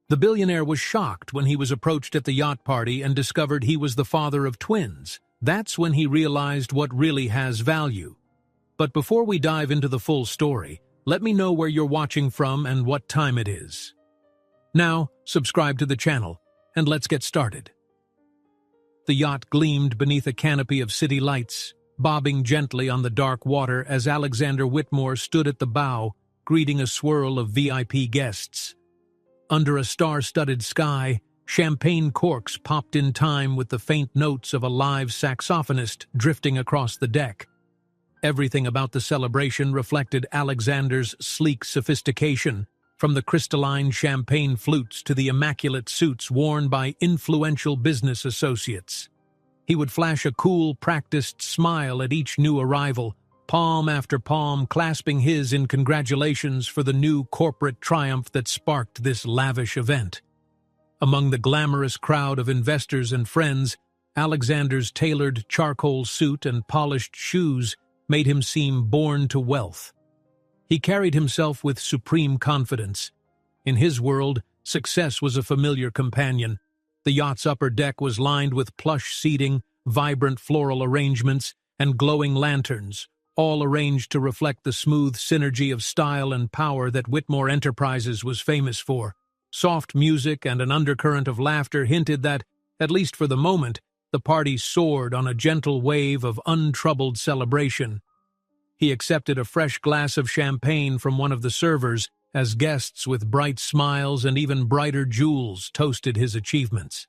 The billionaire was shocked when he was approached at the yacht party and discovered he was the father of twins. That's when he realized what really has value. But before we dive into the full story, let me know where you're watching from and what time it is. Now, subscribe to the channel, and let's get started. The yacht gleamed beneath a canopy of city lights, bobbing gently on the dark water as Alexander Whitmore stood at the bow, greeting a swirl of VIP guests. Under a star-studded sky, champagne corks popped in time with the faint notes of a live saxophonist drifting across the deck. Everything about the celebration reflected Alexander's sleek sophistication, from the crystalline champagne flutes to the immaculate suits worn by influential business associates. He would flash a cool, practiced smile at each new arrival, palm after palm clasping his in congratulations for the new corporate triumph that sparked this lavish event. Among the glamorous crowd of investors and friends, Alexander's tailored charcoal suit and polished shoes made him seem born to wealth. He carried himself with supreme confidence. In his world, success was a familiar companion. The yacht's upper deck was lined with plush seating, vibrant floral arrangements, and glowing lanterns, all arranged to reflect the smooth synergy of style and power that Whitmore Enterprises was famous for. Soft music and an undercurrent of laughter hinted that, at least for the moment, the party soared on a gentle wave of untroubled celebration. He accepted a fresh glass of champagne from one of the servers as guests with bright smiles and even brighter jewels toasted his achievements.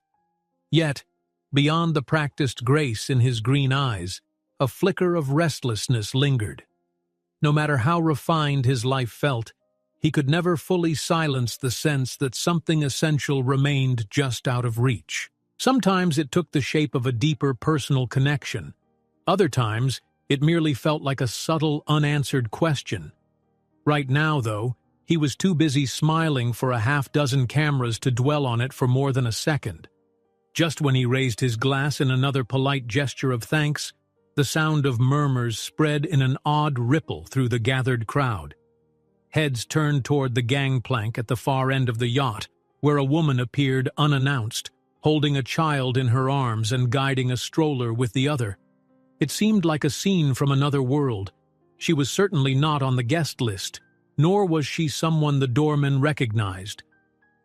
Yet, beyond the practiced grace in his green eyes, a flicker of restlessness lingered. No matter how refined his life felt, he could never fully silence the sense that something essential remained just out of reach. Sometimes it took the shape of a deeper personal connection. Other times, it merely felt like a subtle, unanswered question. Right now, though, he was too busy smiling for a half-dozen cameras to dwell on it for more than a second. Just when he raised his glass in another polite gesture of thanks, the sound of murmurs spread in an odd ripple through the gathered crowd. Heads turned toward the gangplank at the far end of the yacht, where a woman appeared unannounced, holding a child in her arms and guiding a stroller with the other. It seemed like a scene from another world. She was certainly not on the guest list, nor was she someone the doorman recognized.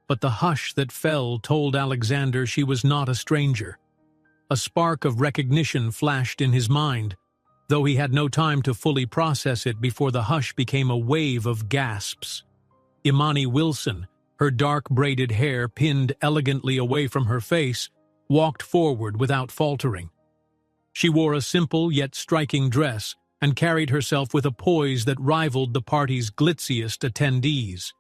But the hush that fell told Alexander she was not a stranger. A spark of recognition flashed in his mind, though he had no time to fully process it before the hush became a wave of gasps. Imani Wilson, her dark braided hair pinned elegantly away from her face, walked forward without faltering. She wore a simple yet striking dress and carried herself with a poise that rivaled the party's glitziest attendees.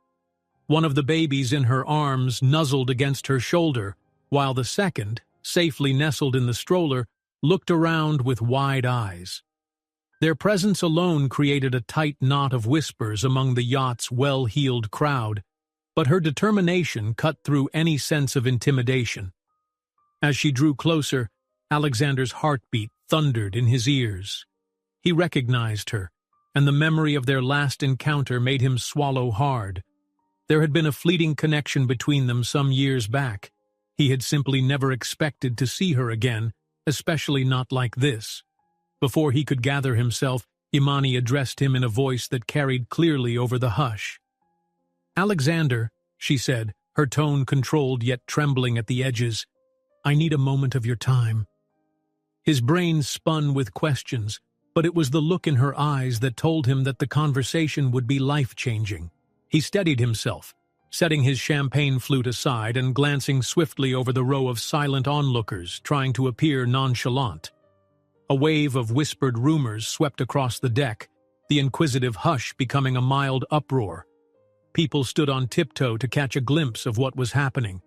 One of the babies in her arms nuzzled against her shoulder, while the second, safely nestled in the stroller, looked around with wide eyes. Their presence alone created a tight knot of whispers among the yacht's well-heeled crowd, but her determination cut through any sense of intimidation. As she drew closer, Alexander's heartbeat thundered in his ears. He recognized her, and the memory of their last encounter made him swallow hard. There had been a fleeting connection between them some years back. He had simply never expected to see her again, especially not like this. Before he could gather himself, Imani addressed him in a voice that carried clearly over the hush. "Alexander," she said, her tone controlled yet trembling at the edges, "I need a moment of your time." His brain spun with questions, but it was the look in her eyes that told him that the conversation would be life-changing. He steadied himself, setting his champagne flute aside and glancing swiftly over the row of silent onlookers, trying to appear nonchalant. A wave of whispered rumors swept across the deck, the inquisitive hush becoming a mild uproar. People stood on tiptoe to catch a glimpse of what was happening.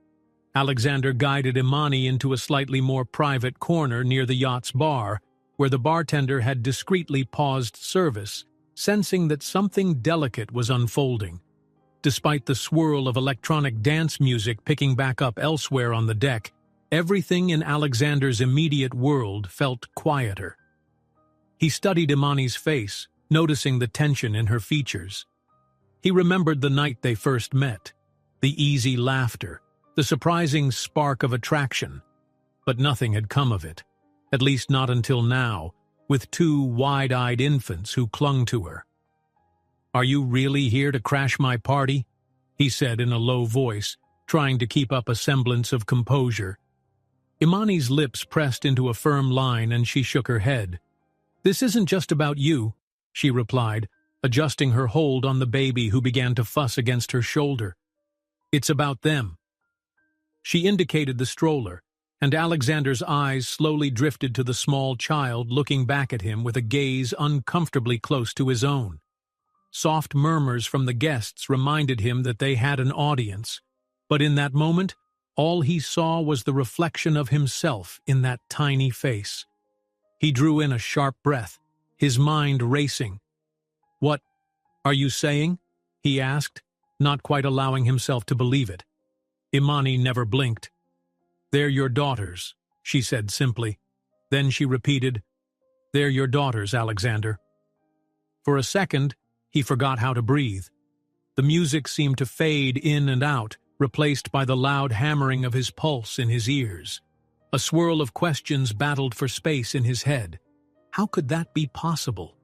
Alexander guided Imani into a slightly more private corner near the yacht's bar, where the bartender had discreetly paused service, sensing that something delicate was unfolding. Despite the swirl of electronic dance music picking back up elsewhere on the deck, everything in Alexander's immediate world felt quieter. He studied Imani's face, noticing the tension in her features. He remembered the night they first met. the easy laughter, the surprising spark of attraction. But nothing had come of it, at least not until now, with two wide-eyed infants who clung to her. "Are you really here to crash my party?" he said in a low voice, trying to keep up a semblance of composure. Imani's lips pressed into a firm line and she shook her head. "This isn't just about you," she replied, adjusting her hold on the baby who began to fuss against her shoulder. "It's about them." She indicated the stroller, and Alexander's eyes slowly drifted to the small child looking back at him with a gaze uncomfortably close to his own. Soft murmurs from the guests reminded him that they had an audience, but in that moment, all he saw was the reflection of himself in that tiny face. He drew in a sharp breath, his mind racing. "What are you saying?" he asked, not quite allowing himself to believe it. Imani never blinked. "They're your daughters," she said simply. Then she repeated, "They're your daughters, Alexander." For a second, he forgot how to breathe. The music seemed to fade in and out, replaced by the loud hammering of his pulse in his ears. A swirl of questions battled for space in his head. How could that be possible?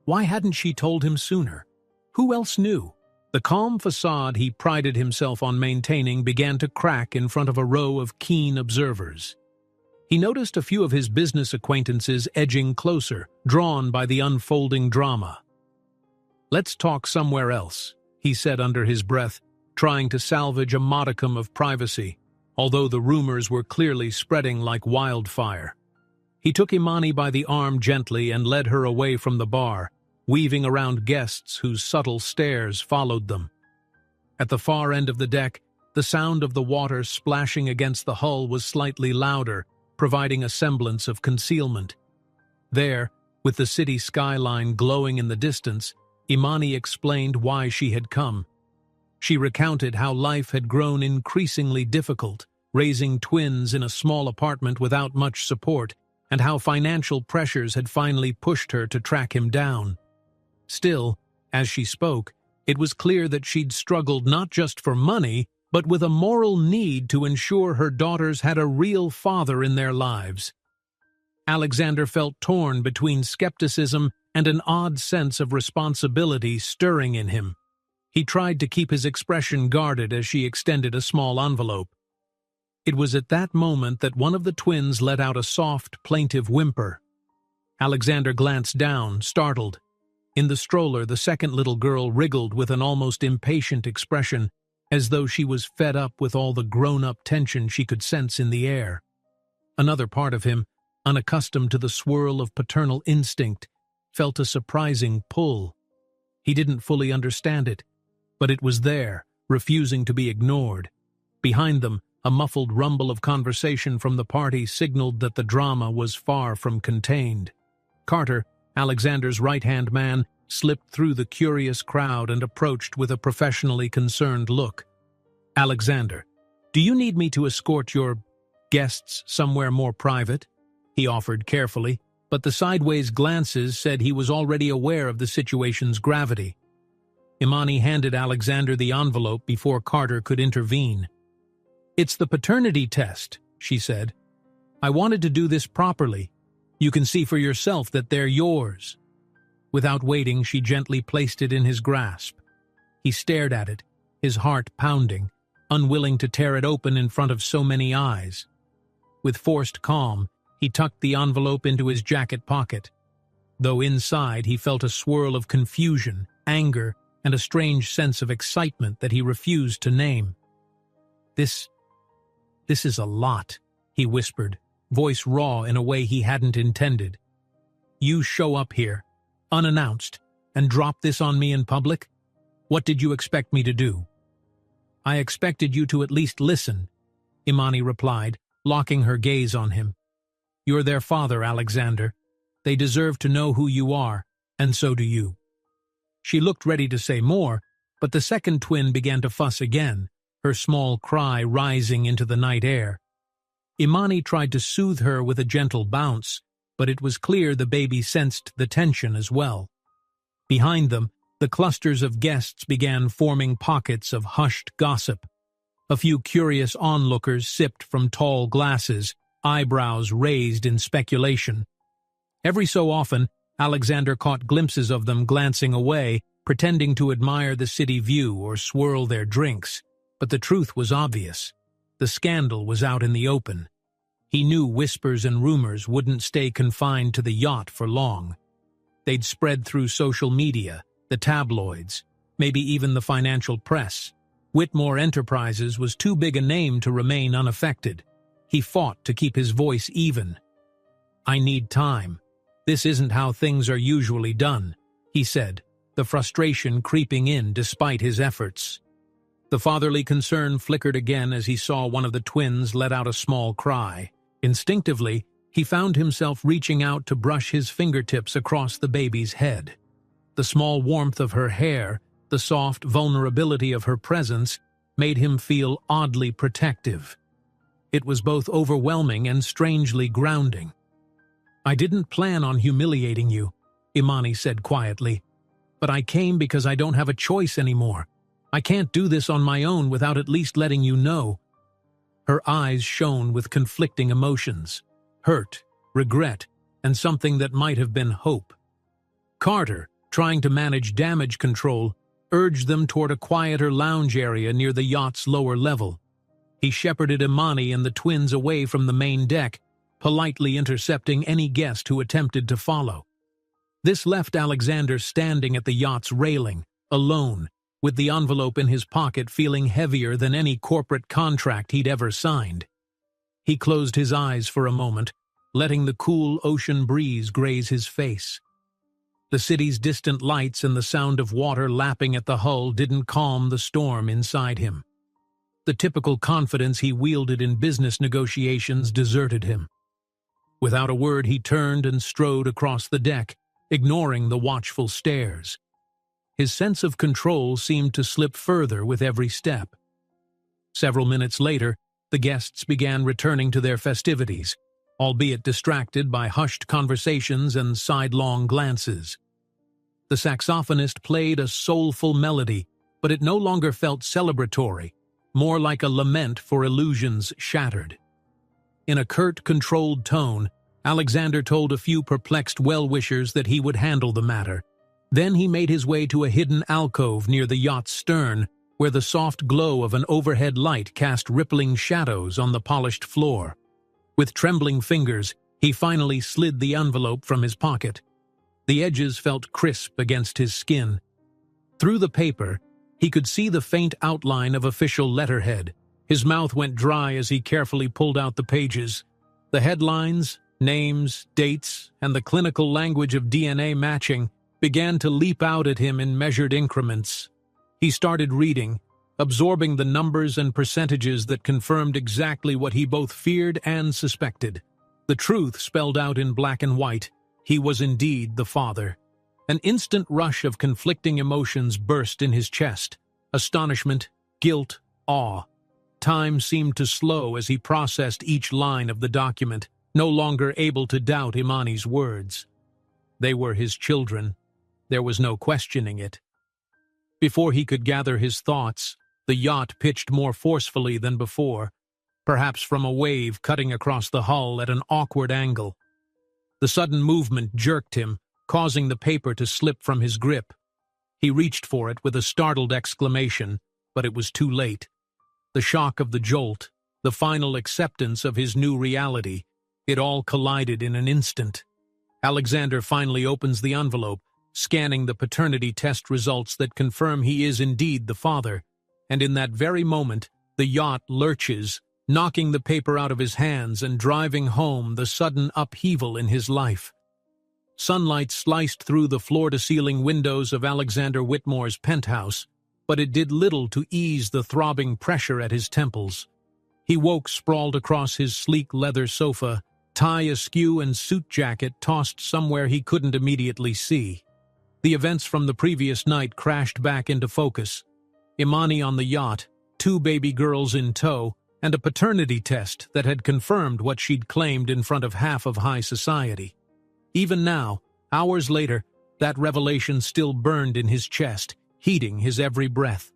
Why hadn't she told him sooner? Who else knew? The calm facade he prided himself on maintaining began to crack in front of a row of keen observers. He noticed a few of his business acquaintances edging closer, drawn by the unfolding drama. "Let's talk somewhere else," he said under his breath, trying to salvage a modicum of privacy, although the rumors were clearly spreading like wildfire. He took Imani by the arm gently and led her away from the bar, weaving around guests whose subtle stares followed them. At the far end of the deck, the sound of the water splashing against the hull was slightly louder, providing a semblance of concealment. There, with the city skyline glowing in the distance, Imani explained why she had come. She recounted how life had grown increasingly difficult, raising twins in a small apartment without much support, and how financial pressures had finally pushed her to track him down. Still, as she spoke, it was clear that she'd struggled not just for money, but with a moral need to ensure her daughters had a real father in their lives. Alexander felt torn between skepticism and an odd sense of responsibility stirring in him. He tried to keep his expression guarded as she extended a small envelope. It was at that moment that one of the twins let out a soft, plaintive whimper. Alexander glanced down, startled. In the stroller, the second little girl wriggled with an almost impatient expression, as though she was fed up with all the grown-up tension she could sense in the air. Another part of him, unaccustomed to the swirl of paternal instinct, felt a surprising pull. He didn't fully understand it, but it was there, refusing to be ignored. Behind them, a muffled rumble of conversation from the party signaled that the drama was far from contained. Carter, Alexander's right-hand man, slipped through the curious crowd and approached with a professionally concerned look. "Alexander, do you need me to escort your guests somewhere more private?" he offered carefully, but the sideways glances said he was already aware of the situation's gravity. Imani handed Alexander the envelope before Carter could intervene. "It's the paternity test," she said. "I wanted to do this properly. You can see for yourself that they're yours." Without waiting, she gently placed it in his grasp. He stared at it, his heart pounding, unwilling to tear it open in front of so many eyes. With forced calm, he tucked the envelope into his jacket pocket, though inside he felt a swirl of confusion, anger, and a strange sense of excitement that he refused to name. This is a lot," he whispered, voice raw in a way he hadn't intended. "You show up here, unannounced, and drop this on me in public? What did you expect me to do?" "I expected you to at least listen," Imani replied, locking her gaze on him. "You're their father, Alexander. They deserve to know who you are, and so do you." She looked ready to say more, but the second twin began to fuss again, her small cry rising into the night air. Imani tried to soothe her with a gentle bounce, but it was clear the baby sensed the tension as well. Behind them, the clusters of guests began forming pockets of hushed gossip, A few curious onlookers sipped from tall glasses, eyebrows raised in speculation. Every so often, Alexander caught glimpses of them glancing away, pretending to admire the city view or swirl their drinks. But the truth was obvious. The scandal was out in the open. He knew whispers and rumors wouldn't stay confined to the yacht for long. They'd spread through social media, the tabloids, maybe even the financial press. Whitmore Enterprises was too big a name to remain unaffected. He fought to keep his voice even. "I need time. This isn't how things are usually done," he said, the frustration creeping in despite his efforts. The fatherly concern flickered again as he saw one of the twins let out a small cry. Instinctively, he found himself reaching out to brush his fingertips across the baby's head. The small warmth of her hair, the soft vulnerability of her presence, made him feel oddly protective. It was both overwhelming and strangely grounding. "I didn't plan on humiliating you," Imani said quietly, "but I came because I don't have a choice anymore. I can't do this on my own without at least letting you know." Her eyes shone with conflicting emotions: hurt, regret, and something that might have been hope. Carter, trying to manage damage control, urged them toward a quieter lounge area near the yacht's lower level. He shepherded Imani and the twins away from the main deck, politely intercepting any guest who attempted to follow. This left Alexander standing at the yacht's railing, alone, with the envelope in his pocket feeling heavier than any corporate contract he'd ever signed. He closed his eyes for a moment, letting the cool ocean breeze graze his face. The city's distant lights and the sound of water lapping at the hull didn't calm the storm inside him. The typical confidence he wielded in business negotiations deserted him. Without a word, he turned and strode across the deck, ignoring the watchful stares. His sense of control seemed to slip further with every step. Several minutes later, the guests began returning to their festivities, albeit distracted by hushed conversations and sidelong glances. The saxophonist played a soulful melody, but it no longer felt celebratory, more like a lament for illusions shattered. In a curt, controlled tone, Alexander told a few perplexed well-wishers that he would handle the matter. Then he made his way to a hidden alcove near the yacht's stern, where the soft glow of an overhead light cast rippling shadows on the polished floor. With trembling fingers, he finally slid the envelope from his pocket. The edges felt crisp against his skin. Through the paper, he could see the faint outline of official letterhead. His mouth went dry as he carefully pulled out the pages. The headlines, names, dates, and the clinical language of DNA matching began to leap out at him in measured increments. He started reading, absorbing the numbers and percentages that confirmed exactly what he both feared and suspected. The truth spelled out in black and white: he was indeed the father. An instant rush of conflicting emotions burst in his chest: astonishment, guilt, awe. Time seemed to slow as he processed each line of the document, no longer able to doubt Imani's words. They were his children. There was no questioning it. Before he could gather his thoughts, the yacht pitched more forcefully than before, perhaps from a wave cutting across the hull at an awkward angle. The sudden movement jerked him, causing the paper to slip from his grip. He reached for it with a startled exclamation, but it was too late. The shock of the jolt, the final acceptance of his new reality, it all collided in an instant. Alexander finally opens the envelope, scanning the paternity test results that confirm he is indeed the father, and in that very moment, the yacht lurches, knocking the paper out of his hands and driving home the sudden upheaval in his life. Sunlight sliced through the floor-to-ceiling windows of Alexander Whitmore's penthouse, but it did little to ease the throbbing pressure at his temples. He woke sprawled across his sleek leather sofa, tie askew and suit jacket tossed somewhere he couldn't immediately see. The events from the previous night crashed back into focus. Imani on the yacht, 2 baby girls in tow, and a paternity test that had confirmed what she'd claimed in front of half of high society. Even now, hours later, that revelation still burned in his chest, heating his every breath.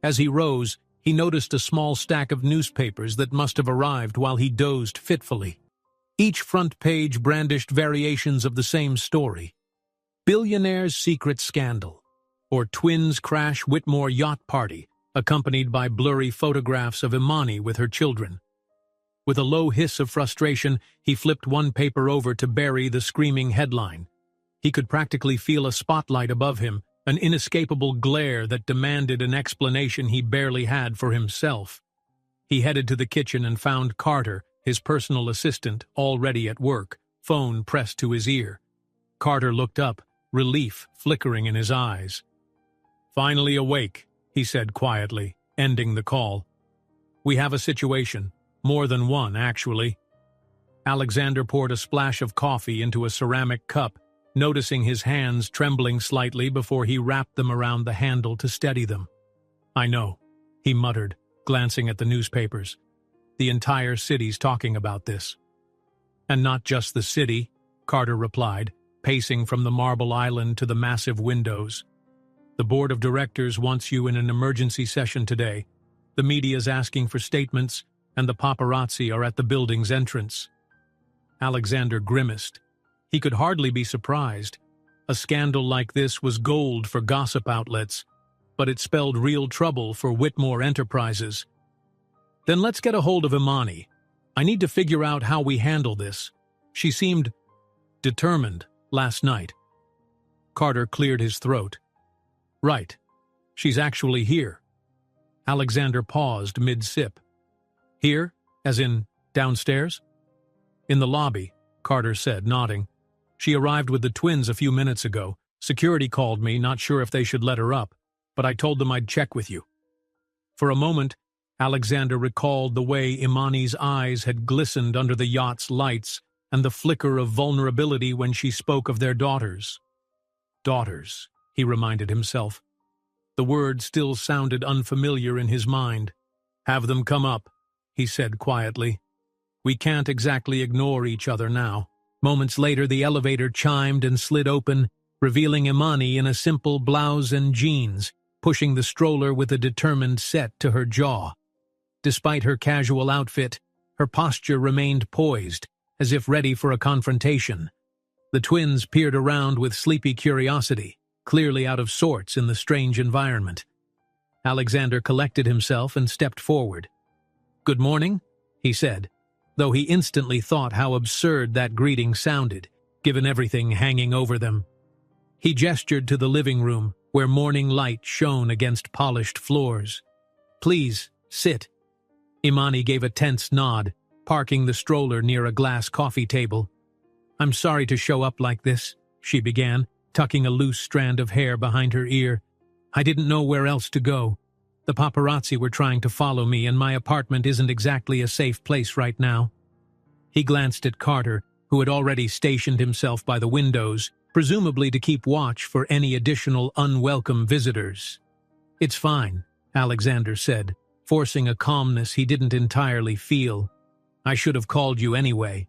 As he rose, he noticed a small stack of newspapers that must have arrived while he dozed fitfully. Each front page brandished variations of the same story. Billionaire's secret scandal, or twins crash Whitmore yacht party, accompanied by blurry photographs of Imani with her children. With a low hiss of frustration, he flipped one paper over to bury the screaming headline. He could practically feel a spotlight above him, an inescapable glare that demanded an explanation he barely had for himself. He headed to the kitchen and found Carter, his personal assistant, already at work, phone pressed to his ear. Carter looked up, relief flickering in his eyes. "Finally awake," he said quietly, ending the call. "We have a situation. More than one, actually." Alexander poured a splash of coffee into a ceramic cup, noticing his hands trembling slightly before he wrapped them around the handle to steady them. "I know," he muttered, glancing at the newspapers. "The entire city's talking about this." "And not just the city," Carter replied, pacing from the marble island to the massive windows. "The board of directors wants you in an emergency session today. The media's asking for statements, and the paparazzi are at the building's entrance." Alexander grimaced. He could hardly be surprised. A scandal like this was gold for gossip outlets, but it spelled real trouble for Whitmore Enterprises. "Then let's get a hold of Imani. I need to figure out how we handle this. She seemed determined last night." Carter cleared his throat. "Right. She's actually here." Alexander paused mid-sip. "Here? As in downstairs?" "In the lobby," Carter said, nodding. "She arrived with the twins a few minutes ago. Security called me, not sure if they should let her up, but I told them I'd check with you." For a moment, Alexander recalled the way Imani's eyes had glistened under the yacht's lights and the flicker of vulnerability when she spoke of their daughters. Daughters, he reminded himself. The word still sounded unfamiliar in his mind. "Have them come up," he said quietly. "We can't exactly ignore each other now." Moments later, the elevator chimed and slid open, revealing Imani in a simple blouse and jeans, pushing the stroller with a determined set to her jaw. Despite her casual outfit, her posture remained poised, as if ready for a confrontation. The twins peered around with sleepy curiosity, clearly out of sorts in the strange environment. Alexander collected himself and stepped forward. "Good morning," he said, though he instantly thought how absurd that greeting sounded, given everything hanging over them. He gestured to the living room, where morning light shone against polished floors. "Please, sit." Imani gave a tense nod, parking the stroller near a glass coffee table. "I'm sorry to show up like this," she began, tucking a loose strand of hair behind her ear. "I didn't know where else to go. The paparazzi were trying to follow me, and my apartment isn't exactly a safe place right now." He glanced at Carter, who had already stationed himself by the windows, presumably to keep watch for any additional unwelcome visitors. "It's fine," Alexander said, forcing a calmness he didn't entirely feel. "I should have called you anyway."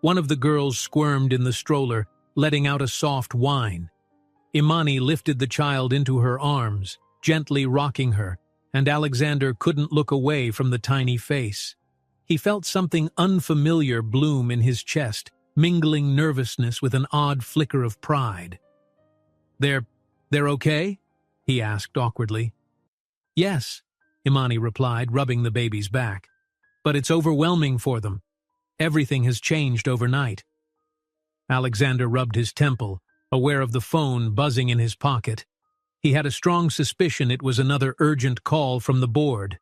One of the girls squirmed in the stroller, letting out a soft whine. Imani lifted the child into her arms, gently rocking her, and Alexander couldn't look away from the tiny face. He felt something unfamiliar bloom in his chest, mingling nervousness with an odd flicker of pride. They're okay?" he asked awkwardly. "Yes," Imani replied, rubbing the baby's back. "But it's overwhelming for them. Everything has changed overnight." Alexander rubbed his temple, aware of the phone buzzing in his pocket. He had a strong suspicion it was another urgent call from the board.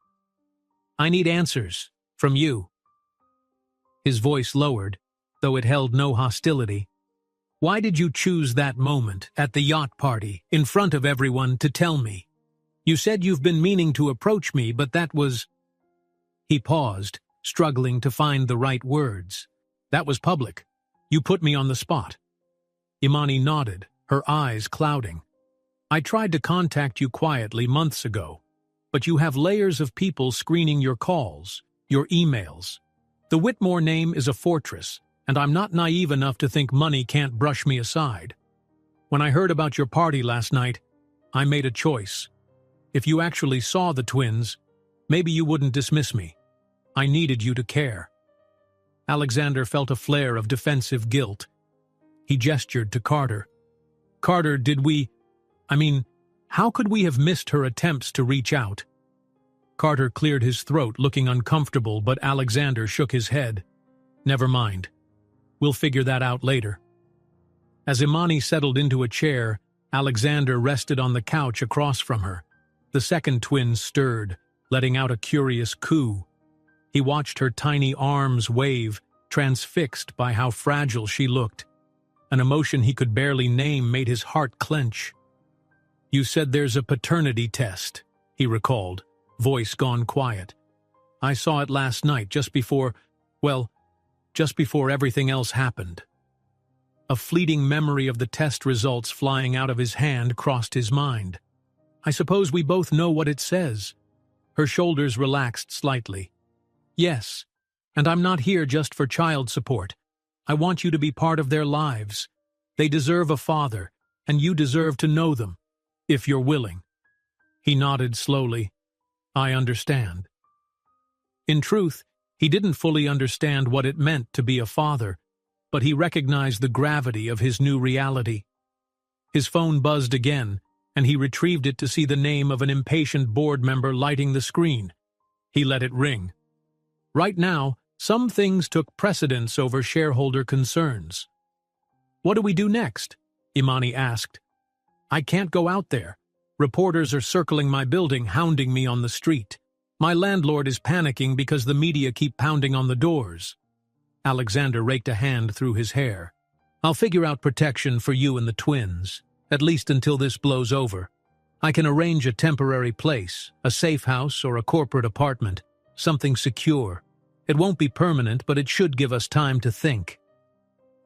"I need answers. From you." His voice lowered, though it held no hostility. "Why did you choose that moment, at the yacht party, in front of everyone, to tell me? You said you've been meaning to approach me, but that was—" He paused, struggling to find the right words. "That was public. You put me on the spot." Imani nodded, her eyes clouding. "I tried to contact you quietly months ago, but you have layers of people screening your calls, your emails. The Whitmore name is a fortress, and I'm not naive enough to think money can't brush me aside. When I heard about your party last night, I made a choice. If you actually saw the twins, Maybe you wouldn't dismiss me. I needed you to care." Alexander felt a flare of defensive guilt. He gestured to Carter. "Carter, how could we have missed her attempts to reach out?" Carter cleared his throat, looking uncomfortable, but Alexander shook his head. "Never mind. We'll figure that out later." As Imani settled into a chair, Alexander rested on the couch across from her. The second twin stirred, letting out a curious coo. He watched her tiny arms wave, transfixed by how fragile she looked. An emotion he could barely name made his heart clench. "You said there's a paternity test," he recalled, voice gone quiet. "I saw it last night, just before everything else happened." A fleeting memory of the test results flying out of his hand crossed his mind. "I suppose we both know what it says." Her shoulders relaxed slightly. "Yes, and I'm not here just for child support. I want you to be part of their lives. They deserve a father, and you deserve to know them, if you're willing." He nodded slowly. "I understand." In truth, he didn't fully understand what it meant to be a father, but he recognized the gravity of his new reality. His phone buzzed again, and he retrieved it to see the name of an impatient board member lighting the screen. He let it ring. Right now, some things took precedence over shareholder concerns. "What do we do next?" Imani asked. "I can't go out there. Reporters are circling my building, hounding me on the street. My landlord is panicking because the media keep pounding on the doors." Alexander raked a hand through his hair. "I'll figure out protection for you and the twins, at least until this blows over. I can arrange a temporary place, a safe house or a corporate apartment, something secure. It won't be permanent, but it should give us time to think."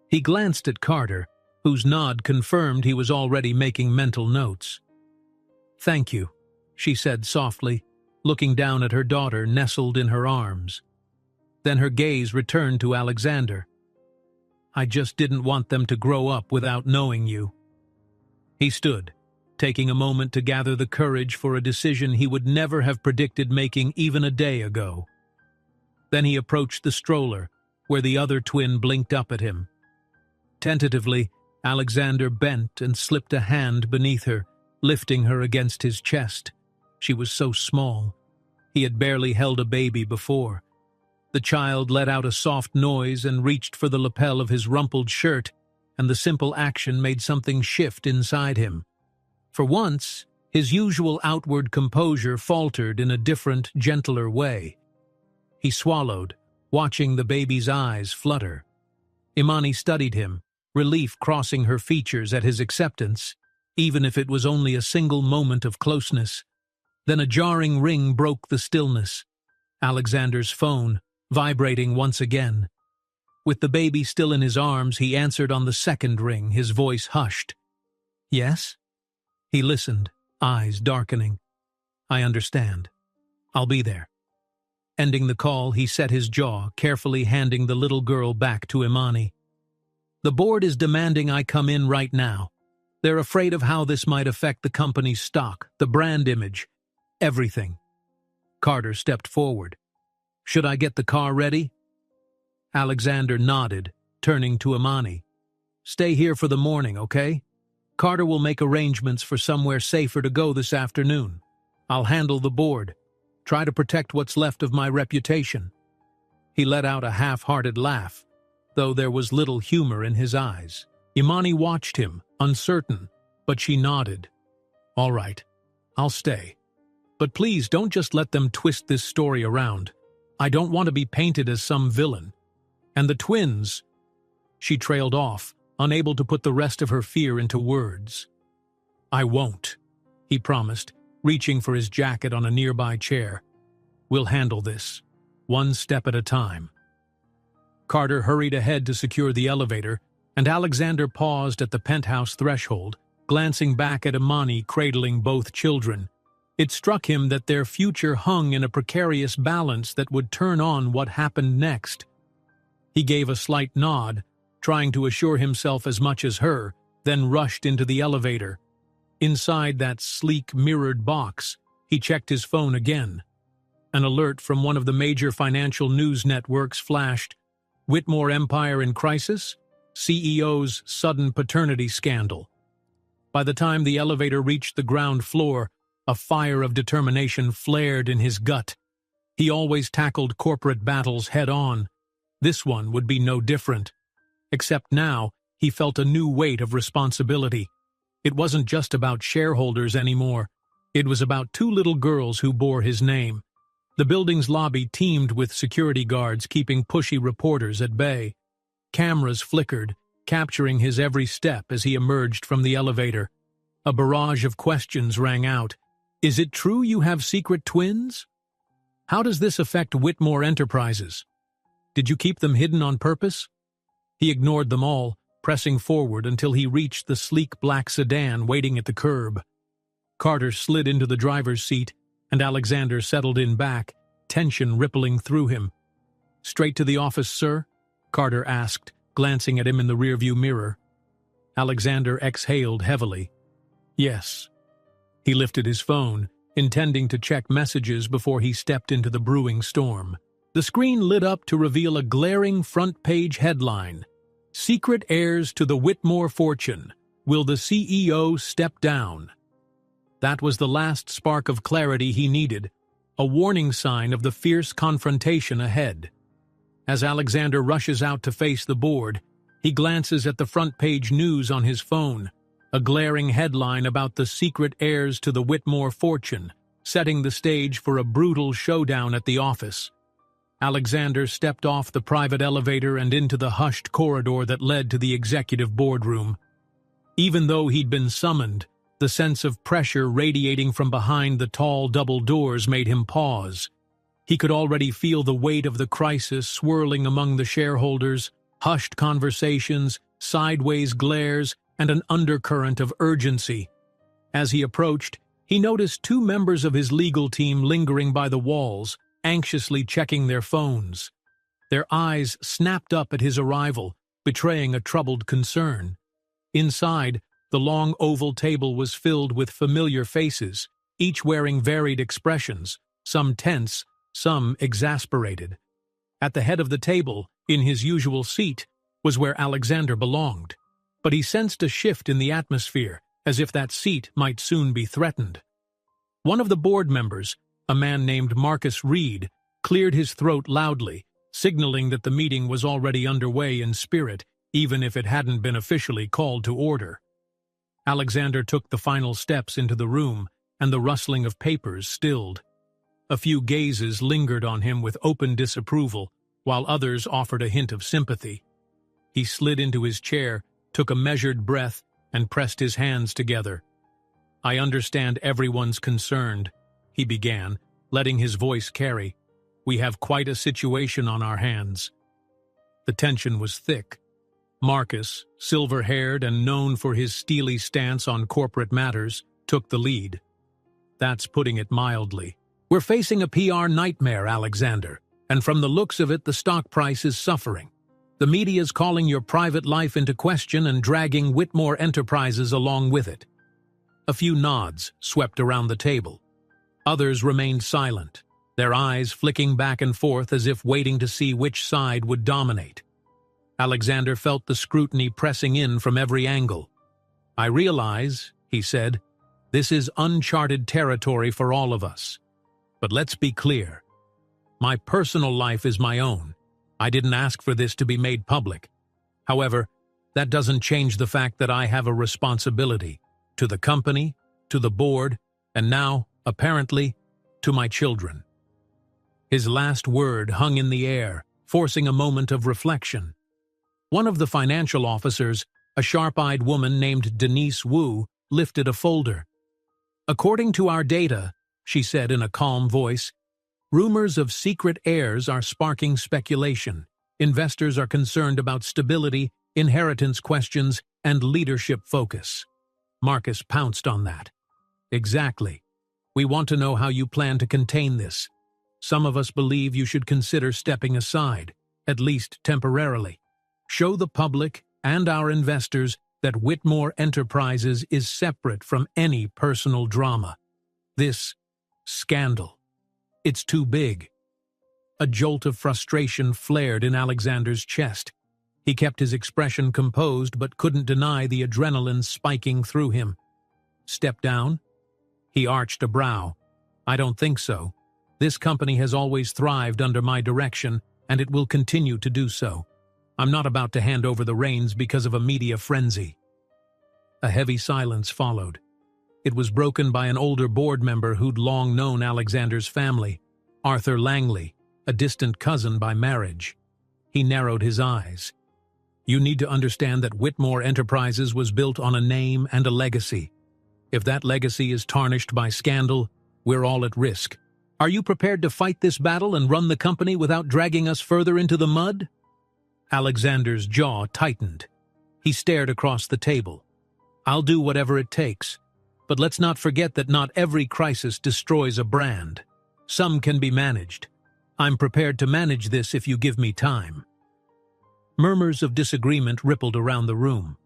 He glanced at Carter, whose nod confirmed he was already making mental notes. "Thank you," she said softly, looking down at her daughter nestled in her arms. Then her gaze returned to Alexander. "I just didn't want them to grow up without knowing you." He stood, taking a moment to gather the courage for a decision he would never have predicted making even a day ago. Then he approached the stroller, where the other twin blinked up at him. Tentatively, Alexander bent and slipped a hand beneath her, lifting her against his chest. She was so small. He had barely held a baby before. The child let out a soft noise and reached for the lapel of his rumpled shirt, and the simple action made something shift inside him. For once, his usual outward composure faltered in a different, gentler way. He swallowed, watching the baby's eyes flutter. Imani studied him, relief crossing her features at his acceptance, even if it was only a single moment of closeness. Then a jarring ring broke the stillness. Alexander's phone, vibrating once again. With the baby still in his arms, he answered on the second ring, his voice hushed. "Yes?" He listened, eyes darkening. "I understand. I'll be there." Ending the call, he set his jaw, carefully handing the little girl back to Imani. "The board is demanding I come in right now. They're afraid of how this might affect the company's stock, the brand image, everything." Carter stepped forward. "Should I get the car ready?" Alexander nodded, turning to Imani. "Stay here for the morning, okay? Carter will make arrangements for somewhere safer to go this afternoon. I'll handle the board. Try to protect what's left of my reputation." He let out a half-hearted laugh, though there was little humor in his eyes. Imani watched him, uncertain, but she nodded. "All right, I'll stay. But please don't just let them twist this story around. I don't want to be painted as some villain. And the twins..." She trailed off, unable to put the rest of her fear into words. "I won't," he promised, reaching for his jacket on a nearby chair. "We'll handle this, one step at a time." Carter hurried ahead to secure the elevator, and Alexander paused at the penthouse threshold, glancing back at Imani cradling both children. It struck him that their future hung in a precarious balance that would turn on what happened next. He gave a slight nod, trying to assure himself as much as her, then rushed into the elevator. Inside that sleek, mirrored box, he checked his phone again. An alert from one of the major financial news networks flashed. Whitmore Empire in crisis? CEO's sudden paternity scandal. By the time the elevator reached the ground floor, a fire of determination flared in his gut. He always tackled corporate battles head-on. This one would be no different. Except now, he felt a new weight of responsibility. It wasn't just about shareholders anymore. It was about two little girls who bore his name. The building's lobby teemed with security guards keeping pushy reporters at bay. Cameras flickered, capturing his every step as he emerged from the elevator. A barrage of questions rang out. Is it true you have secret twins? How does this affect Whitmore Enterprises? Did you keep them hidden on purpose? He ignored them all, pressing forward until he reached the sleek black sedan waiting at the curb. Carter slid into the driver's seat, and Alexander settled in back, tension rippling through him. Straight to the office, sir? Carter asked, glancing at him in the rearview mirror. Alexander exhaled heavily. Yes. He lifted his phone, intending to check messages before he stepped into the brewing storm. The screen lit up to reveal a glaring front-page headline. Secret heirs to the Whitmore fortune. Will the CEO step down? That was the last spark of clarity he needed, a warning sign of the fierce confrontation ahead. As Alexander rushes out to face the board, he glances at the front-page news on his phone, a glaring headline about the secret heirs to the Whitmore fortune, setting the stage for a brutal showdown at the office. Alexander stepped off the private elevator and into the hushed corridor that led to the executive boardroom. Even though he'd been summoned, the sense of pressure radiating from behind the tall double doors made him pause. He could already feel the weight of the crisis swirling among the shareholders, hushed conversations, sideways glares, and an undercurrent of urgency. As he approached, he noticed two members of his legal team lingering by the walls, anxiously checking their phones. Their eyes snapped up at his arrival, betraying a troubled concern. Inside, the long oval table was filled with familiar faces, each wearing varied expressions, some tense, some exasperated. At the head of the table, in his usual seat, was where Alexander belonged. But he sensed a shift in the atmosphere, as if that seat might soon be threatened. One of the board members, a man named Marcus Reed, cleared his throat loudly, signaling that the meeting was already underway in spirit, even if it hadn't been officially called to order. Alexander took the final steps into the room, and the rustling of papers stilled. A few gazes lingered on him with open disapproval, while others offered a hint of sympathy. He slid into his chair, took a measured breath, and pressed his hands together. I understand everyone's concerned, he began, letting his voice carry. We have quite a situation on our hands. The tension was thick. Marcus, silver-haired and known for his steely stance on corporate matters, took the lead. That's putting it mildly. We're facing a PR nightmare, Alexander, and from the looks of it, the stock price is suffering. The media's calling your private life into question and dragging Whitmore Enterprises along with it. A few nods swept around the table. Others remained silent, their eyes flicking back and forth as if waiting to see which side would dominate. Alexander felt the scrutiny pressing in from every angle. I realize, he said, this is uncharted territory for all of us. But let's be clear. My personal life is my own. I didn't ask for this to be made public. However, that doesn't change the fact that I have a responsibility to the company, to the board, and now, apparently, to my children. His last word hung in the air, forcing a moment of reflection. One of the financial officers, a sharp-eyed woman named Denise Wu, lifted a folder. According to our data, she said in a calm voice, rumors of secret heirs are sparking speculation. Investors are concerned about stability, inheritance questions, and leadership focus. Marcus pounced on that. Exactly. We want to know how you plan to contain this. Some of us believe you should consider stepping aside, at least temporarily. Show the public and our investors that Whitmore Enterprises is separate from any personal drama. This scandal. It's too big. A jolt of frustration flared in Alexander's chest. He kept his expression composed but couldn't deny the adrenaline spiking through him. Step down? He arched a brow. I don't think so. This company has always thrived under my direction, and it will continue to do so. I'm not about to hand over the reins because of a media frenzy. A heavy silence followed. It was broken by an older board member who'd long known Alexander's family, Arthur Langley, a distant cousin by marriage. He narrowed his eyes. You need to understand that Whitmore Enterprises was built on a name and a legacy. If that legacy is tarnished by scandal, we're all at risk. Are you prepared to fight this battle and run the company without dragging us further into the mud? Alexander's jaw tightened. He stared across the table. I'll do whatever it takes, but let's not forget that not every crisis destroys a brand. Some can be managed. I'm prepared to manage this if you give me time. Murmurs of disagreement rippled around the room.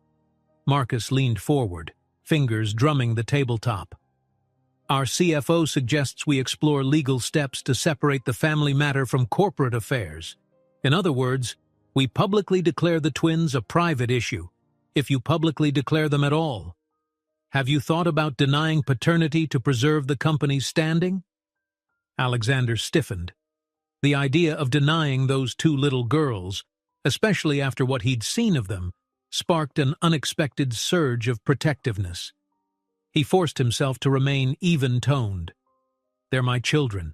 Marcus leaned forward, fingers drumming the tabletop. Our CFO suggests we explore legal steps to separate the family matter from corporate affairs. In other words, we publicly declare the twins a private issue, if you publicly declare them at all. Have you thought about denying paternity to preserve the company's standing? Alexander stiffened. The idea of denying those two little girls, especially after what he'd seen of them, sparked an unexpected surge of protectiveness. He forced himself to remain even-toned. They're my children,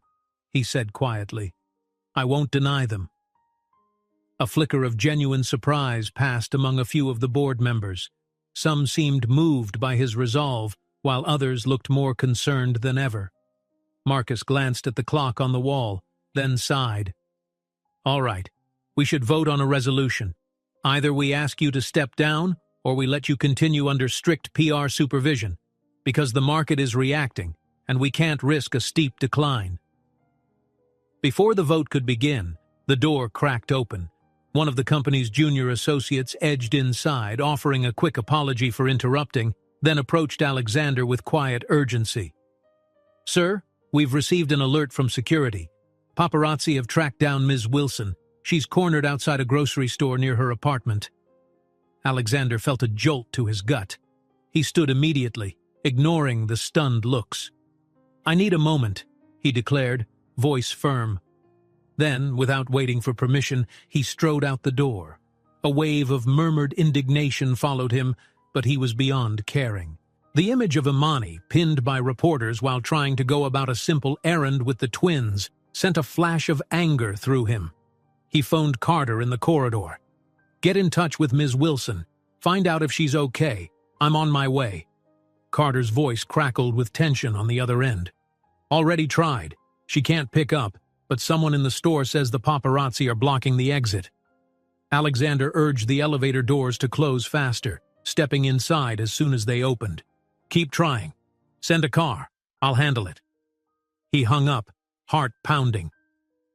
he said quietly. I won't deny them. A flicker of genuine surprise passed among a few of the board members. Some seemed moved by his resolve, while others looked more concerned than ever. Marcus glanced at the clock on the wall, then sighed. All right, we should vote on a resolution. Either we ask you to step down, or we let you continue under strict PR supervision, because the market is reacting, and we can't risk a steep decline. Before the vote could begin, the door cracked open. One of the company's junior associates edged inside, offering a quick apology for interrupting, then approached Alexander with quiet urgency. Sir, we've received an alert from security. Paparazzi have tracked down Ms. Wilson. She's cornered outside a grocery store near her apartment. Alexander felt a jolt to his gut. He stood immediately, ignoring the stunned looks. I need a moment, he declared, voice firm. Then, without waiting for permission, he strode out the door. A wave of murmured indignation followed him, but he was beyond caring. The image of Imani, pinned by reporters while trying to go about a simple errand with the twins, sent a flash of anger through him. He phoned Carter in the corridor. Get in touch with Ms. Wilson. Find out if she's okay. I'm on my way. Carter's voice crackled with tension on the other end. Already tried. She can't pick up, but someone in the store says the paparazzi are blocking the exit. Alexander urged the elevator doors to close faster, stepping inside as soon as they opened. Keep trying. Send a car. I'll handle it. He hung up, heart pounding.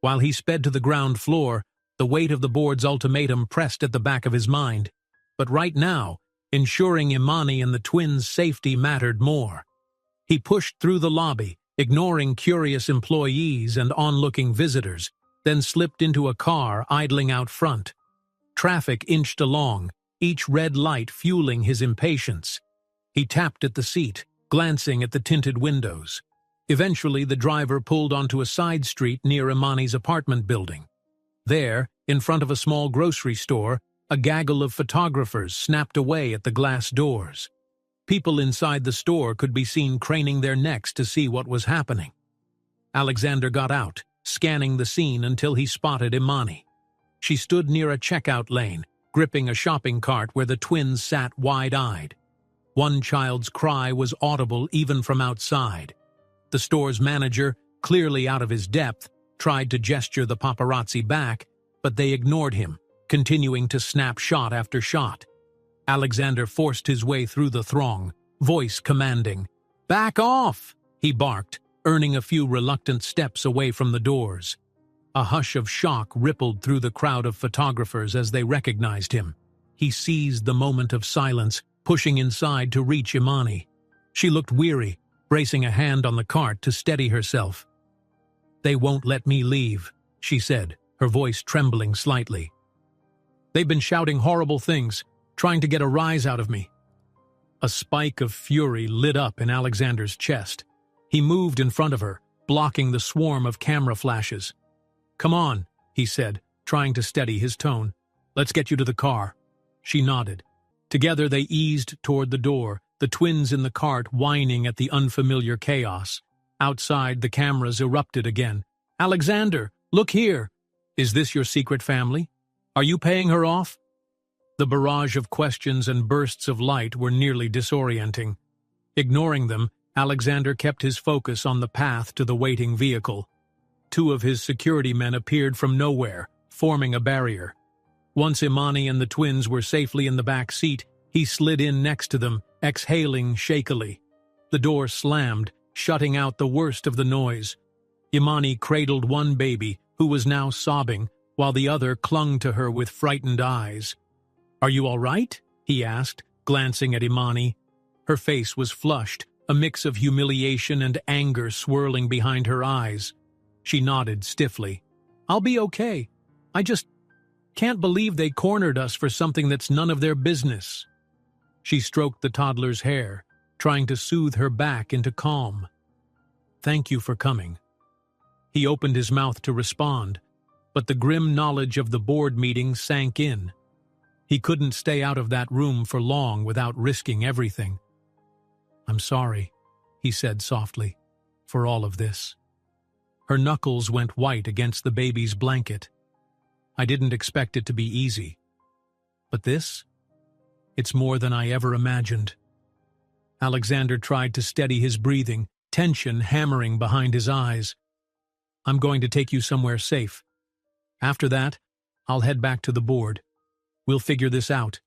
While he sped to the ground floor, the weight of the board's ultimatum pressed at the back of his mind. But right now, ensuring Imani and the twins' safety mattered more. He pushed through the lobby, ignoring curious employees and onlooking visitors, then slipped into a car idling out front. Traffic inched along, each red light fueling his impatience. He tapped at the seat, glancing at the tinted windows. Eventually, the driver pulled onto a side street near Imani's apartment building. There, in front of a small grocery store, a gaggle of photographers snapped away at the glass doors. People inside the store could be seen craning their necks to see what was happening. Alexander got out, scanning the scene until he spotted Imani. She stood near a checkout lane, gripping a shopping cart where the twins sat wide-eyed. One child's cry was audible even from outside. The store's manager, clearly out of his depth, tried to gesture the paparazzi back, but they ignored him, continuing to snap shot after shot. Alexander forced his way through the throng, voice commanding. "Back off!" he barked, earning a few reluctant steps away from the doors. A hush of shock rippled through the crowd of photographers as they recognized him. He seized the moment of silence, pushing inside to reach Imani. She looked weary, bracing a hand on the cart to steady herself. "They won't let me leave," she said, her voice trembling slightly. "They've been shouting horrible things, trying to get a rise out of me." A spike of fury lit up in Alexander's chest. He moved in front of her, blocking the swarm of camera flashes. "Come on," he said, trying to steady his tone. "Let's get you to the car." She nodded. Together they eased toward the door, the twins in the cart whining at the unfamiliar chaos. Outside, the cameras erupted again. "Alexander, look here! Is this your secret family? Are you paying her off?" The barrage of questions and bursts of light were nearly disorienting. Ignoring them, Alexander kept his focus on the path to the waiting vehicle. Two of his security men appeared from nowhere, forming a barrier. Once Imani and the twins were safely in the back seat, he slid in next to them, exhaling shakily. The door slammed, shutting out the worst of the noise. Imani cradled one baby, who was now sobbing, while the other clung to her with frightened eyes. "Are you all right?" he asked, glancing at Imani. Her face was flushed, a mix of humiliation and anger swirling behind her eyes. She nodded stiffly. "I'll be okay. I just can't believe they cornered us for something that's none of their business." She stroked the toddler's hair, trying to soothe her back into calm. "Thank you for coming." He opened his mouth to respond, but the grim knowledge of the board meeting sank in. He couldn't stay out of that room for long without risking everything. "I'm sorry," he said softly, "for all of this." Her knuckles went white against the baby's blanket. "I didn't expect it to be easy. But this? It's more than I ever imagined." Alexander tried to steady his breathing, tension hammering behind his eyes. "I'm going to take you somewhere safe. After that, I'll head back to the board. We'll figure this out."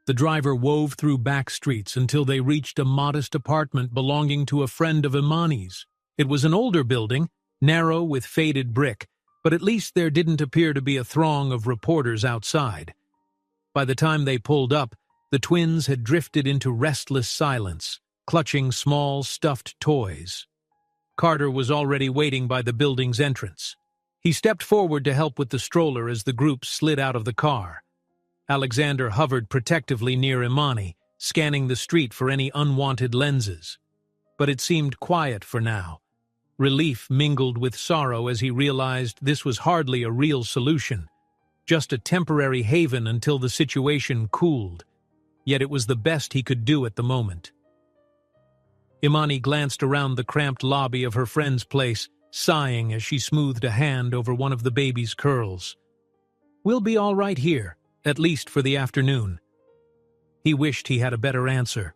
The driver wove through back streets until they reached a modest apartment belonging to a friend of Imani's. It was an older building, narrow with faded brick, but at least there didn't appear to be a throng of reporters outside. By the time they pulled up, the twins had drifted into restless silence, clutching small stuffed toys. Carter was already waiting by the building's entrance. He stepped forward to help with the stroller as the group slid out of the car. Alexander hovered protectively near Imani, scanning the street for any unwanted lenses. But it seemed quiet for now. Relief mingled with sorrow as he realized this was hardly a real solution, just a temporary haven until the situation cooled. Yet it was the best he could do at the moment. Imani glanced around the cramped lobby of her friend's place, sighing as she smoothed a hand over one of the baby's curls. "We'll be all right here, at least for the afternoon." He wished he had a better answer.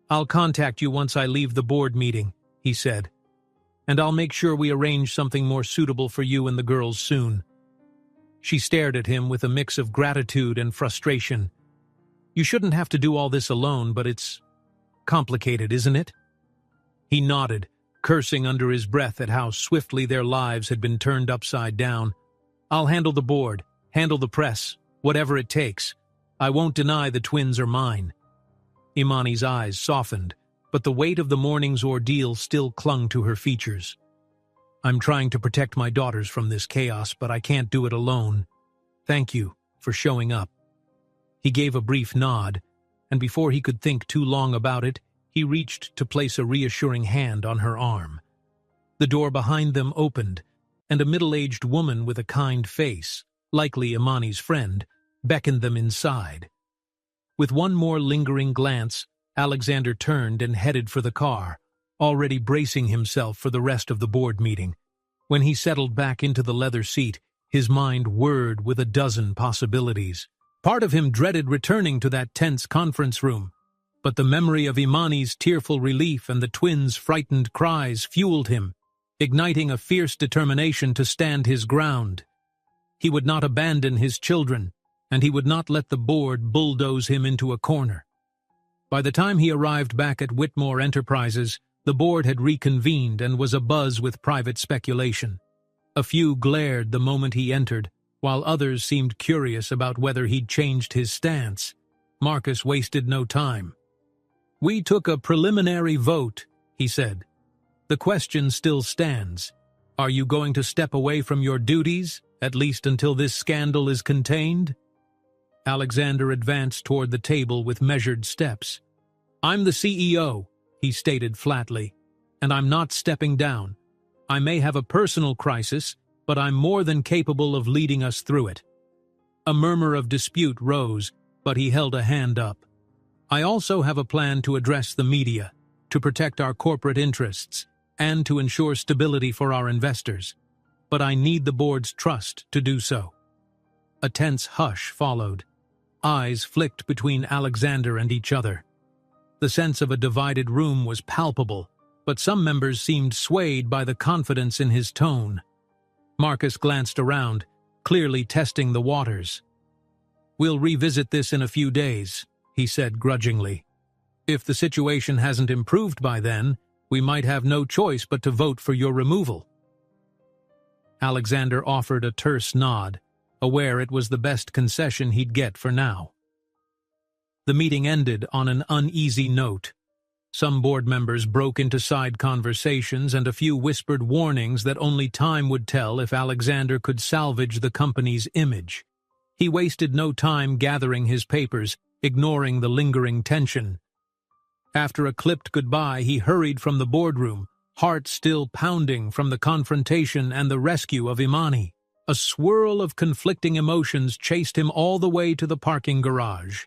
"I'll contact you once I leave the board meeting," he said. "And I'll make sure we arrange something more suitable for you and the girls soon." She stared at him with a mix of gratitude and frustration. "You shouldn't have to do all this alone, but it's complicated, isn't it?" He nodded, cursing under his breath at how swiftly their lives had been turned upside down. "I'll handle the board, handle the press, whatever it takes. I won't deny the twins are mine." Imani's eyes softened, but the weight of the morning's ordeal still clung to her features. "I'm trying to protect my daughters from this chaos, but I can't do it alone. Thank you for showing up." He gave a brief nod, and before he could think too long about it, he reached to place a reassuring hand on her arm. The door behind them opened, and a middle-aged woman with a kind face, likely Imani's friend, beckoned them inside. With one more lingering glance, Alexander turned and headed for the car, already bracing himself for the rest of the board meeting. When he settled back into the leather seat, his mind whirred with a dozen possibilities. Part of him dreaded returning to that tense conference room, but the memory of Imani's tearful relief and the twins' frightened cries fueled him, igniting a fierce determination to stand his ground. He would not abandon his children, and he would not let the board bulldoze him into a corner. By the time he arrived back at Whitmore Enterprises, the board had reconvened and was abuzz with private speculation. A few glared the moment he entered, while others seemed curious about whether he'd changed his stance. Marcus wasted no time. "We took a preliminary vote," he said. "The question still stands. Are you going to step away from your duties, at least until this scandal is contained? Alexander advanced toward the table with measured steps. I'm the CEO, he stated flatly, and I'm not stepping down. I may have a personal crisis, but I'm more than capable of leading us through it. A murmur of dispute rose, but he held a hand up. I also have a plan to address the media, to protect our corporate interests, and to ensure stability for our investors. But I need the board's trust to do so. A tense hush followed. Eyes flicked between Alexander and each other. The sense of a divided room was palpable, but some members seemed swayed by the confidence in his tone. Marcus glanced around, clearly testing the waters. We'll revisit this in a few days, he said grudgingly. If the situation hasn't improved by then, we might have no choice but to vote for your removal. Alexander offered a terse nod, aware it was the best concession he'd get for now. The meeting ended on an uneasy note. Some board members broke into side conversations and a few whispered warnings that only time would tell if Alexander could salvage the company's image. He wasted no time gathering his papers, ignoring the lingering tension. After a clipped goodbye, he hurried from the boardroom, heart still pounding from the confrontation and the rescue of Imani. A swirl of conflicting emotions chased him all the way to the parking garage.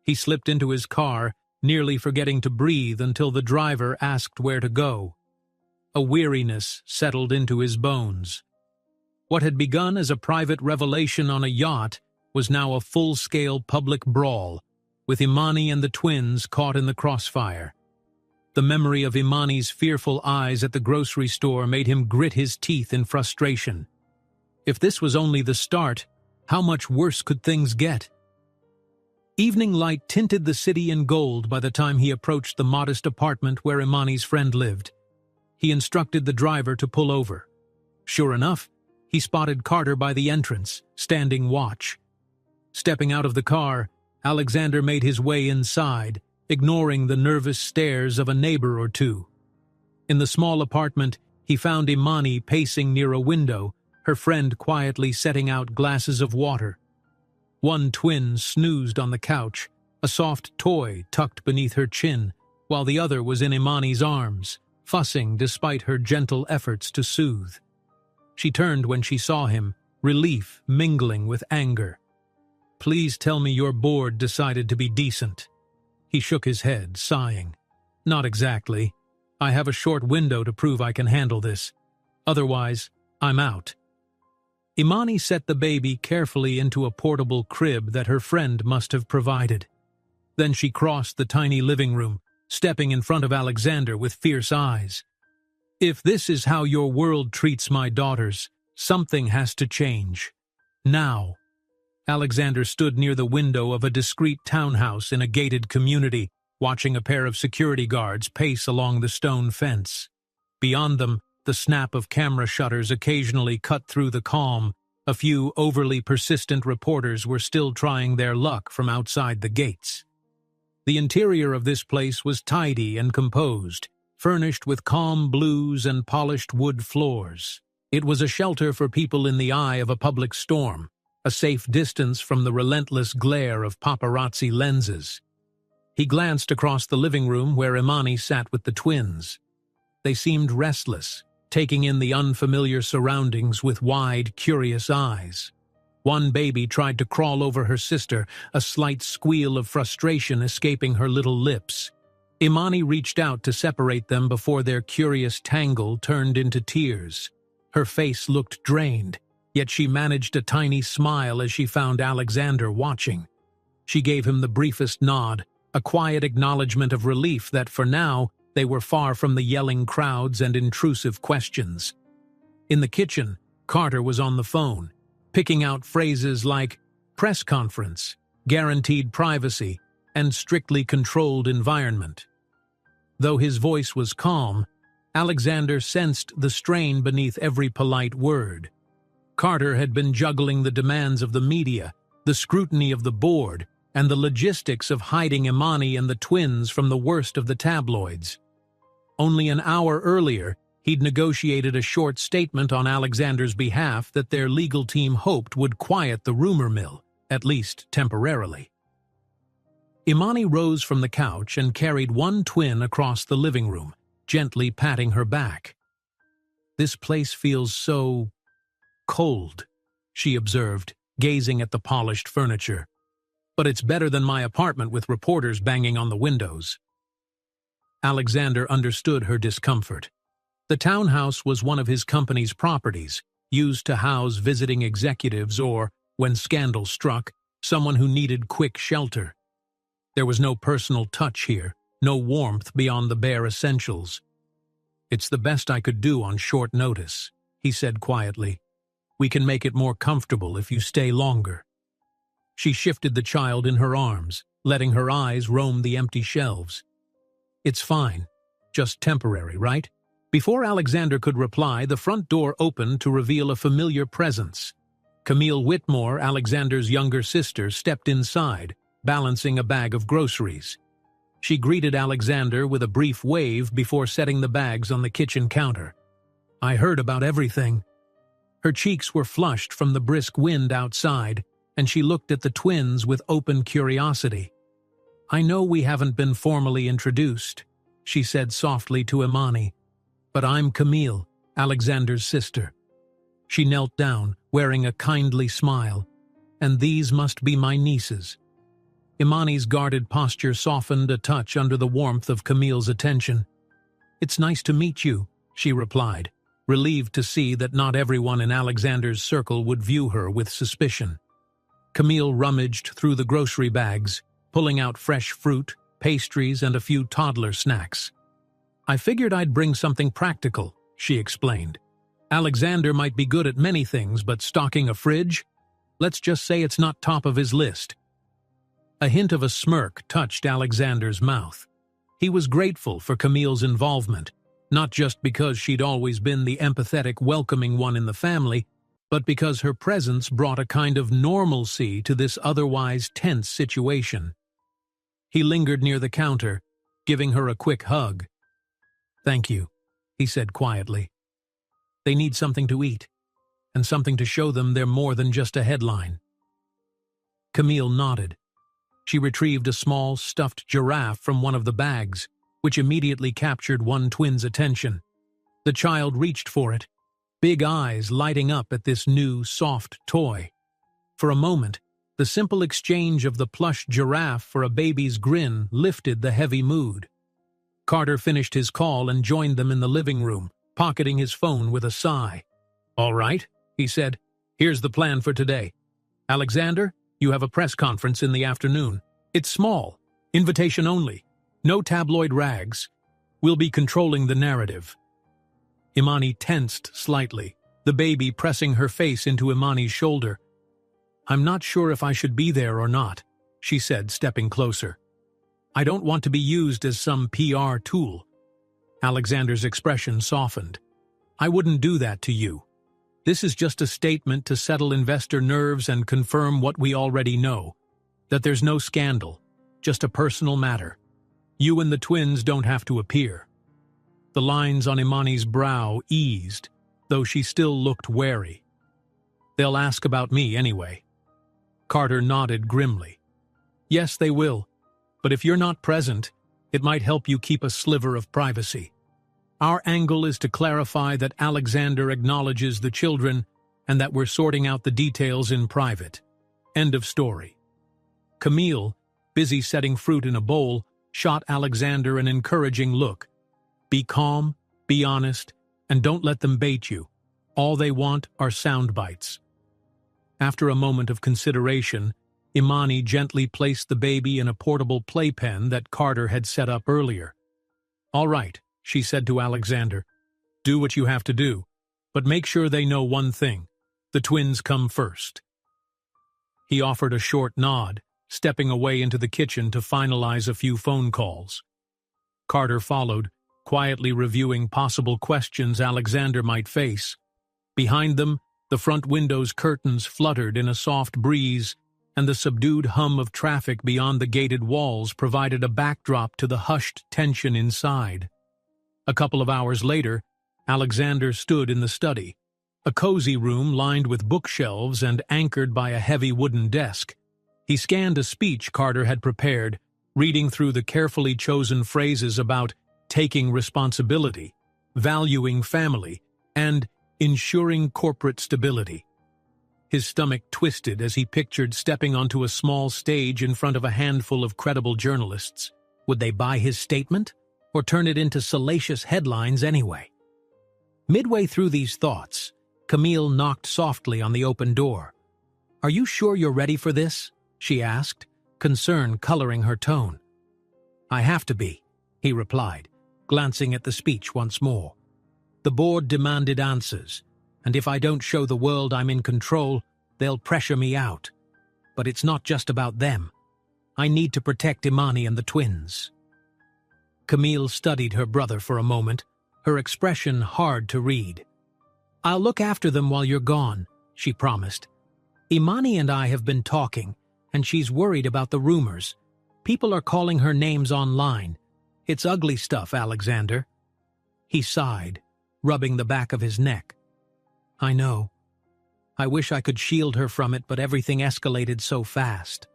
He slipped into his car, nearly forgetting to breathe until the driver asked where to go. A weariness settled into his bones. What had begun as a private revelation on a yacht was now a full-scale public brawl, with Imani and the twins caught in the crossfire. The memory of Imani's fearful eyes at the grocery store made him grit his teeth in frustration. If this was only the start, how much worse could things get? Evening light tinted the city in gold by the time he approached the modest apartment where Imani's friend lived. He instructed the driver to pull over. Sure enough, he spotted Carter by the entrance, standing watch. Stepping out of the car, Alexander made his way inside, ignoring the nervous stares of a neighbor or two. In the small apartment, he found Imani pacing near a window, her friend quietly setting out glasses of water. One twin snoozed on the couch, a soft toy tucked beneath her chin, while the other was in Imani's arms, fussing despite her gentle efforts to soothe. She turned when she saw him, relief mingling with anger. Please tell me your board decided to be decent. He shook his head, sighing. Not exactly. I have a short window to prove I can handle this. Otherwise, I'm out. Imani set the baby carefully into a portable crib that her friend must have provided. Then she crossed the tiny living room, stepping in front of Alexander with fierce eyes. If this is how your world treats my daughters, something has to change. Now. Alexander stood near the window of a discreet townhouse in a gated community, watching a pair of security guards pace along the stone fence. Beyond them, the snap of camera shutters occasionally cut through the calm. A few overly persistent reporters were still trying their luck from outside the gates. The interior of this place was tidy and composed, furnished with calm blues and polished wood floors. It was a shelter for people in the eye of a public storm, a safe distance from the relentless glare of paparazzi lenses. He glanced across the living room where Imani sat with the twins. They seemed restless, taking in the unfamiliar surroundings with wide, curious eyes. One baby tried to crawl over her sister, a slight squeal of frustration escaping her little lips. Imani reached out to separate them before their curious tangle turned into tears. Her face looked drained, yet she managed a tiny smile as she found Alexander watching. She gave him the briefest nod, a quiet acknowledgement of relief that for now they were far from the yelling crowds and intrusive questions. In the kitchen, Carter was on the phone, picking out phrases like press conference, guaranteed privacy, and strictly controlled environment. Though his voice was calm, Alexander sensed the strain beneath every polite word. Carter had been juggling the demands of the media, the scrutiny of the board, and the logistics of hiding Imani and the twins from the worst of the tabloids. Only an hour earlier, He'd negotiated a short statement on Alexander's behalf that their legal team hoped would quiet the rumor mill, at least temporarily. Imani rose from the couch and carried one twin across the living room, gently patting her back. "This place feels so cold," she observed, gazing at the polished furniture. "But it's better than my apartment with reporters banging on the windows." Alexander understood her discomfort. The townhouse was one of his company's properties, used to house visiting executives or, when scandal struck, someone who needed quick shelter. There was no personal touch here, no warmth beyond the bare essentials. "It's the best I could do on short notice," he said quietly. "We can make it more comfortable if you stay longer." She shifted the child in her arms, letting her eyes roam the empty shelves. "It's fine. Just temporary, right?" Before Alexander could reply, the front door opened to reveal a familiar presence. Camille Whitmore, Alexander's younger sister, stepped inside, balancing a bag of groceries. She greeted Alexander with a brief wave before setting the bags on the kitchen counter. "I heard about everything." Her cheeks were flushed from the brisk wind outside, and she looked at the twins with open curiosity. "I know we haven't been formally introduced," she said softly to Imani, "but I'm Camille, Alexander's sister." She knelt down, wearing a kindly smile. "And these must be my nieces." Imani's guarded posture softened a touch under the warmth of Camille's attention. "It's nice to meet you," she replied, relieved to see that not everyone in Alexander's circle would view her with suspicion. Camille rummaged through the grocery bags, pulling out fresh fruit, pastries, and a few toddler snacks. "I figured I'd bring something practical," she explained. "Alexander might be good at many things, but stocking a fridge? Let's just say it's not top of his list." A hint of a smirk touched Alexander's mouth. He was grateful for Camille's involvement, not just because she'd always been the empathetic, welcoming one in the family, but because her presence brought a kind of normalcy to this otherwise tense situation. He lingered near the counter, giving her a quick hug. "Thank you," he said quietly. "They need something to eat, and something to show them they're more than just a headline." Camille nodded. She retrieved a small, stuffed giraffe from one of the bags, which immediately captured one twin's attention. The child reached for it, big eyes lighting up at this new, soft toy. For a moment, the simple exchange of the plush giraffe for a baby's grin lifted the heavy mood. Carter finished his call and joined them in the living room, pocketing his phone with a sigh. "All right," he said. "Here's the plan for today. Alexander, you have a press conference in the afternoon. It's small, invitation only, no tabloid rags. We'll be controlling the narrative." Imani tensed slightly, the baby pressing her face into Imani's shoulder. "I'm not sure if I should be there or not," she said, stepping closer. "I don't want to be used as some PR tool." Alexander's expression softened. "I wouldn't do that to you. This is just a statement to settle investor nerves and confirm what we already know, that there's no scandal, just a personal matter. You and the twins don't have to appear." The lines on Imani's brow eased, though she still looked wary. "They'll ask about me anyway." Carter nodded grimly. "Yes, they will, but if you're not present, it might help you keep a sliver of privacy. Our angle is to clarify that Alexander acknowledges the children and that we're sorting out the details in private. End of story." Camille, busy setting fruit in a bowl, shot Alexander an encouraging look. "Be calm, be honest, and don't let them bait you. All they want are sound bites." After a moment of consideration, Imani gently placed the baby in a portable playpen that Carter had set up earlier. "All right," she said to Alexander. "Do what you have to do, but make sure they know one thing. The twins come first." He offered a short nod, stepping away into the kitchen to finalize a few phone calls. Carter followed, quietly reviewing possible questions Alexander might face. Behind them, the front window's curtains fluttered in a soft breeze, and the subdued hum of traffic beyond the gated walls provided a backdrop to the hushed tension inside. A couple of hours later, Alexander stood in the study, a cozy room lined with bookshelves and anchored by a heavy wooden desk. He scanned a speech Carter had prepared, reading through the carefully chosen phrases about taking responsibility, valuing family, and ensuring corporate stability. His stomach twisted as he pictured stepping onto a small stage in front of a handful of credible journalists. Would they buy his statement, or turn it into salacious headlines anyway? Midway through these thoughts, Camille knocked softly on the open door. "Are you sure you're ready for this?" she asked, concern coloring her tone. "I have to be," he replied, glancing at the speech once more. "The board demanded answers, and if I don't show the world I'm in control, they'll pressure me out. But it's not just about them. I need to protect Imani and the twins." Camille studied her brother for a moment, her expression hard to read. "I'll look after them while you're gone," she promised. "Imani and I have been talking, and she's worried about the rumors. People are calling her names online. It's ugly stuff, Alexander." He sighed, rubbing the back of his neck. "I know. I wish I could shield her from it, but everything escalated so fast."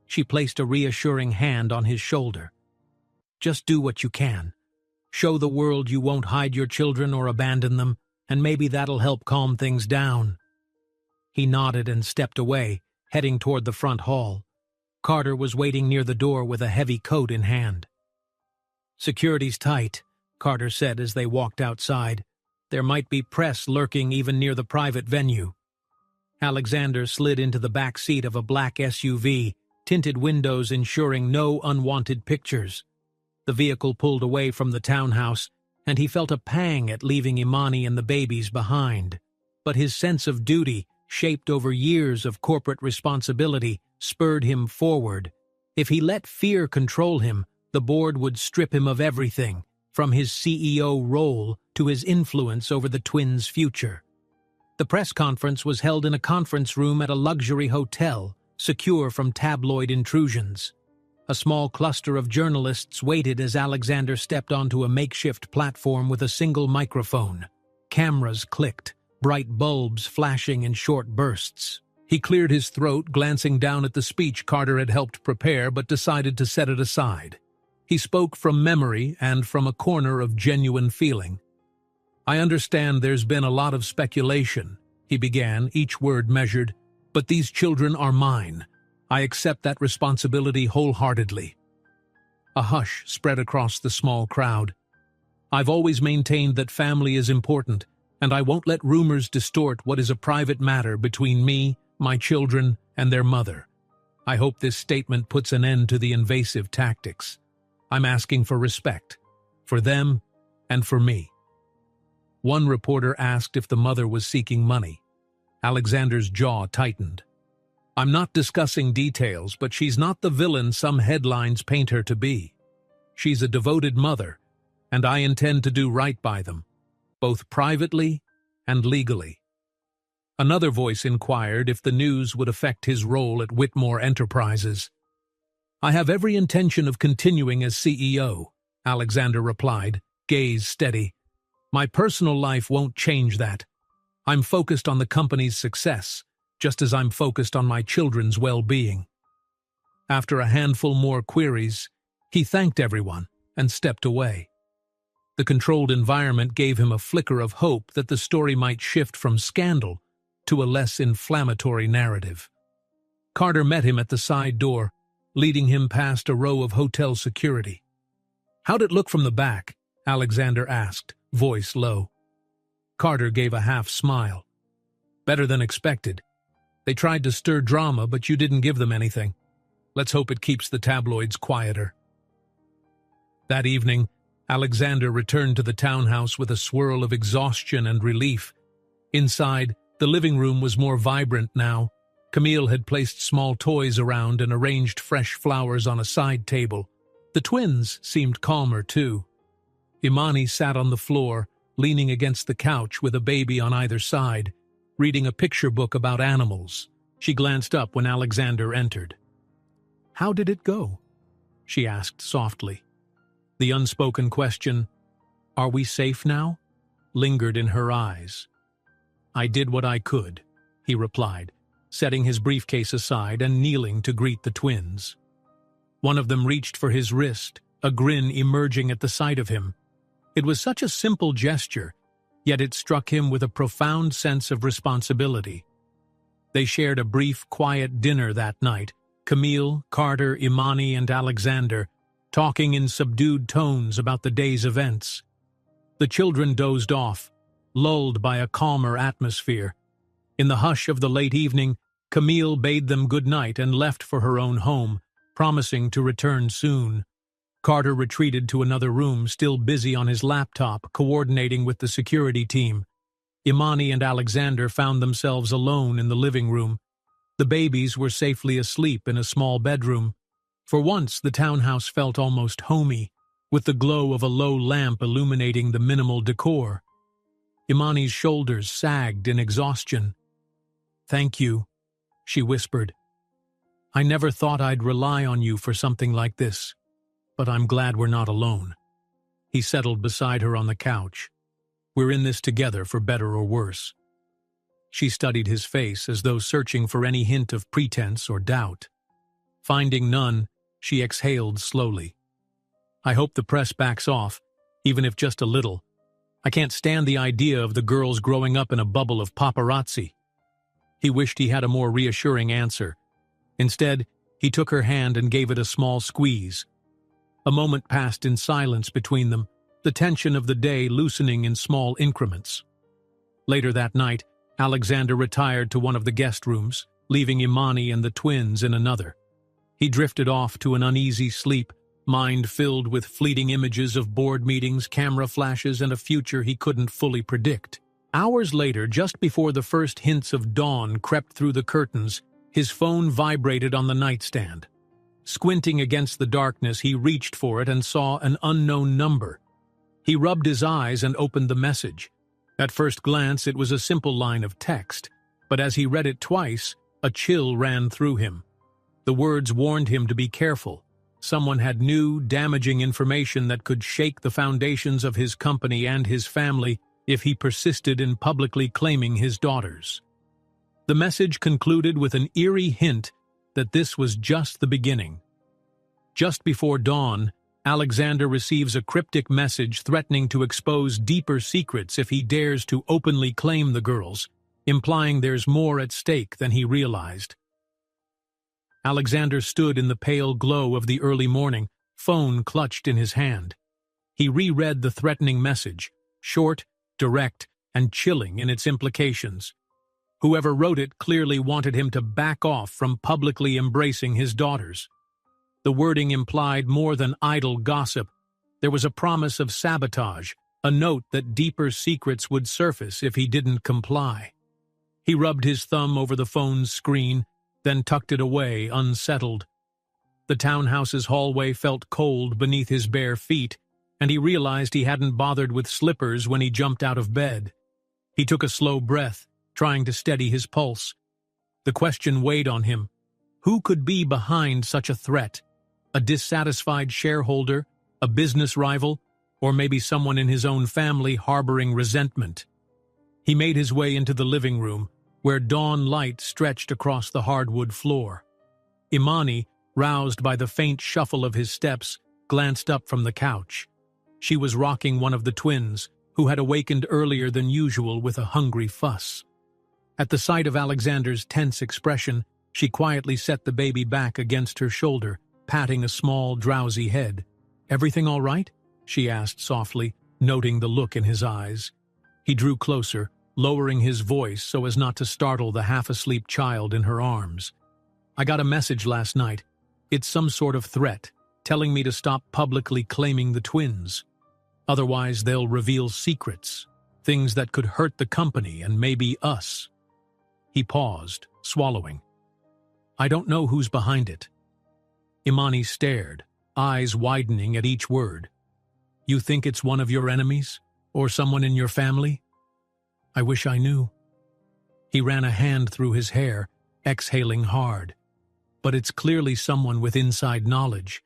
She placed a reassuring hand on his shoulder. "Just do what you can. Show the world you won't hide your children or abandon them, and maybe that'll help calm things down." He nodded and stepped away, heading toward the front hall. Carter was waiting near the door with a heavy coat in hand. "Security's tight," Carter said as they walked outside. "There might be press lurking even near the private venue." Alexander slid into the back seat of a black SUV, tinted windows ensuring no unwanted pictures. The vehicle pulled away from the townhouse, and he felt a pang at leaving Imani and the babies behind. But his sense of duty, shaped over years of corporate responsibility, spurred him forward. If he let fear control him, the board would strip him of everything, from his CEO role to his influence over the twins' future. The press conference was held in a conference room at a luxury hotel, secure from tabloid intrusions. A small cluster of journalists waited as Alexander stepped onto a makeshift platform with a single microphone. Cameras clicked, bright bulbs flashing in short bursts. He cleared his throat, glancing down at the speech Carter had helped prepare but decided to set it aside. He spoke from memory and from a corner of genuine feeling. "I understand there's been a lot of speculation," he began, each word measured, "but these children are mine. I accept that responsibility wholeheartedly." A hush spread across the small crowd. "I've always maintained that family is important, and I won't let rumors distort what is a private matter between me, my children, and their mother. I hope this statement puts an end to the invasive tactics. I'm asking for respect, for them and for me." One reporter asked if the mother was seeking money. Alexander's jaw tightened. "I'm not discussing details, but she's not the villain some headlines paint her to be. She's a devoted mother, and I intend to do right by them, both privately and legally." Another voice inquired if the news would affect his role at Whitmore Enterprises. "I have every intention of continuing as CEO," Alexander replied, gaze steady. "My personal life won't change that. I'm focused on the company's success, just as I'm focused on my children's well-being." After a handful more queries, he thanked everyone and stepped away. The controlled environment gave him a flicker of hope that the story might shift from scandal to a less inflammatory narrative. Carter met him at the side door, leading him past a row of hotel security. "How'd it look from the back?" Alexander asked, voice low. Carter gave a half smile. "Better than expected. They tried to stir drama, but you didn't give them anything. Let's hope it keeps the tabloids quieter." That evening, Alexander returned to the townhouse with a swirl of exhaustion and relief. Inside, the living room was more vibrant now. Camille had placed small toys around and arranged fresh flowers on a side table. The twins seemed calmer, too. Imani sat on the floor, leaning against the couch with a baby on either side, reading a picture book about animals. She glanced up when Alexander entered. "How did it go?" she asked softly. The unspoken question, "Are we safe now?" lingered in her eyes. "I did what I could," he replied, setting his briefcase aside and kneeling to greet the twins. One of them reached for his wrist, a grin emerging at the sight of him. It was such a simple gesture, yet it struck him with a profound sense of responsibility. They shared a brief, quiet dinner that night, Camille, Carter, Imani, and Alexander, talking in subdued tones about the day's events. The children dozed off, lulled by a calmer atmosphere. In the hush of the late evening, Camille bade them good night and left for her own home, promising to return soon. Carter retreated to another room, still busy on his laptop, coordinating with the security team. Imani and Alexander found themselves alone in the living room. The babies were safely asleep in a small bedroom. For once, the townhouse felt almost homey, with the glow of a low lamp illuminating the minimal decor. Imani's shoulders sagged in exhaustion. "Thank you," she whispered. "I never thought I'd rely on you for something like this, but I'm glad we're not alone." He settled beside her on the couch. "We're in this together for better or worse." She studied his face as though searching for any hint of pretense or doubt. Finding none, she exhaled slowly. "I hope the press backs off, even if just a little. I can't stand the idea of the girls growing up in a bubble of paparazzi." He wished he had a more reassuring answer. Instead, he took her hand and gave it a small squeeze. A moment passed in silence between them, the tension of the day loosening in small increments. Later that night, Alexander retired to one of the guest rooms, leaving Imani and the twins in another. He drifted off to an uneasy sleep, mind filled with fleeting images of board meetings, camera flashes, and a future he couldn't fully predict. Hours later, just before the first hints of dawn crept through the curtains, his phone vibrated on the nightstand. Squinting against the darkness, he reached for it and saw an unknown number. He rubbed his eyes and opened the message. At first glance, it was a simple line of text, but as he read it twice, a chill ran through him. The words warned him to be careful. Someone had new, damaging information that could shake the foundations of his company and his family if he persisted in publicly claiming his daughters. The message concluded with an eerie hint that this was just the beginning. Just before dawn, Alexander receives a cryptic message threatening to expose deeper secrets if he dares to openly claim the girls, implying there's more at stake than he realized. Alexander stood in the pale glow of the early morning, phone clutched in his hand. He reread the threatening message, short, direct, and chilling in its implications. Whoever wrote it clearly wanted him to back off from publicly embracing his daughters. The wording implied more than idle gossip. There was a promise of sabotage, a note that deeper secrets would surface if he didn't comply. He rubbed his thumb over the phone's screen, then tucked it away, unsettled. The townhouse's hallway felt cold beneath his bare feet, and he realized he hadn't bothered with slippers when he jumped out of bed. He took a slow breath, trying to steady his pulse. The question weighed on him. Who could be behind such a threat? A dissatisfied shareholder, a business rival, or maybe someone in his own family harboring resentment? He made his way into the living room, where dawn light stretched across the hardwood floor. Imani, roused by the faint shuffle of his steps, glanced up from the couch. She was rocking one of the twins, who had awakened earlier than usual with a hungry fuss. At the sight of Alexander's tense expression, she quietly set the baby back against her shoulder, patting a small, drowsy head. "Everything all right?" she asked softly, noting the look in his eyes. He drew closer, lowering his voice so as not to startle the half-asleep child in her arms. "I got a message last night. It's some sort of threat, telling me to stop publicly claiming the twins. Otherwise, they'll reveal secrets, things that could hurt the company and maybe us." He paused, swallowing. "I don't know who's behind it." Imani stared, eyes widening at each word. "You think it's one of your enemies? Or someone in your family?" "I wish I knew." He ran a hand through his hair, exhaling hard. "But it's clearly someone with inside knowledge.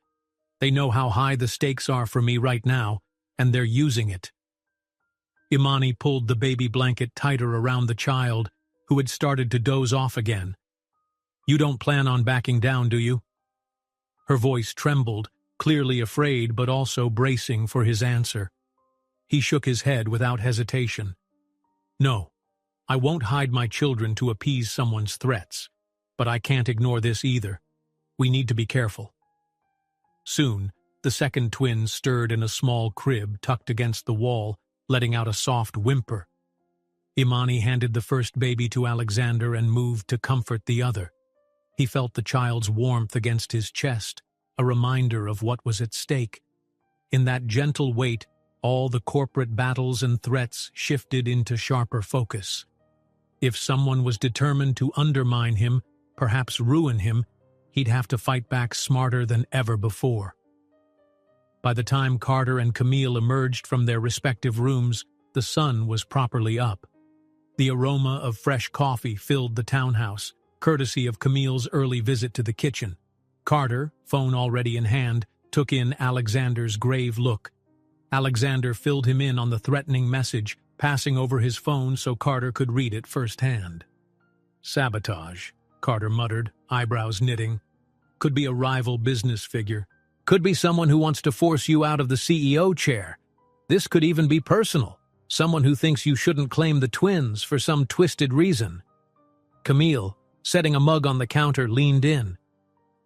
They know how high the stakes are for me right now, and they're using it." Imani pulled the baby blanket tighter around the child, who had started to doze off again. "You don't plan on backing down, do you?" Her voice trembled, clearly afraid but also bracing for his answer. He shook his head without hesitation. "No, I won't hide my children to appease someone's threats, but I can't ignore this either. We need to be careful." Soon, the second twin stirred in a small crib tucked against the wall, letting out a soft whimper. Imani handed the first baby to Alexander and moved to comfort the other. He felt the child's warmth against his chest, a reminder of what was at stake. In that gentle weight, all the corporate battles and threats shifted into sharper focus. If someone was determined to undermine him, perhaps ruin him, he'd have to fight back smarter than ever before. By the time Carter and Camille emerged from their respective rooms, the sun was properly up. The aroma of fresh coffee filled the townhouse, courtesy of Camille's early visit to the kitchen. Carter, phone already in hand, took in Alexander's grave look. Alexander filled him in on the threatening message, passing over his phone so Carter could read it firsthand. "Sabotage," Carter muttered, eyebrows knitting. "Could be a rival business figure. Could be someone who wants to force you out of the CEO chair. This could even be personal. Someone who thinks you shouldn't claim the twins for some twisted reason." Camille, setting a mug on the counter, leaned in.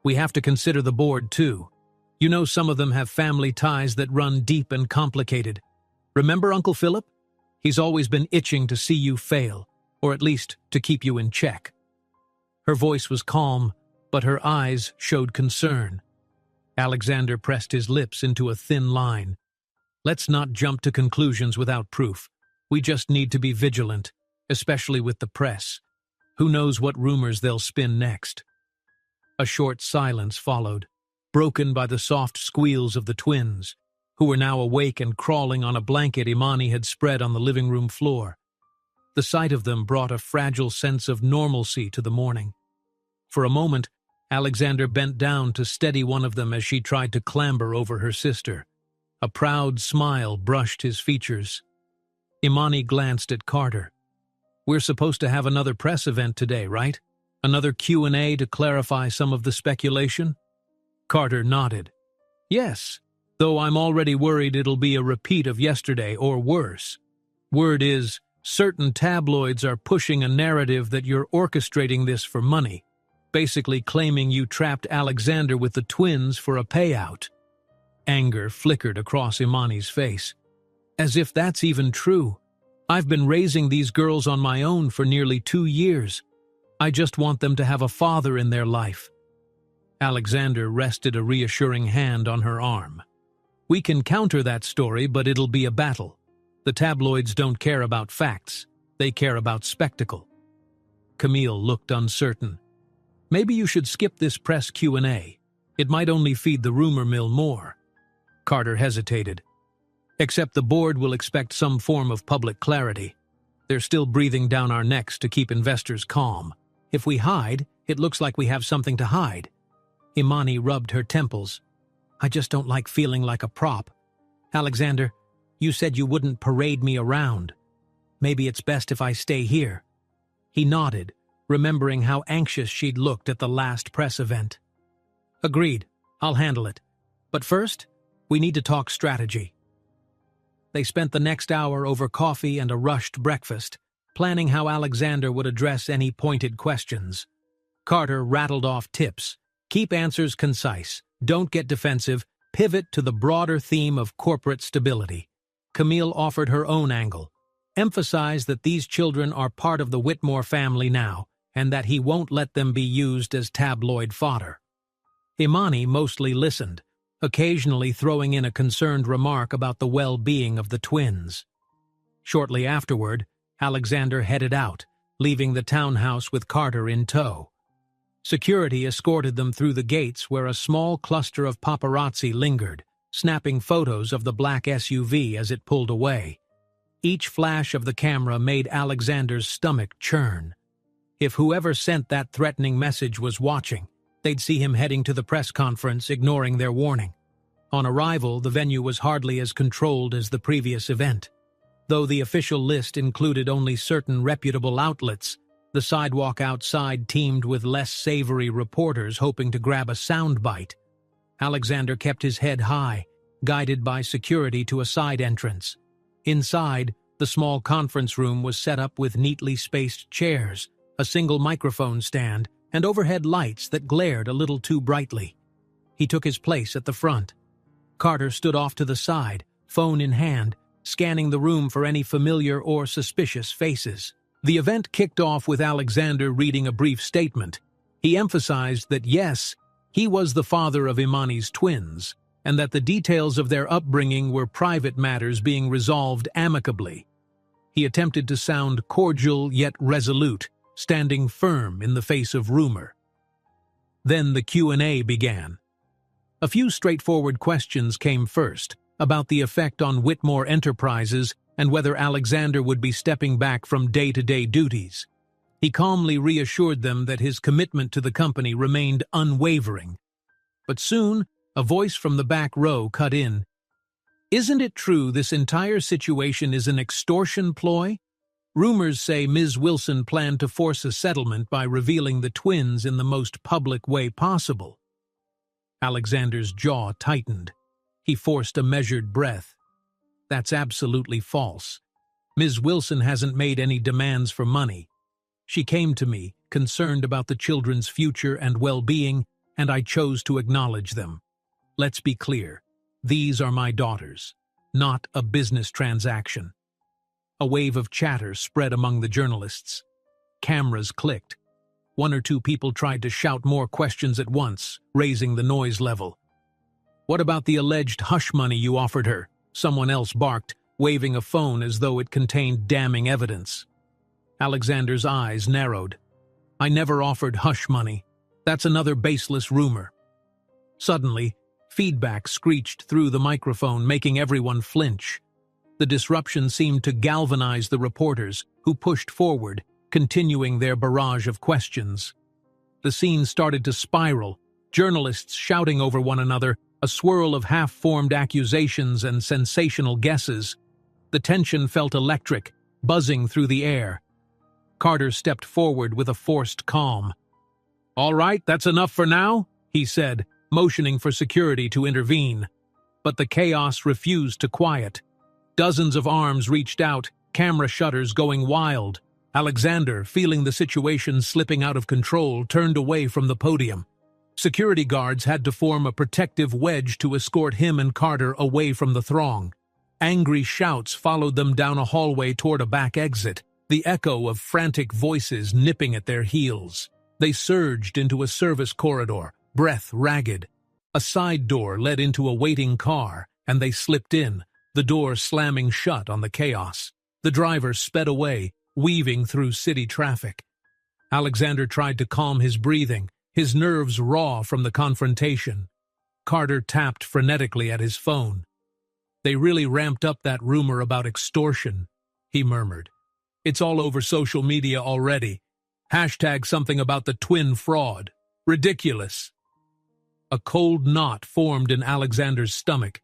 "We have to consider the board, too. You know, some of them have family ties that run deep and complicated. Remember Uncle Philip? He's always been itching to see you fail, or at least to keep you in check." Her voice was calm, but her eyes showed concern. Alexander pressed his lips into a thin line. "Let's not jump to conclusions without proof. We just need to be vigilant, especially with the press. Who knows what rumors they'll spin next?" A short silence followed, broken by the soft squeals of the twins, who were now awake and crawling on a blanket Imani had spread on the living room floor. The sight of them brought a fragile sense of normalcy to the morning. For a moment, Alexander bent down to steady one of them as she tried to clamber over her sister. A proud smile brushed his features. Imani glanced at Carter. "We're supposed to have another press event today, right? Another Q&A to clarify some of the speculation?" Carter nodded. "Yes, though I'm already worried it'll be a repeat of yesterday or worse. Word is, certain tabloids are pushing a narrative that you're orchestrating this for money, basically claiming you trapped Alexander with the twins for a payout." Anger flickered across Imani's face. "As if that's even true. I've been raising these girls on my own for nearly 2 years. I just want them to have a father in their life." Alexander rested a reassuring hand on her arm. "We can counter that story, but it'll be a battle. The tabloids don't care about facts. They care about spectacle." Camille looked uncertain. "Maybe you should skip this press Q&A. It might only feed the rumor mill more." Carter hesitated. "Except the board will expect some form of public clarity. They're still breathing down our necks to keep investors calm. If we hide, it looks like we have something to hide." Imani rubbed her temples. "I just don't like feeling like a prop. Alexander, you said you wouldn't parade me around. Maybe it's best if I stay here." He nodded, remembering how anxious she'd looked at the last press event. "Agreed. I'll handle it. But first, we need to talk strategy." They spent the next hour over coffee and a rushed breakfast, planning how Alexander would address any pointed questions. Carter rattled off tips. Keep answers concise. Don't get defensive. Pivot to the broader theme of corporate stability. Camille offered her own angle. Emphasize that these children are part of the Whitmore family now, and that he won't let them be used as tabloid fodder. Imani mostly listened, occasionally throwing in a concerned remark about the well-being of the twins. Shortly afterward, Alexander headed out, leaving the townhouse with Carter in tow. Security escorted them through the gates where a small cluster of paparazzi lingered, snapping photos of the black SUV as it pulled away. Each flash of the camera made Alexander's stomach churn. If whoever sent that threatening message was watching, they'd see him heading to the press conference, ignoring their warning. On arrival, the venue was hardly as controlled as the previous event. Though the official list included only certain reputable outlets, the sidewalk outside teemed with less savory reporters hoping to grab a soundbite. Alexander kept his head high, guided by security to a side entrance. Inside, the small conference room was set up with neatly spaced chairs, a single microphone stand, and overhead lights that glared a little too brightly. He took his place at the front. Carter stood off to the side, phone in hand, scanning the room for any familiar or suspicious faces. The event kicked off with Alexander reading a brief statement. He emphasized that yes, he was the father of Imani's twins, and that the details of their upbringing were private matters being resolved amicably. He attempted to sound cordial yet resolute, standing firm in the face of rumor. Then the Q&A began. A few straightforward questions came first, about the effect on Whitmore Enterprises and whether Alexander would be stepping back from day-to-day duties. He calmly reassured them that his commitment to the company remained unwavering. But soon, a voice from the back row cut in. "Isn't it true this entire situation is an extortion ploy? Rumors say Ms. Wilson planned to force a settlement by revealing the twins in the most public way possible." Alexander's jaw tightened. He forced a measured breath. "That's absolutely false. Ms. Wilson hasn't made any demands for money. She came to me, concerned about the children's future and well-being, and I chose to acknowledge them. Let's be clear. These are my daughters, not a business transaction." A wave of chatter spread among the journalists. Cameras clicked. One or two people tried to shout more questions at once, raising the noise level. "What about the alleged hush money you offered her?" someone else barked, waving a phone as though it contained damning evidence. Alexander's eyes narrowed. "I never offered hush money. That's another baseless rumor." Suddenly, feedback screeched through the microphone, making everyone flinch. The disruption seemed to galvanize the reporters, who pushed forward, continuing their barrage of questions. The scene started to spiral, journalists shouting over one another, a swirl of half-formed accusations and sensational guesses. The tension felt electric, buzzing through the air. Carter stepped forward with a forced calm. "All right, that's enough for now," he said, motioning for security to intervene. But the chaos refused to quiet. Dozens of arms reached out, camera shutters going wild. Alexander, feeling the situation slipping out of control, turned away from the podium. Security guards had to form a protective wedge to escort him and Carter away from the throng. Angry shouts followed them down a hallway toward a back exit, the echo of frantic voices nipping at their heels. They surged into a service corridor, breath ragged. A side door led into a waiting car, and they slipped in, the door slamming shut on the chaos. The driver sped away, weaving through city traffic. Alexander tried to calm his breathing, his nerves raw from the confrontation. Carter tapped frenetically at his phone. "They really ramped up that rumor about extortion," he murmured. "It's all over social media already. Hashtag something about the twin fraud. Ridiculous." A cold knot formed in Alexander's stomach.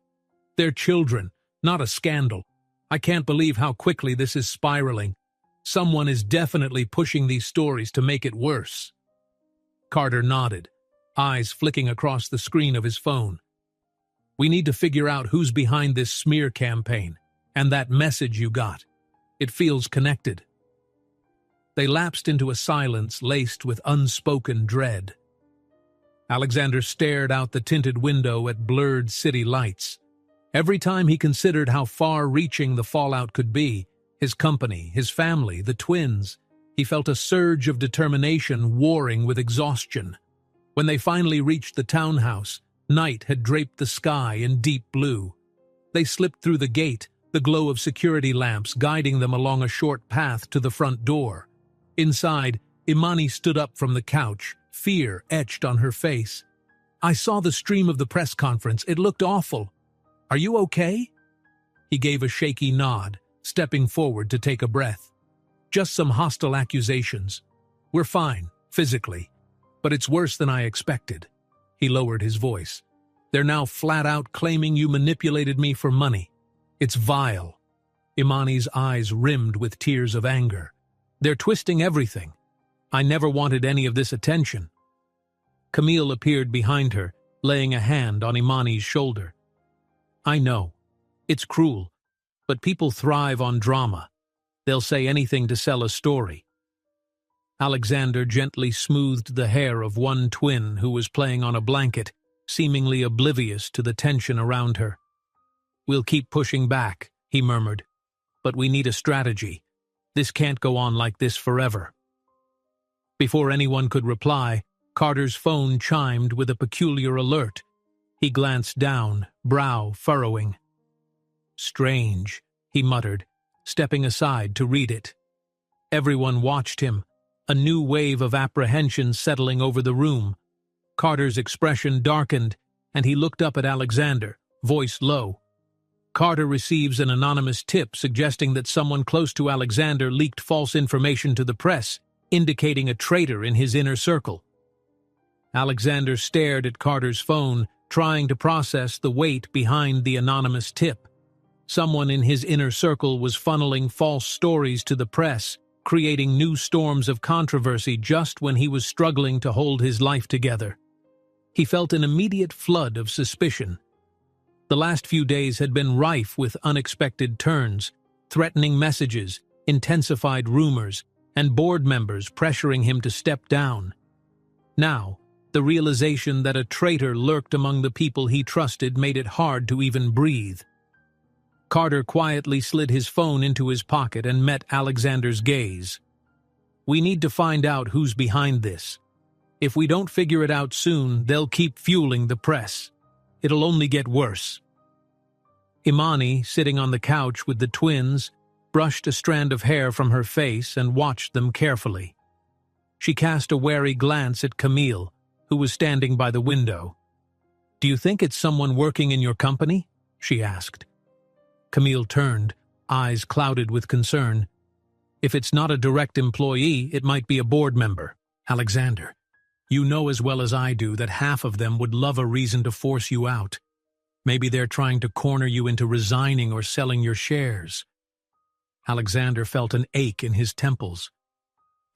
They're children, not a scandal. I can't believe how quickly this is spiraling. Someone is definitely pushing these stories to make it worse. Carter nodded, eyes flicking across the screen of his phone. "We need to figure out who's behind this smear campaign, and that message you got. It feels connected." They lapsed into a silence laced with unspoken dread. Alexander stared out the tinted window at blurred city lights. Every time he considered how far-reaching the fallout could be, his company, his family, the twins, he felt a surge of determination warring with exhaustion. When they finally reached the townhouse, night had draped the sky in deep blue. They slipped through the gate, the glow of security lamps guiding them along a short path to the front door. Inside, Imani stood up from the couch, fear etched on her face. "I saw the stream of the press conference. It looked awful. Are you okay?" He gave a shaky nod, stepping forward to take a breath. "Just some hostile accusations. We're fine, physically, but it's worse than I expected." He lowered his voice. "They're now flat out claiming you manipulated me for money. It's vile. Imani's eyes rimmed with tears of anger. "They're twisting everything. I never wanted any of this attention." Camille appeared behind her, laying a hand on Imani's shoulder. "I know. It's cruel, but people thrive on drama. They'll say anything to sell a story." Alexander gently smoothed the hair of one twin who was playing on a blanket, seemingly oblivious to the tension around her. "We'll keep pushing back," he murmured. "But we need a strategy. This can't go on like this forever." Before anyone could reply, Carter's phone chimed with a peculiar alert. He glanced down, brow furrowing. "Strange," he muttered, stepping aside to read it. Everyone watched him, a new wave of apprehension settling over the room. Carter's expression darkened, and he looked up at Alexander, voice low. "Carter receives an anonymous tip suggesting that someone close to Alexander leaked false information to the press, indicating a traitor in his inner circle." Alexander stared at Carter's phone, trying to process the weight behind the anonymous tip. Someone in his inner circle was funneling false stories to the press, creating new storms of controversy just when he was struggling to hold his life together. He felt an immediate flood of suspicion. The last few days had been rife with unexpected turns, threatening messages, intensified rumors, and board members pressuring him to step down. Now, the realization that a traitor lurked among the people he trusted made it hard to even breathe. Carter quietly slid his phone into his pocket and met Alexander's gaze. "We need to find out who's behind this. If we don't figure it out soon, they'll keep fueling the press. It'll only get worse." Imani, sitting on the couch with the twins, brushed a strand of hair from her face and watched them carefully. She cast a wary glance at Camille, who was standing by the window. "Do you think it's someone working in your company?" she asked. Camille turned, eyes clouded with concern. "If it's not a direct employee, it might be a board member. Alexander, you know as well as I do that half of them would love a reason to force you out. Maybe they're trying to corner you into resigning or selling your shares." Alexander felt an ache in his temples.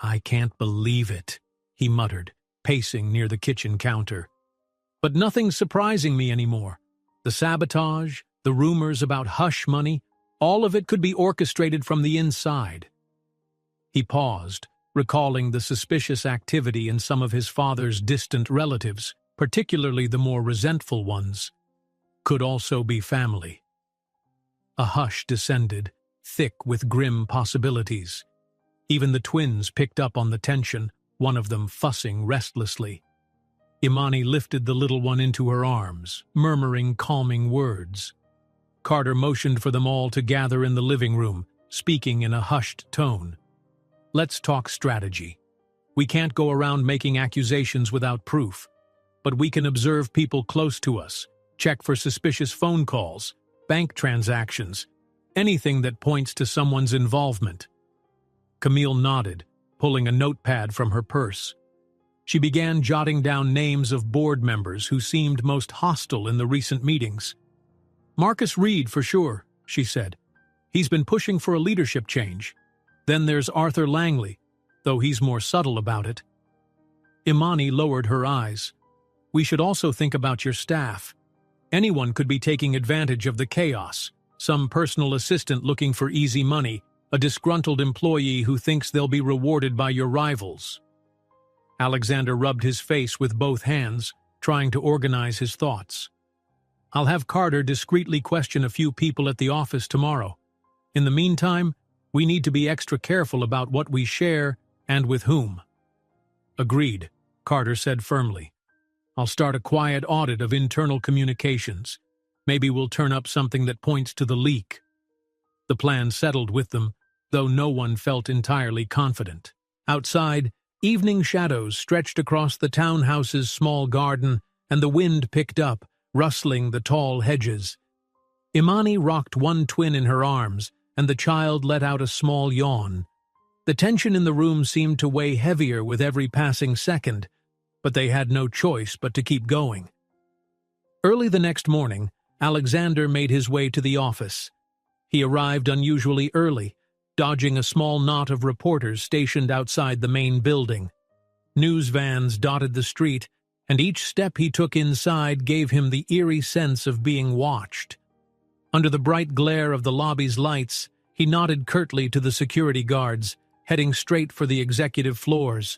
"I can't believe it," he muttered, pacing near the kitchen counter. "But nothing's surprising me anymore. The sabotage, the rumors about hush money, all of it could be orchestrated from the inside." He paused, recalling the suspicious activity in some of his father's distant relatives, particularly the more resentful ones. Could also be family. A hush descended, thick with grim possibilities. Even the twins picked up on the tension, one of them fussing restlessly. Imani lifted the little one into her arms, murmuring calming words. Carter motioned for them all to gather in the living room, speaking in a hushed tone. "Let's talk strategy. We can't go around making accusations without proof, but we can observe people close to us, check for suspicious phone calls, bank transactions, anything that points to someone's involvement." Camille nodded, pulling a notepad from her purse. She began jotting down names of board members who seemed most hostile in the recent meetings. "Marcus Reed, for sure," she said. "He's been pushing for a leadership change. Then there's Arthur Langley, though he's more subtle about it." Imani lowered her eyes. "We should also think about your staff. Anyone could be taking advantage of the chaos. Some personal assistant looking for easy money, a disgruntled employee who thinks they'll be rewarded by your rivals." Alexander rubbed his face with both hands, trying to organize his thoughts. "I'll have Carter discreetly question a few people at the office tomorrow. In the meantime, we need to be extra careful about what we share and with whom." "Agreed," Carter said firmly. "I'll start a quiet audit of internal communications. Maybe we'll turn up something that points to the leak." The plan settled with them, though no one felt entirely confident. Outside, evening shadows stretched across the townhouse's small garden, and the wind picked up, rustling the tall hedges. Imani rocked one twin in her arms, and the child let out a small yawn. The tension in the room seemed to weigh heavier with every passing second, but they had no choice but to keep going. Early the next morning, Alexander made his way to the office. He arrived unusually early, dodging a small knot of reporters stationed outside the main building. News vans dotted the street, and each step he took inside gave him the eerie sense of being watched. Under the bright glare of the lobby's lights, he nodded curtly to the security guards, heading straight for the executive floors.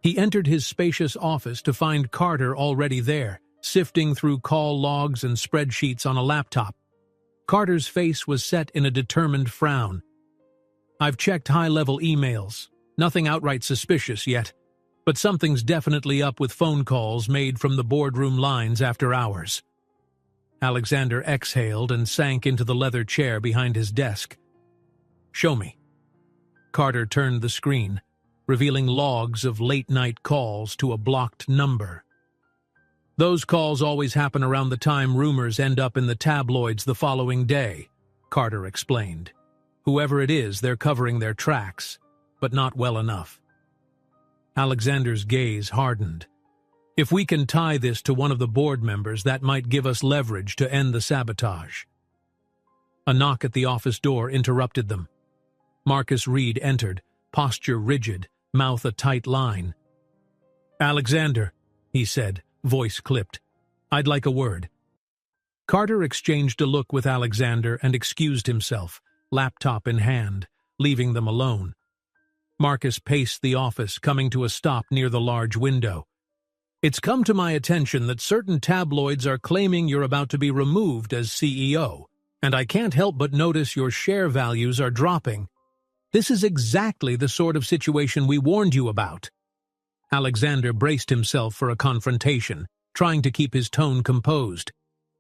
He entered his spacious office to find Carter already there, sifting through call logs and spreadsheets on a laptop. Carter's face was set in a determined frown. "I've checked high-level emails. Nothing outright suspicious yet, but something's definitely up with phone calls made from the boardroom lines after hours." Alexander exhaled and sank into the leather chair behind his desk. "Show me." Carter turned the screen, revealing logs of late-night calls to a blocked number. "Those calls always happen around the time rumors end up in the tabloids the following day," Carter explained. "Whoever it is, they're covering their tracks, but not well enough." Alexander's gaze hardened. "If we can tie this to one of the board members, that might give us leverage to end the sabotage." A knock at the office door interrupted them. Marcus Reed entered, posture rigid, mouth a tight line. "Alexander," he said, voice clipped, "I'd like a word." Carter exchanged a look with Alexander and excused himself, laptop in hand, leaving them alone. Marcus paced the office, coming to a stop near the large window. "It's come to my attention that certain tabloids are claiming you're about to be removed as CEO, and I can't help but notice your share values are dropping. This is exactly the sort of situation we warned you about." Alexander braced himself for a confrontation, trying to keep his tone composed.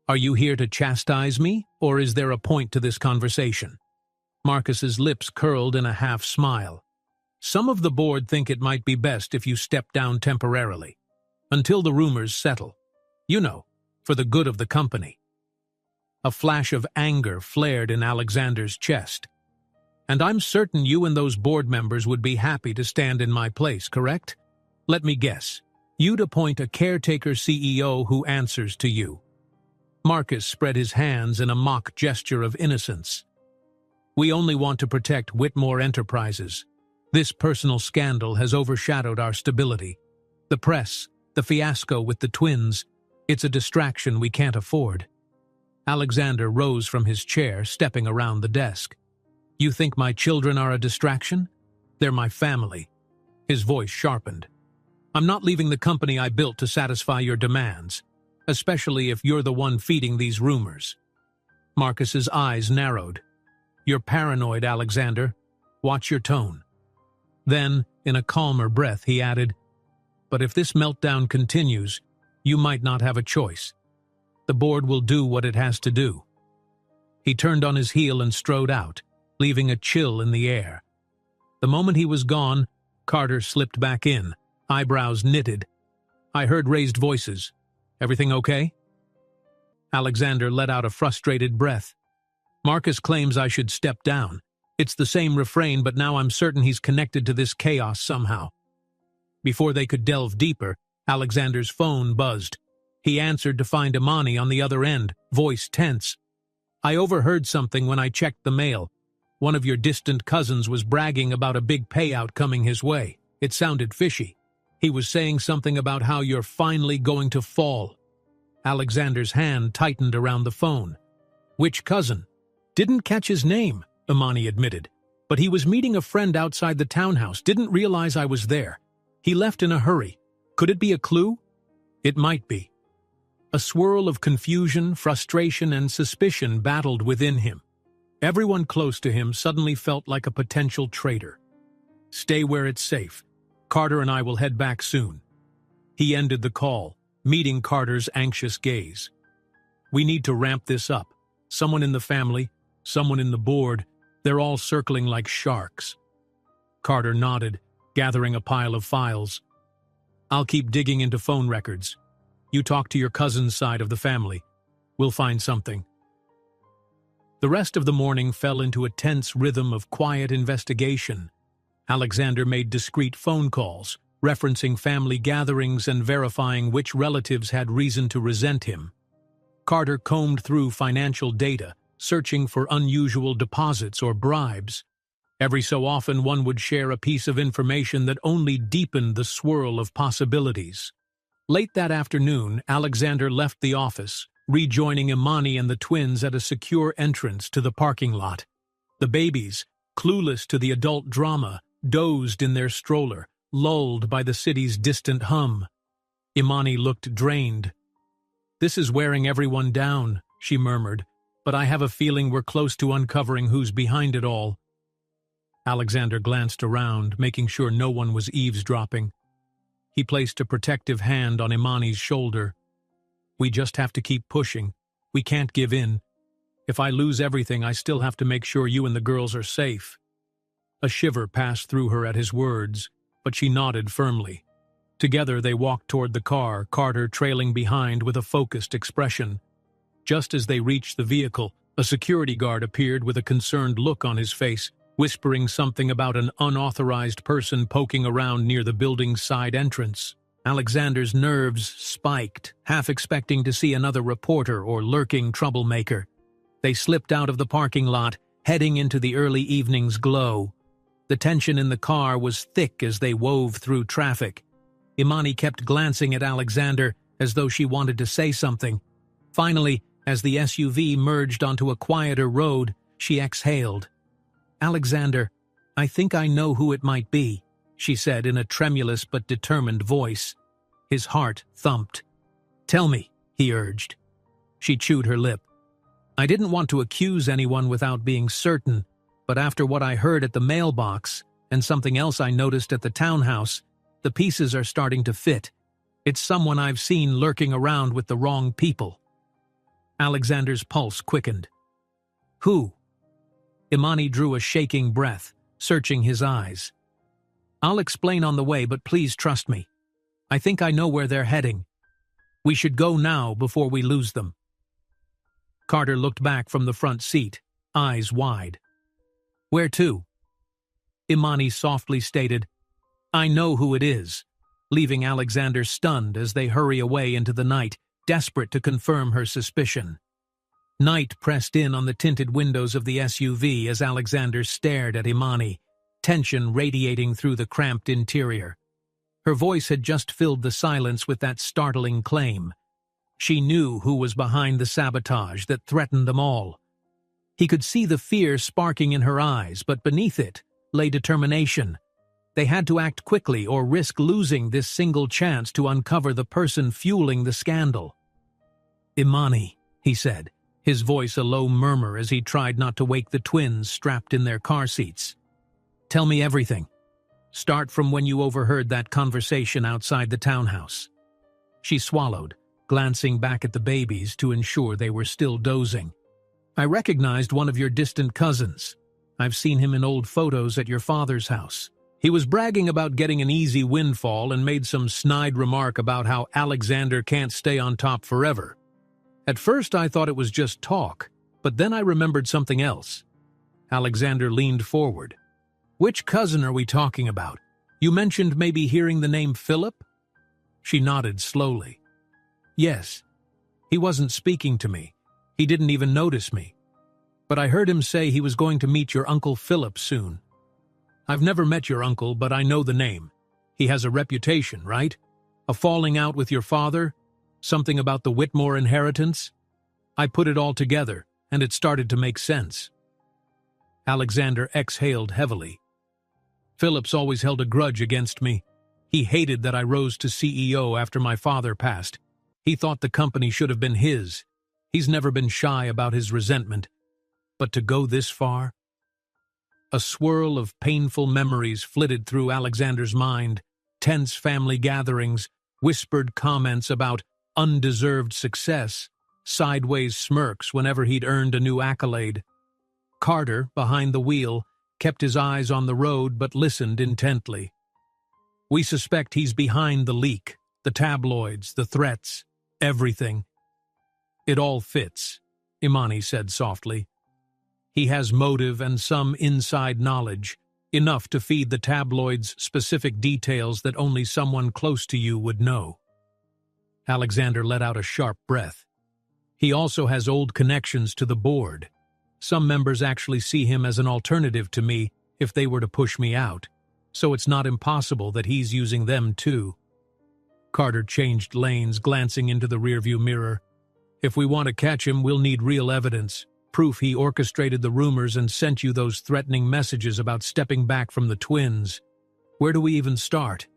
"Are you here to chastise me, or is there a point to this conversation?" Marcus's lips curled in a half-smile. "Some of the board think it might be best if you step down temporarily, until the rumors settle. You know, for the good of the company." A flash of anger flared in Alexander's chest. "And I'm certain you and those board members would be happy to stand in my place, correct? Let me guess. You'd appoint a caretaker CEO who answers to you." Marcus spread his hands in a mock gesture of innocence. "We only want to protect Whitmore Enterprises. This personal scandal has overshadowed our stability. The press, the fiasco with the twins, it's a distraction we can't afford." Alexander rose from his chair, stepping around the desk. "You think my children are a distraction? They're my family." His voice sharpened. "I'm not leaving the company I built to satisfy your demands, especially if you're the one feeding these rumors." Marcus's eyes narrowed. "You're paranoid, Alexander. Watch your tone." Then, in a calmer breath, he added, "But if this meltdown continues, you might not have a choice. The board will do what it has to do." He turned on his heel and strode out, leaving a chill in the air. The moment he was gone, Carter slipped back in, eyebrows knitted. "I heard raised voices. Everything okay?" Alexander let out a frustrated breath. "Marcus claims I should step down. It's the same refrain, but now I'm certain he's connected to this chaos somehow." Before they could delve deeper, Alexander's phone buzzed. He answered to find Imani on the other end, voice tense. "I overheard something when I checked the mail. One of your distant cousins was bragging about a big payout coming his way. It sounded fishy. He was saying something about how you're finally going to fall." Alexander's hand tightened around the phone. "Which cousin?" "Didn't catch his name," Imani admitted. "But he was meeting a friend outside the townhouse, didn't realize I was there. He left in a hurry. Could it be a clue?" "It might be." A swirl of confusion, frustration, and suspicion battled within him. Everyone close to him suddenly felt like a potential traitor. "Stay where it's safe. Carter and I will head back soon." He ended the call, meeting Carter's anxious gaze. "We need to ramp this up. Someone in the family, someone in the board, they're all circling like sharks." Carter nodded, gathering a pile of files. "I'll keep digging into phone records. You talk to your cousin's side of the family. We'll find something." The rest of the morning fell into a tense rhythm of quiet investigation. Alexander made discreet phone calls, referencing family gatherings and verifying which relatives had reason to resent him. Carter combed through financial data, searching for unusual deposits or bribes. Every so often one would share a piece of information that only deepened the swirl of possibilities. Late that afternoon, Alexander left the office, rejoining Imani and the twins at a secure entrance to the parking lot. The babies, clueless to the adult drama, dozed in their stroller, lulled by the city's distant hum. Imani looked drained. "This is wearing everyone down," she murmured, "but I have a feeling we're close to uncovering who's behind it all." Alexander glanced around, making sure no one was eavesdropping. He placed a protective hand on Imani's shoulder. "We just have to keep pushing. We can't give in. If I lose everything, I still have to make sure you and the girls are safe." A shiver passed through her at his words, but she nodded firmly. Together they walked toward the car, Carter trailing behind with a focused expression. Just as they reached the vehicle, a security guard appeared with a concerned look on his face, whispering something about an unauthorized person poking around near the building's side entrance. Alexander's nerves spiked, half expecting to see another reporter or lurking troublemaker. They slipped out of the parking lot, heading into the early evening's glow. The tension in the car was thick as they wove through traffic. Imani kept glancing at Alexander as though she wanted to say something. Finally, as the SUV merged onto a quieter road, she exhaled. "Alexander, I think I know who it might be," she said in a tremulous but determined voice. His heart thumped. "Tell me," he urged. She chewed her lip. "I didn't want to accuse anyone without being certain, but after what I heard at the mailbox and something else I noticed at the townhouse, the pieces are starting to fit. It's someone I've seen lurking around with the wrong people." Alexander's pulse quickened. "Who?" Imani drew a shaking breath, searching his eyes. "I'll explain on the way, but please trust me. I think I know where they're heading. We should go now before we lose them." Carter looked back from the front seat, eyes wide. "Where to?" Imani softly stated, "I know who it is," leaving Alexander stunned as they hurry away into the night, desperate to confirm her suspicion. Night pressed in on the tinted windows of the SUV as Alexander stared at Imani, tension radiating through the cramped interior. Her voice had just filled the silence with that startling claim. She knew who was behind the sabotage that threatened them all. He could see the fear sparking in her eyes, but beneath it lay determination. They had to act quickly or risk losing this single chance to uncover the person fueling the scandal. "Imani," he said, his voice a low murmur as he tried not to wake the twins strapped in their car seats. "Tell me everything. Start from when you overheard that conversation outside the townhouse." She swallowed, glancing back at the babies to ensure they were still dozing. "I recognized one of your distant cousins. I've seen him in old photos at your father's house. He was bragging about getting an easy windfall and made some snide remark about how Alexander can't stay on top forever. At first I thought it was just talk, but then I remembered something else." Alexander leaned forward. "Which cousin are we talking about? You mentioned maybe hearing the name Philip?" She nodded slowly. "Yes. He wasn't speaking to me. He didn't even notice me. But I heard him say he was going to meet your Uncle Philip soon. I've never met your uncle, but I know the name. He has a reputation, right? A falling out with your father? Something about the Whitmore inheritance? I put it all together, and it started to make sense." Alexander exhaled heavily. "Philip's always held a grudge against me. He hated that I rose to CEO after my father passed. He thought the company should have been his. He's never been shy about his resentment. But to go this far?" A swirl of painful memories flitted through Alexander's mind, tense family gatherings, whispered comments about undeserved success, sideways smirks whenever he'd earned a new accolade. Carter, behind the wheel, kept his eyes on the road but listened intently. "We suspect he's behind the leak, the tabloids, the threats, everything." "It all fits," Imani said softly. "He has motive and some inside knowledge, enough to feed the tabloids specific details that only someone close to you would know." Alexander let out a sharp breath. "He also has old connections to the board. Some members actually see him as an alternative to me if they were to push me out, so it's not impossible that he's using them too. Carter changed lanes, glancing into the rearview mirror. If we want to catch him, we'll need real evidence, proof he orchestrated the rumors and sent you those threatening messages about stepping back from the twins. Where do we even start?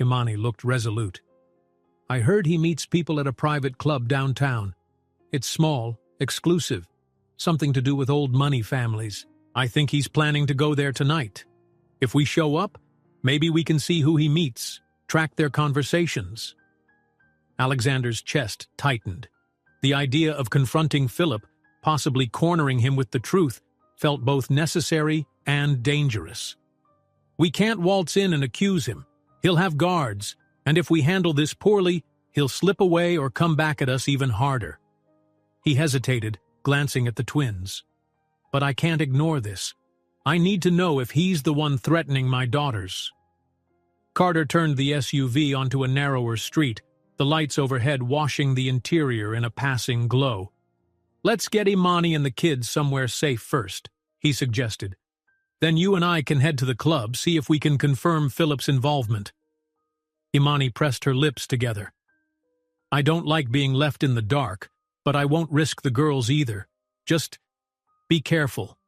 Imani looked resolute. I heard he meets people at a private club downtown. It's small, exclusive, something to do with old money families. I think he's planning to go there tonight. If we show up, maybe we can see who he meets, track their conversations. Alexander's chest tightened. The idea of confronting Philip, possibly cornering him with the truth, felt both necessary and dangerous. We can't waltz in and accuse him. He'll have guards, and if we handle this poorly, he'll slip away or come back at us even harder. He hesitated, glancing at the twins. But I can't ignore this. I need to know if he's the one threatening my daughters. Carter turned the SUV onto a narrower street, the lights overhead washing the interior in a passing glow. Let's get Imani and the kids somewhere safe first, he suggested. Then you and I can head to the club, see if we can confirm Philip's involvement. Imani pressed her lips together. I don't like being left in the dark, but I won't risk the girls either. Just be careful.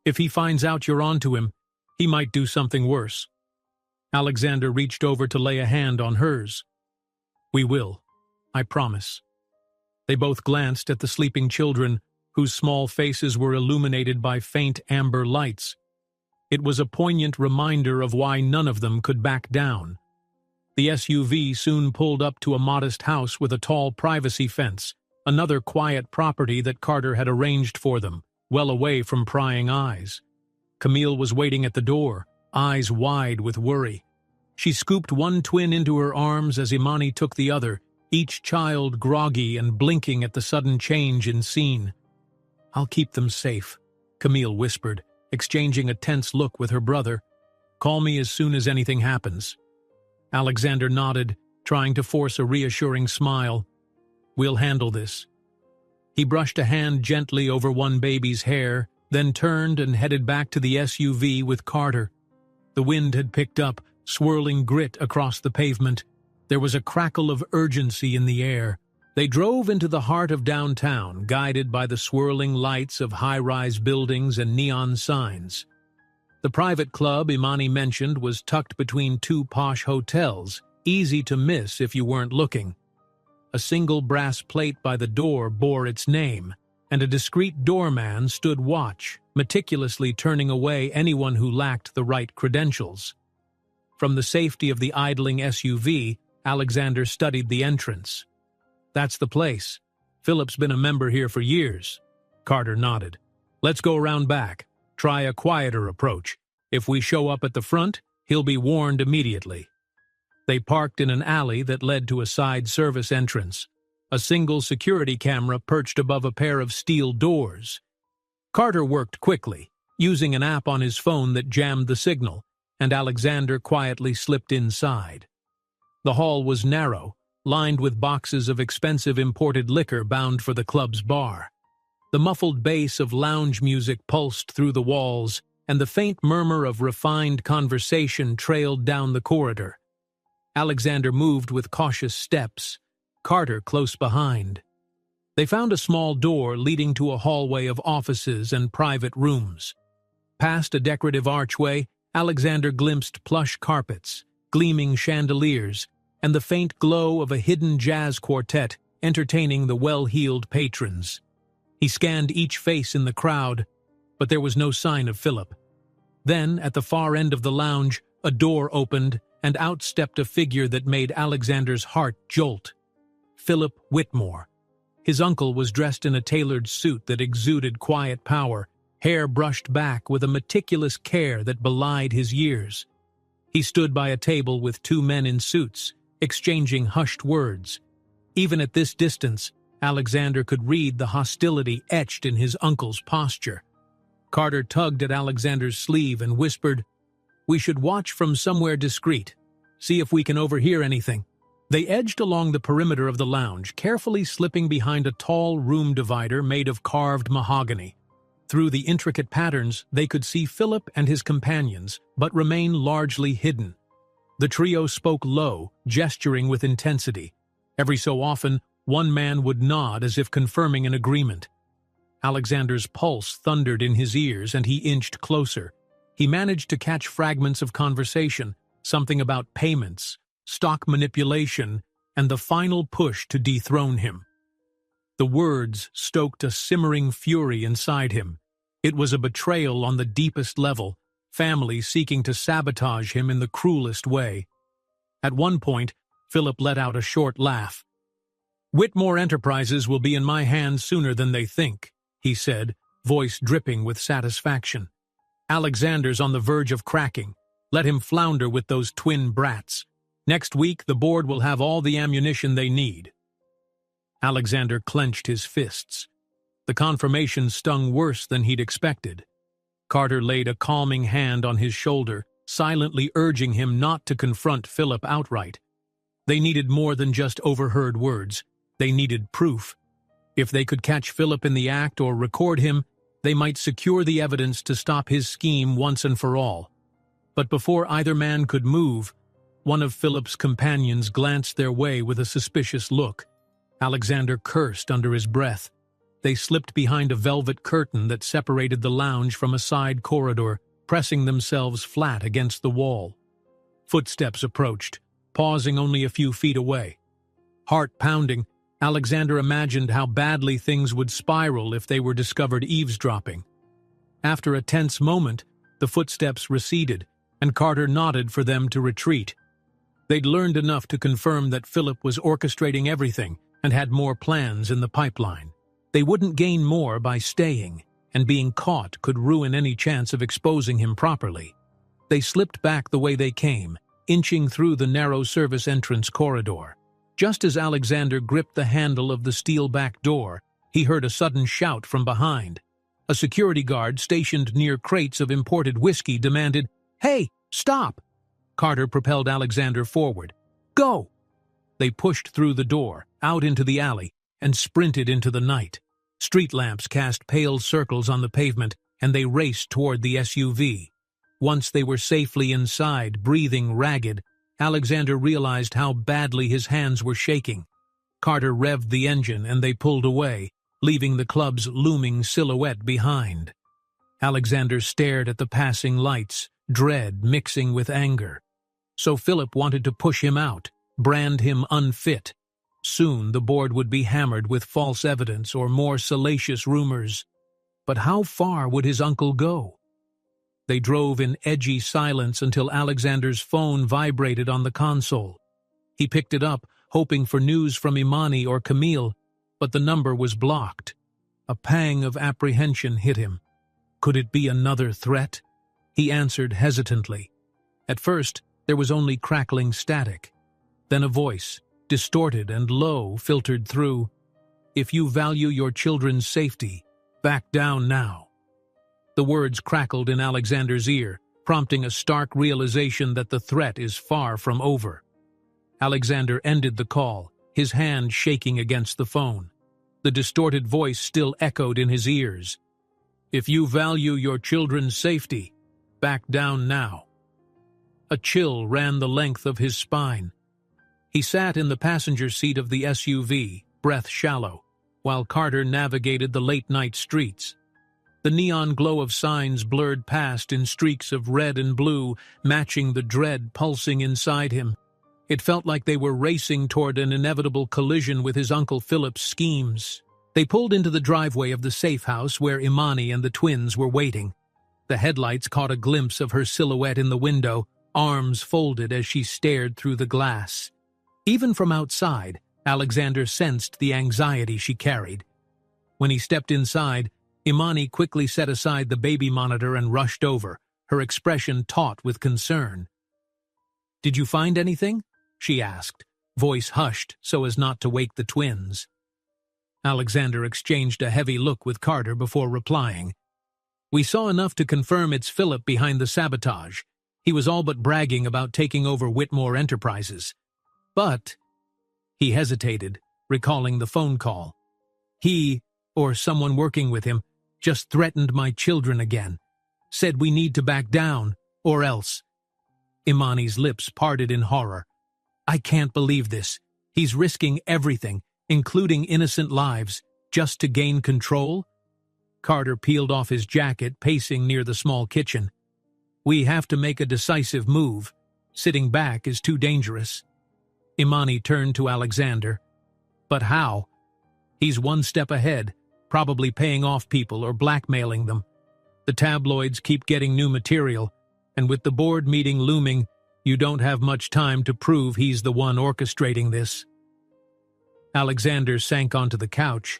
If he finds out you're onto him, he might do something worse. Alexander reached over to lay a hand on hers. We will, I promise. They both glanced at the sleeping children, whose small faces were illuminated by faint amber lights. It was a poignant reminder of why none of them could back down. The SUV soon pulled up to a modest house with a tall privacy fence, another quiet property that Carter had arranged for them, well away from prying eyes. Camille was waiting at the door, eyes wide with worry. She scooped one twin into her arms as Imani took the other, each child groggy and blinking at the sudden change in scene. I'll keep them safe, Camille whispered, exchanging a tense look with her brother. Call me as soon as anything happens. Alexander nodded, trying to force a reassuring smile. We'll handle this. He brushed a hand gently over one baby's hair, then turned and headed back to the SUV with Carter. The wind had picked up, swirling grit across the pavement. There was a crackle of urgency in the air. They drove into the heart of downtown, guided by the swirling lights of high-rise buildings and neon signs. The private club Imani mentioned was tucked between two posh hotels, easy to miss if you weren't looking. A single brass plate by the door bore its name, and a discreet doorman stood watch, meticulously turning away anyone who lacked the right credentials. From the safety of the idling SUV, Alexander studied the entrance. That's the place. Philip's been a member here for years. Carter nodded. Let's go around back. Try a quieter approach. If we show up at the front, he'll be warned immediately. They parked in an alley that led to a side service entrance. A single security camera perched above a pair of steel doors. Carter worked quickly, using an app on his phone that jammed the signal, and Alexander quietly slipped inside. The hall was narrow, lined with boxes of expensive imported liquor bound for the club's bar. The muffled bass of lounge music pulsed through the walls, and the faint murmur of refined conversation trailed down the corridor. Alexander moved with cautious steps, Carter close behind. They found a small door leading to a hallway of offices and private rooms. Past a decorative archway, Alexander glimpsed plush carpets, gleaming chandeliers, and the faint glow of a hidden jazz quartet entertaining the well-heeled patrons. He scanned each face in the crowd, but there was no sign of Philip. Then, at the far end of the lounge, a door opened, and out stepped a figure that made Alexander's heart jolt. Philip Whitmore. His uncle was dressed in a tailored suit that exuded quiet power, hair brushed back with a meticulous care that belied his years. He stood by a table with two men in suits, exchanging hushed words. Even at this distance, Alexander could read the hostility etched in his uncle's posture. Carter tugged at Alexander's sleeve and whispered, "We should watch from somewhere discreet. See if we can overhear anything." They edged along the perimeter of the lounge, carefully slipping behind a tall room divider made of carved mahogany. Through the intricate patterns, they could see Philip and his companions, but remain largely hidden. The trio spoke low, gesturing with intensity. Every so often, one man would nod as if confirming an agreement. Alexander's pulse thundered in his ears, and he inched closer. He managed to catch fragments of conversation, something about payments, stock manipulation, and the final push to dethrone him. The words stoked a simmering fury inside him. It was a betrayal on the deepest level, family seeking to sabotage him in the cruelest way. At one point, Philip let out a short laugh. "Whitmore Enterprises will be in my hands sooner than they think," he said, voice dripping with satisfaction. "Alexander's on the verge of cracking. Let him flounder with those twin brats. Next week, the board will have all the ammunition they need." Alexander clenched his fists. The confirmation stung worse than he'd expected. Carter laid a calming hand on his shoulder, silently urging him not to confront Philip outright. They needed more than just overheard words. They needed proof. If they could catch Philip in the act or record him, they might secure the evidence to stop his scheme once and for all. But before either man could move, one of Philip's companions glanced their way with a suspicious look. Alexander cursed under his breath. They slipped behind a velvet curtain that separated the lounge from a side corridor, pressing themselves flat against the wall. Footsteps approached, pausing only a few feet away. Heart pounding, Alexander imagined how badly things would spiral if they were discovered eavesdropping. After a tense moment, the footsteps receded, and Carter nodded for them to retreat. They'd learned enough to confirm that Philip was orchestrating everything and had more plans in the pipeline. They wouldn't gain more by staying, and being caught could ruin any chance of exposing him properly. They slipped back the way they came, inching through the narrow service entrance corridor. Just as Alexander gripped the handle of the steel back door, he heard a sudden shout from behind. A security guard stationed near crates of imported whiskey demanded, "Hey, stop!" Carter propelled Alexander forward. "Go!" They pushed through the door, out into the alley, and sprinted into the night. Street lamps cast pale circles on the pavement, and they raced toward the SUV. Once they were safely inside, breathing ragged, Alexander realized how badly his hands were shaking. Carter revved the engine, and they pulled away, leaving the club's looming silhouette behind. Alexander stared at the passing lights, dread mixing with anger. So Philip wanted to push him out, brand him unfit. Soon the board would be hammered with false evidence or more salacious rumors. But how far would his uncle go? They drove in edgy silence until Alexander's phone vibrated on the console. He picked it up, hoping for news from Imani or Camille, but the number was blocked. A pang of apprehension hit him. Could it be another threat? He answered hesitantly. At first, there was only crackling static. Then a voice, distorted and low, filtered through. "If you value your children's safety, back down now." The words crackled in Alexander's ear, prompting a stark realization that the threat is far from over. Alexander ended the call, his hand shaking against the phone. The distorted voice still echoed in his ears. "If you value your children's safety, back down now." A chill ran the length of his spine. He sat in the passenger seat of the SUV, breath shallow, while Carter navigated the late-night streets. The neon glow of signs blurred past in streaks of red and blue, matching the dread pulsing inside him. It felt like they were racing toward an inevitable collision with his Uncle Philip's schemes. They pulled into the driveway of the safe house where Imani and the twins were waiting. The headlights caught a glimpse of her silhouette in the window, arms folded as she stared through the glass. Even from outside, Alexander sensed the anxiety she carried. When he stepped inside, Imani quickly set aside the baby monitor and rushed over, her expression taut with concern. "Did you find anything?" she asked, voice hushed so as not to wake the twins. Alexander exchanged a heavy look with Carter before replying. "We saw enough to confirm it's Philip behind the sabotage. He was all but bragging about taking over Whitmore Enterprises. But," he hesitated, recalling the phone call, "he, or someone working with him, just threatened my children again. Said we need to back down, or else. Imani's lips parted in horror. I can't believe this. He's risking everything, including innocent lives, just to gain control? Carter peeled off his jacket, pacing near the small kitchen. We have to make a decisive move. Sitting back is too dangerous. Imani turned to Alexander. But how? He's one step ahead, probably paying off people or blackmailing them. The tabloids keep getting new material, and with the board meeting looming, you don't have much time to prove he's the one orchestrating this. Alexander sank onto the couch.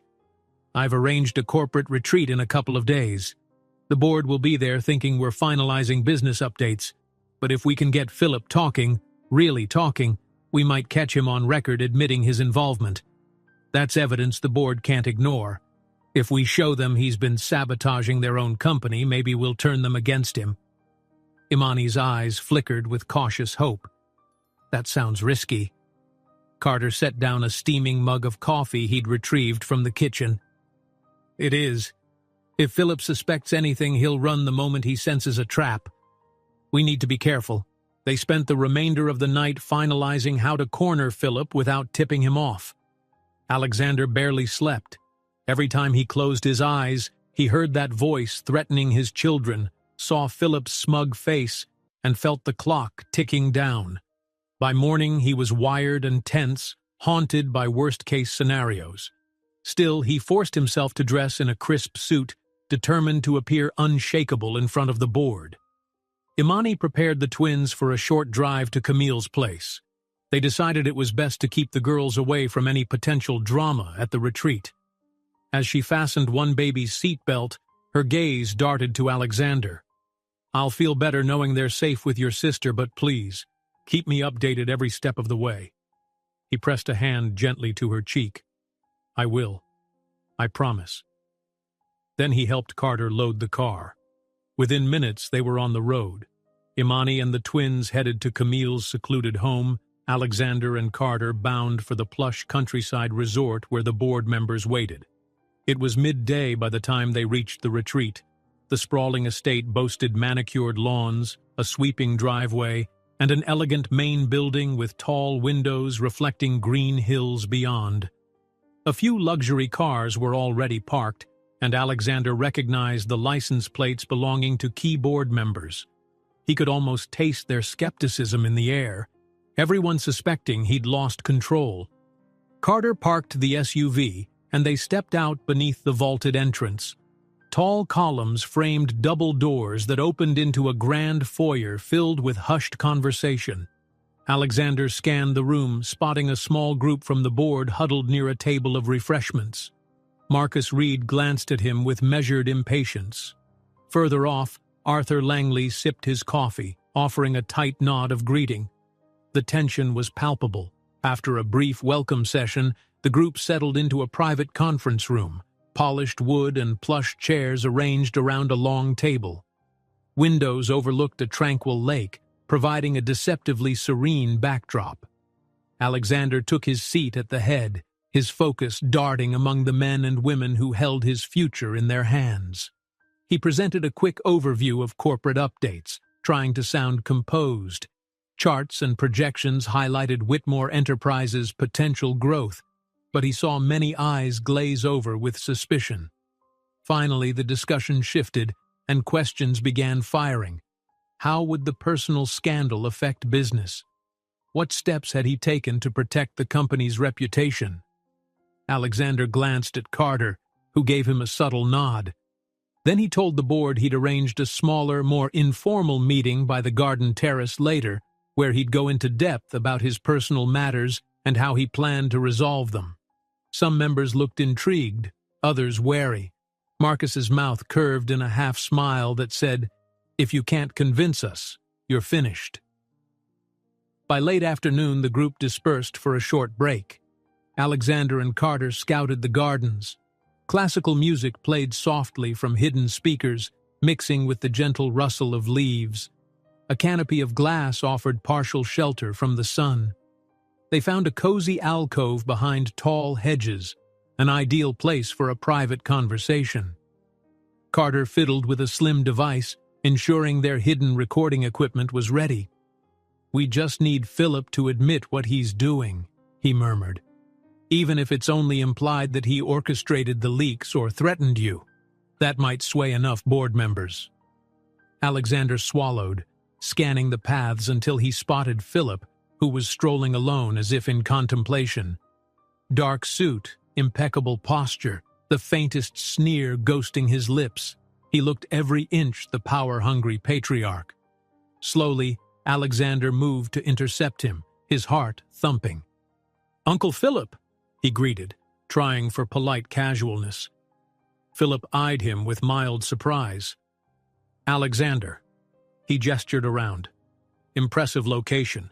I've arranged a corporate retreat in a couple of days. The board will be there thinking we're finalizing business updates, but if we can get Philip talking, really talking, we might catch him on record admitting his involvement. That's evidence the board can't ignore. If we show them he's been sabotaging their own company, maybe we'll turn them against him. Imani's eyes flickered with cautious hope. That sounds risky. Carter set down a steaming mug of coffee he'd retrieved from the kitchen. It is. If Philip suspects anything, he'll run the moment he senses a trap. We need to be careful. They spent the remainder of the night finalizing how to corner Philip without tipping him off. Alexander barely slept. Every time he closed his eyes, he heard that voice threatening his children, saw Philip's smug face, and felt the clock ticking down. By morning, he was wired and tense, haunted by worst-case scenarios. Still, he forced himself to dress in a crisp suit, determined to appear unshakable in front of the board. Imani prepared the twins for a short drive to Camille's place. They decided it was best to keep the girls away from any potential drama at the retreat. As she fastened one baby's seatbelt, her gaze darted to Alexander. I'll feel better knowing they're safe with your sister, but please, keep me updated every step of the way. He pressed a hand gently to her cheek. I will. I promise. Then he helped Carter load the car. Within minutes, they were on the road. Imani and the twins headed to Camille's secluded home, Alexander and Carter bound for the plush countryside resort where the board members waited. It was midday by the time they reached the retreat. The sprawling estate boasted manicured lawns, a sweeping driveway, and an elegant main building with tall windows reflecting green hills beyond. A few luxury cars were already parked, and Alexander recognized the license plates belonging to key board members. He could almost taste their skepticism in the air, everyone suspecting he'd lost control. Carter parked the SUV, and they stepped out beneath the vaulted entrance. Tall columns framed double doors that opened into a grand foyer filled with hushed conversation. Alexander scanned the room, spotting a small group from the board huddled near a table of refreshments. Marcus Reed glanced at him with measured impatience. Further off, Arthur Langley sipped his coffee, offering a tight nod of greeting. The tension was palpable. After a brief welcome session, the group settled into a private conference room, polished wood and plush chairs arranged around a long table. Windows overlooked a tranquil lake, providing a deceptively serene backdrop. Alexander took his seat at the head, his focus darting among the men and women who held his future in their hands. He presented a quick overview of corporate updates, trying to sound composed. Charts and projections highlighted Whitmore Enterprises' potential growth, but he saw many eyes glaze over with suspicion. Finally, the discussion shifted, and questions began firing. How would the personal scandal affect business? What steps had he taken to protect the company's reputation? Alexander glanced at Carter, who gave him a subtle nod. Then he told the board he'd arranged a smaller, more informal meeting by the garden terrace later, where he'd go into depth about his personal matters and how he planned to resolve them. Some members looked intrigued, others wary. Marcus's mouth curved in a half-smile that said, "If you can't convince us, you're finished." By late afternoon, the group dispersed for a short break. Alexander and Carter scouted the gardens. Classical music played softly from hidden speakers, mixing with the gentle rustle of leaves. A canopy of glass offered partial shelter from the sun. They found a cozy alcove behind tall hedges, an ideal place for a private conversation. Carter fiddled with a slim device, ensuring their hidden recording equipment was ready. "We just need Philip to admit what he's doing," he murmured. "Even if it's only implied that he orchestrated the leaks or threatened you. That might sway enough board members." Alexander swallowed, scanning the paths until he spotted Philip, who was strolling alone as if in contemplation. Dark suit, impeccable posture, the faintest sneer ghosting his lips. He looked every inch the power-hungry patriarch. Slowly, Alexander moved to intercept him, his heart thumping. "Uncle Philip," he greeted, trying for polite casualness. Philip eyed him with mild surprise. "Alexander." He gestured around. "Impressive location.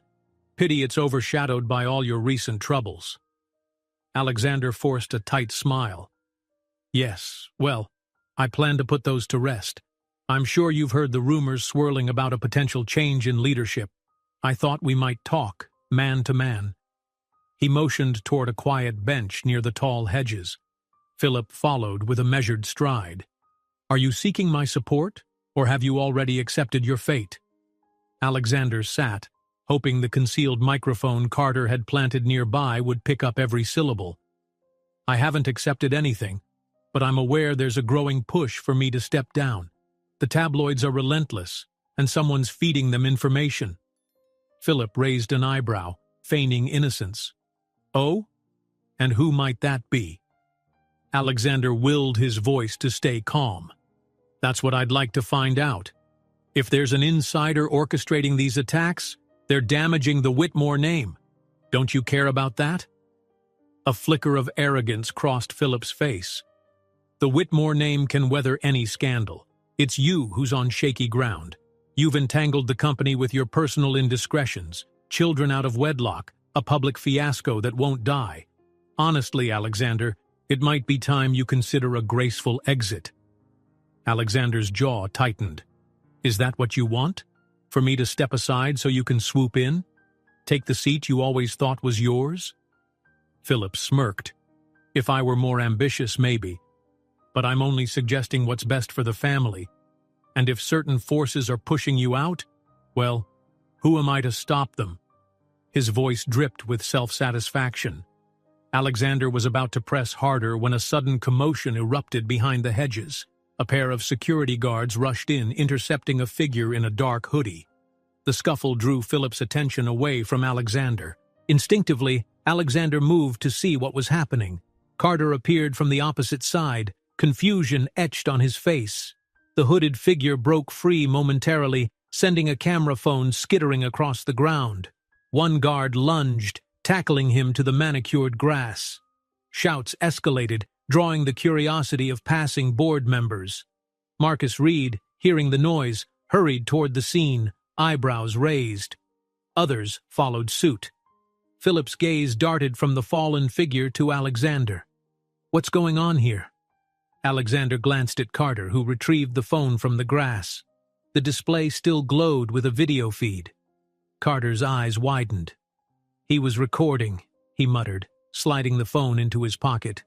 Pity it's overshadowed by all your recent troubles." Alexander forced a tight smile. "Yes, well, I plan to put those to rest. I'm sure you've heard the rumors swirling about a potential change in leadership. I thought we might talk, man to man." He motioned toward a quiet bench near the tall hedges. Philip followed with a measured stride. "Are you seeking my support, or have you already accepted your fate?" Alexander sat, hoping the concealed microphone Carter had planted nearby would pick up every syllable. "I haven't accepted anything, but I'm aware there's a growing push for me to step down. The tabloids are relentless, and someone's feeding them information." Philip raised an eyebrow, feigning innocence. "Oh? And who might that be?" Alexander willed his voice to stay calm. "That's what I'd like to find out. If there's an insider orchestrating these attacks, they're damaging the Whitmore name. Don't you care about that?" A flicker of arrogance crossed Philip's face. "The Whitmore name can weather any scandal. It's you who's on shaky ground. You've entangled the company with your personal indiscretions, children out of wedlock, a public fiasco that won't die. Honestly, Alexander, it might be time you consider a graceful exit." Alexander's jaw tightened. "Is that what you want? For me to step aside so you can swoop in? Take the seat you always thought was yours?" Philip smirked. "If I were more ambitious, maybe. But I'm only suggesting what's best for the family. And if certain forces are pushing you out, well, who am I to stop them?" His voice dripped with self-satisfaction. Alexander was about to press harder when a sudden commotion erupted behind the hedges. A pair of security guards rushed in, intercepting a figure in a dark hoodie. The scuffle drew Philip's attention away from Alexander. Instinctively, Alexander moved to see what was happening. Carter appeared from the opposite side, confusion etched on his face. The hooded figure broke free momentarily, sending a camera phone skittering across the ground. One guard lunged, tackling him to the manicured grass. Shouts escalated, drawing the curiosity of passing board members. Marcus Reed, hearing the noise, hurried toward the scene, eyebrows raised. Others followed suit. Philip's gaze darted from the fallen figure to Alexander. "What's going on here?" Alexander glanced at Carter, who retrieved the phone from the grass. The display still glowed with a video feed. Carter's eyes widened. "He was recording," he muttered, sliding the phone into his pocket.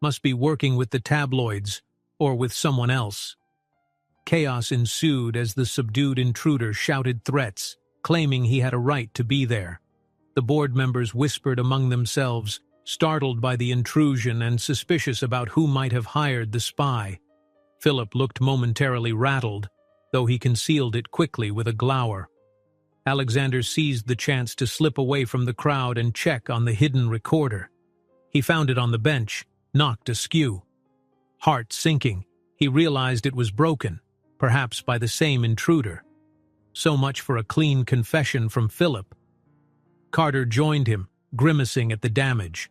"Must be working with the tabloids, or with someone else." Chaos ensued as the subdued intruder shouted threats, claiming he had a right to be there. The board members whispered among themselves, startled by the intrusion and suspicious about who might have hired the spy. Philip looked momentarily rattled, though he concealed it quickly with a glower. Alexander seized the chance to slip away from the crowd and check on the hidden recorder. He found it on the bench, knocked askew. Heart sinking, he realized it was broken, perhaps by the same intruder. So much for a clean confession from Philip. Carter joined him, grimacing at the damage.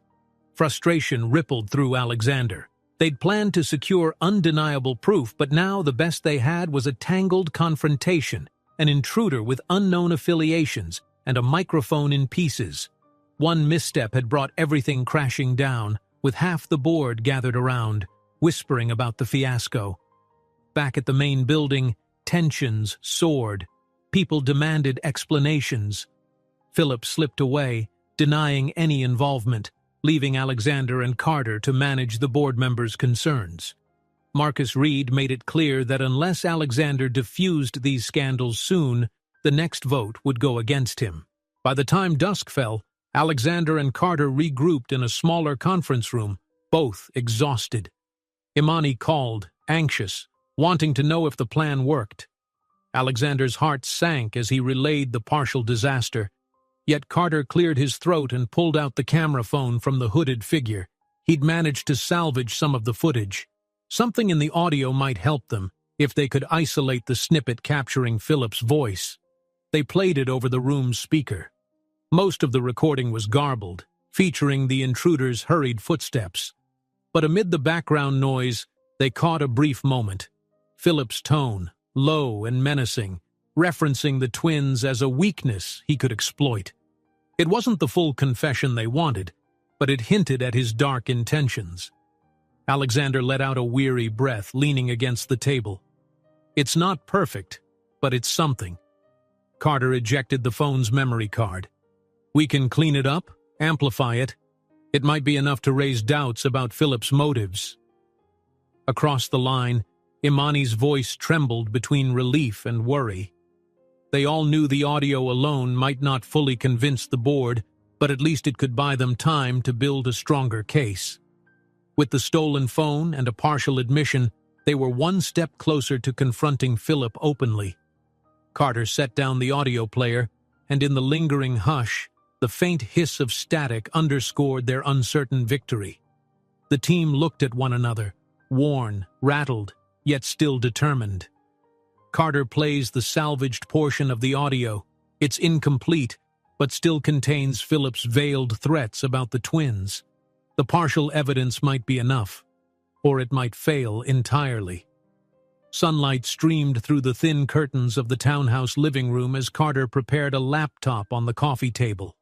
Frustration rippled through Alexander. They'd planned to secure undeniable proof, but now the best they had was a tangled confrontation, an intruder with unknown affiliations, and a microphone in pieces. One misstep had brought everything crashing down, with half the board gathered around, whispering about the fiasco. Back at the main building, tensions soared. People demanded explanations. Philip slipped away, denying any involvement, leaving Alexander and Carter to manage the board members' concerns. Marcus Reed made it clear that unless Alexander diffused these scandals soon, the next vote would go against him. By the time dusk fell, Alexander and Carter regrouped in a smaller conference room, both exhausted. Imani called, anxious, wanting to know if the plan worked. Alexander's heart sank as he relayed the partial disaster, yet Carter cleared his throat and pulled out the camera phone from the hooded figure. He'd managed to salvage some of the footage. Something in the audio might help them, if they could isolate the snippet capturing Philip's voice. They played it over the room's speaker. Most of the recording was garbled, featuring the intruder's hurried footsteps. But amid the background noise, they caught a brief moment. Philip's tone, low and menacing, referencing the twins as a weakness he could exploit. It wasn't the full confession they wanted, but it hinted at his dark intentions. Alexander let out a weary breath, leaning against the table. It's not perfect, but it's something. Carter ejected the phone's memory card. We can clean it up, amplify it. It might be enough to raise doubts about Philip's motives. Across the line, Imani's voice trembled between relief and worry. They all knew the audio alone might not fully convince the board, but at least it could buy them time to build a stronger case. With the stolen phone and a partial admission, they were one step closer to confronting Philip openly. Carter set down the audio player, and in the lingering hush, the faint hiss of static underscored their uncertain victory. The team looked at one another, worn, rattled, yet still determined. Carter plays the salvaged portion of the audio. It's incomplete, but still contains Philip's veiled threats about the twins. The partial evidence might be enough, or it might fail entirely. Sunlight streamed through the thin curtains of the townhouse living room as Carter prepared a laptop on the coffee table.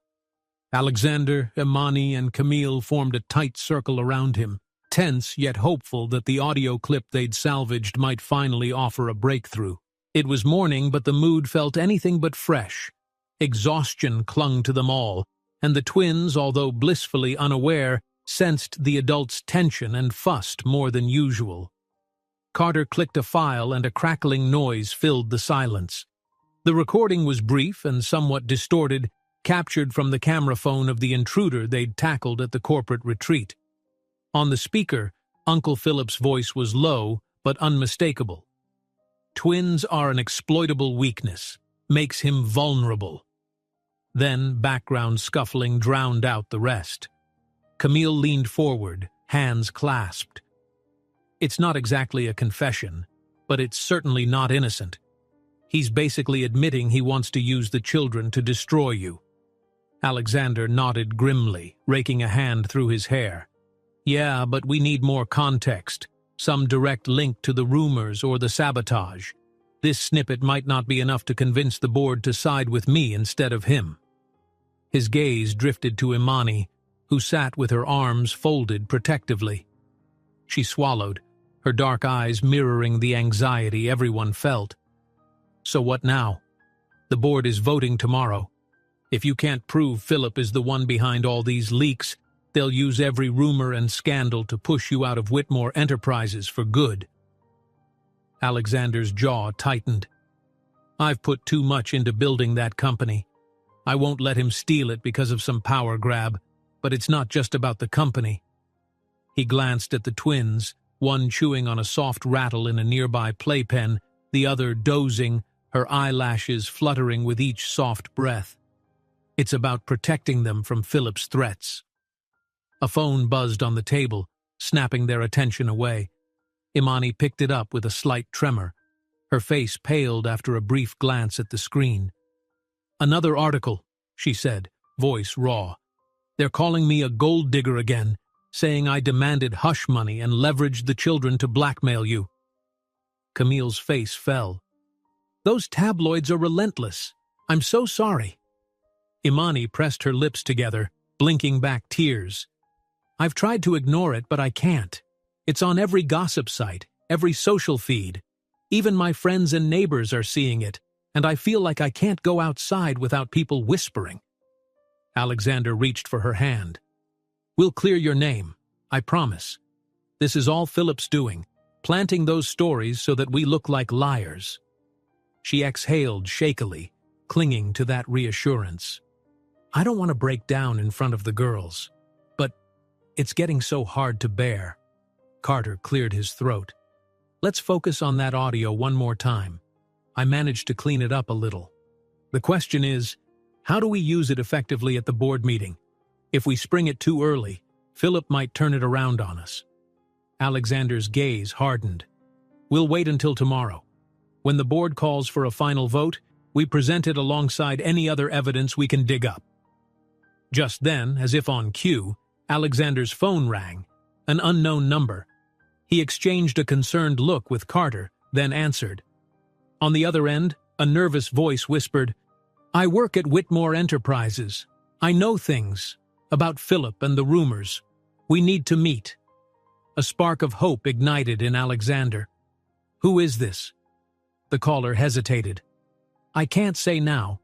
Alexander, Imani, and Camille formed a tight circle around him, tense yet hopeful that the audio clip they'd salvaged might finally offer a breakthrough. It was morning, but the mood felt anything but fresh. Exhaustion clung to them all, and the twins, although blissfully unaware, sensed the adults' tension and fussed more than usual. Carter clicked a file and a crackling noise filled the silence. The recording was brief and somewhat distorted, captured from the camera phone of the intruder they'd tackled at the corporate retreat. On the speaker, Uncle Philip's voice was low but unmistakable. Twins are an exploitable weakness, makes him vulnerable. Then background scuffling drowned out the rest. Camille leaned forward, hands clasped. It's not exactly a confession, but it's certainly not innocent. He's basically admitting he wants to use the children to destroy you. Alexander nodded grimly, raking a hand through his hair. Yeah, but we need more context, some direct link to the rumors or the sabotage. This snippet might not be enough to convince the board to side with me instead of him. His gaze drifted to Imani, who sat with her arms folded protectively. She swallowed, her dark eyes mirroring the anxiety everyone felt. So what now? The board is voting tomorrow. If you can't prove Philip is the one behind all these leaks, they'll use every rumor and scandal to push you out of Whitmore Enterprises for good. Alexander's jaw tightened. I've put too much into building that company. I won't let him steal it because of some power grab, but it's not just about the company. He glanced at the twins, one chewing on a soft rattle in a nearby playpen, the other dozing, her eyelashes fluttering with each soft breath. It's about protecting them from Philip's threats. A phone buzzed on the table, snapping their attention away. Imani picked it up with a slight tremor. Her face paled after a brief glance at the screen. Another article, she said, voice raw. They're calling me a gold digger again, saying I demanded hush money and leveraged the children to blackmail you. Camille's face fell. Those tabloids are relentless. I'm so sorry. Imani pressed her lips together, blinking back tears. I've tried to ignore it, but I can't. It's on every gossip site, every social feed. Even my friends and neighbors are seeing it, and I feel like I can't go outside without people whispering. Alexander reached for her hand. We'll clear your name, I promise. This is all Philip's doing. planting those stories so that we look like liars." She exhaled shakily, clinging to that reassurance. "I don't want to break down in front of the girls, but it's getting so hard to bear." Carter cleared his throat. "Let's focus on that audio one more time. I managed to clean it up a little. The question is, how do we use it effectively at the board meeting? If we spring it too early, Philip might turn it around on us." Alexander's gaze hardened. "We'll wait until tomorrow. When the board calls for a final vote, we present it alongside any other evidence we can dig up." Just then, as if on cue, Alexander's phone rang, an unknown number. He exchanged a concerned look with Carter, then answered. On the other end, a nervous voice whispered, "I work at Whitmore Enterprises. I know things about Philip and the rumors. We need to meet." A spark of hope ignited in Alexander. "Who is this?" The caller hesitated. "I can't say now,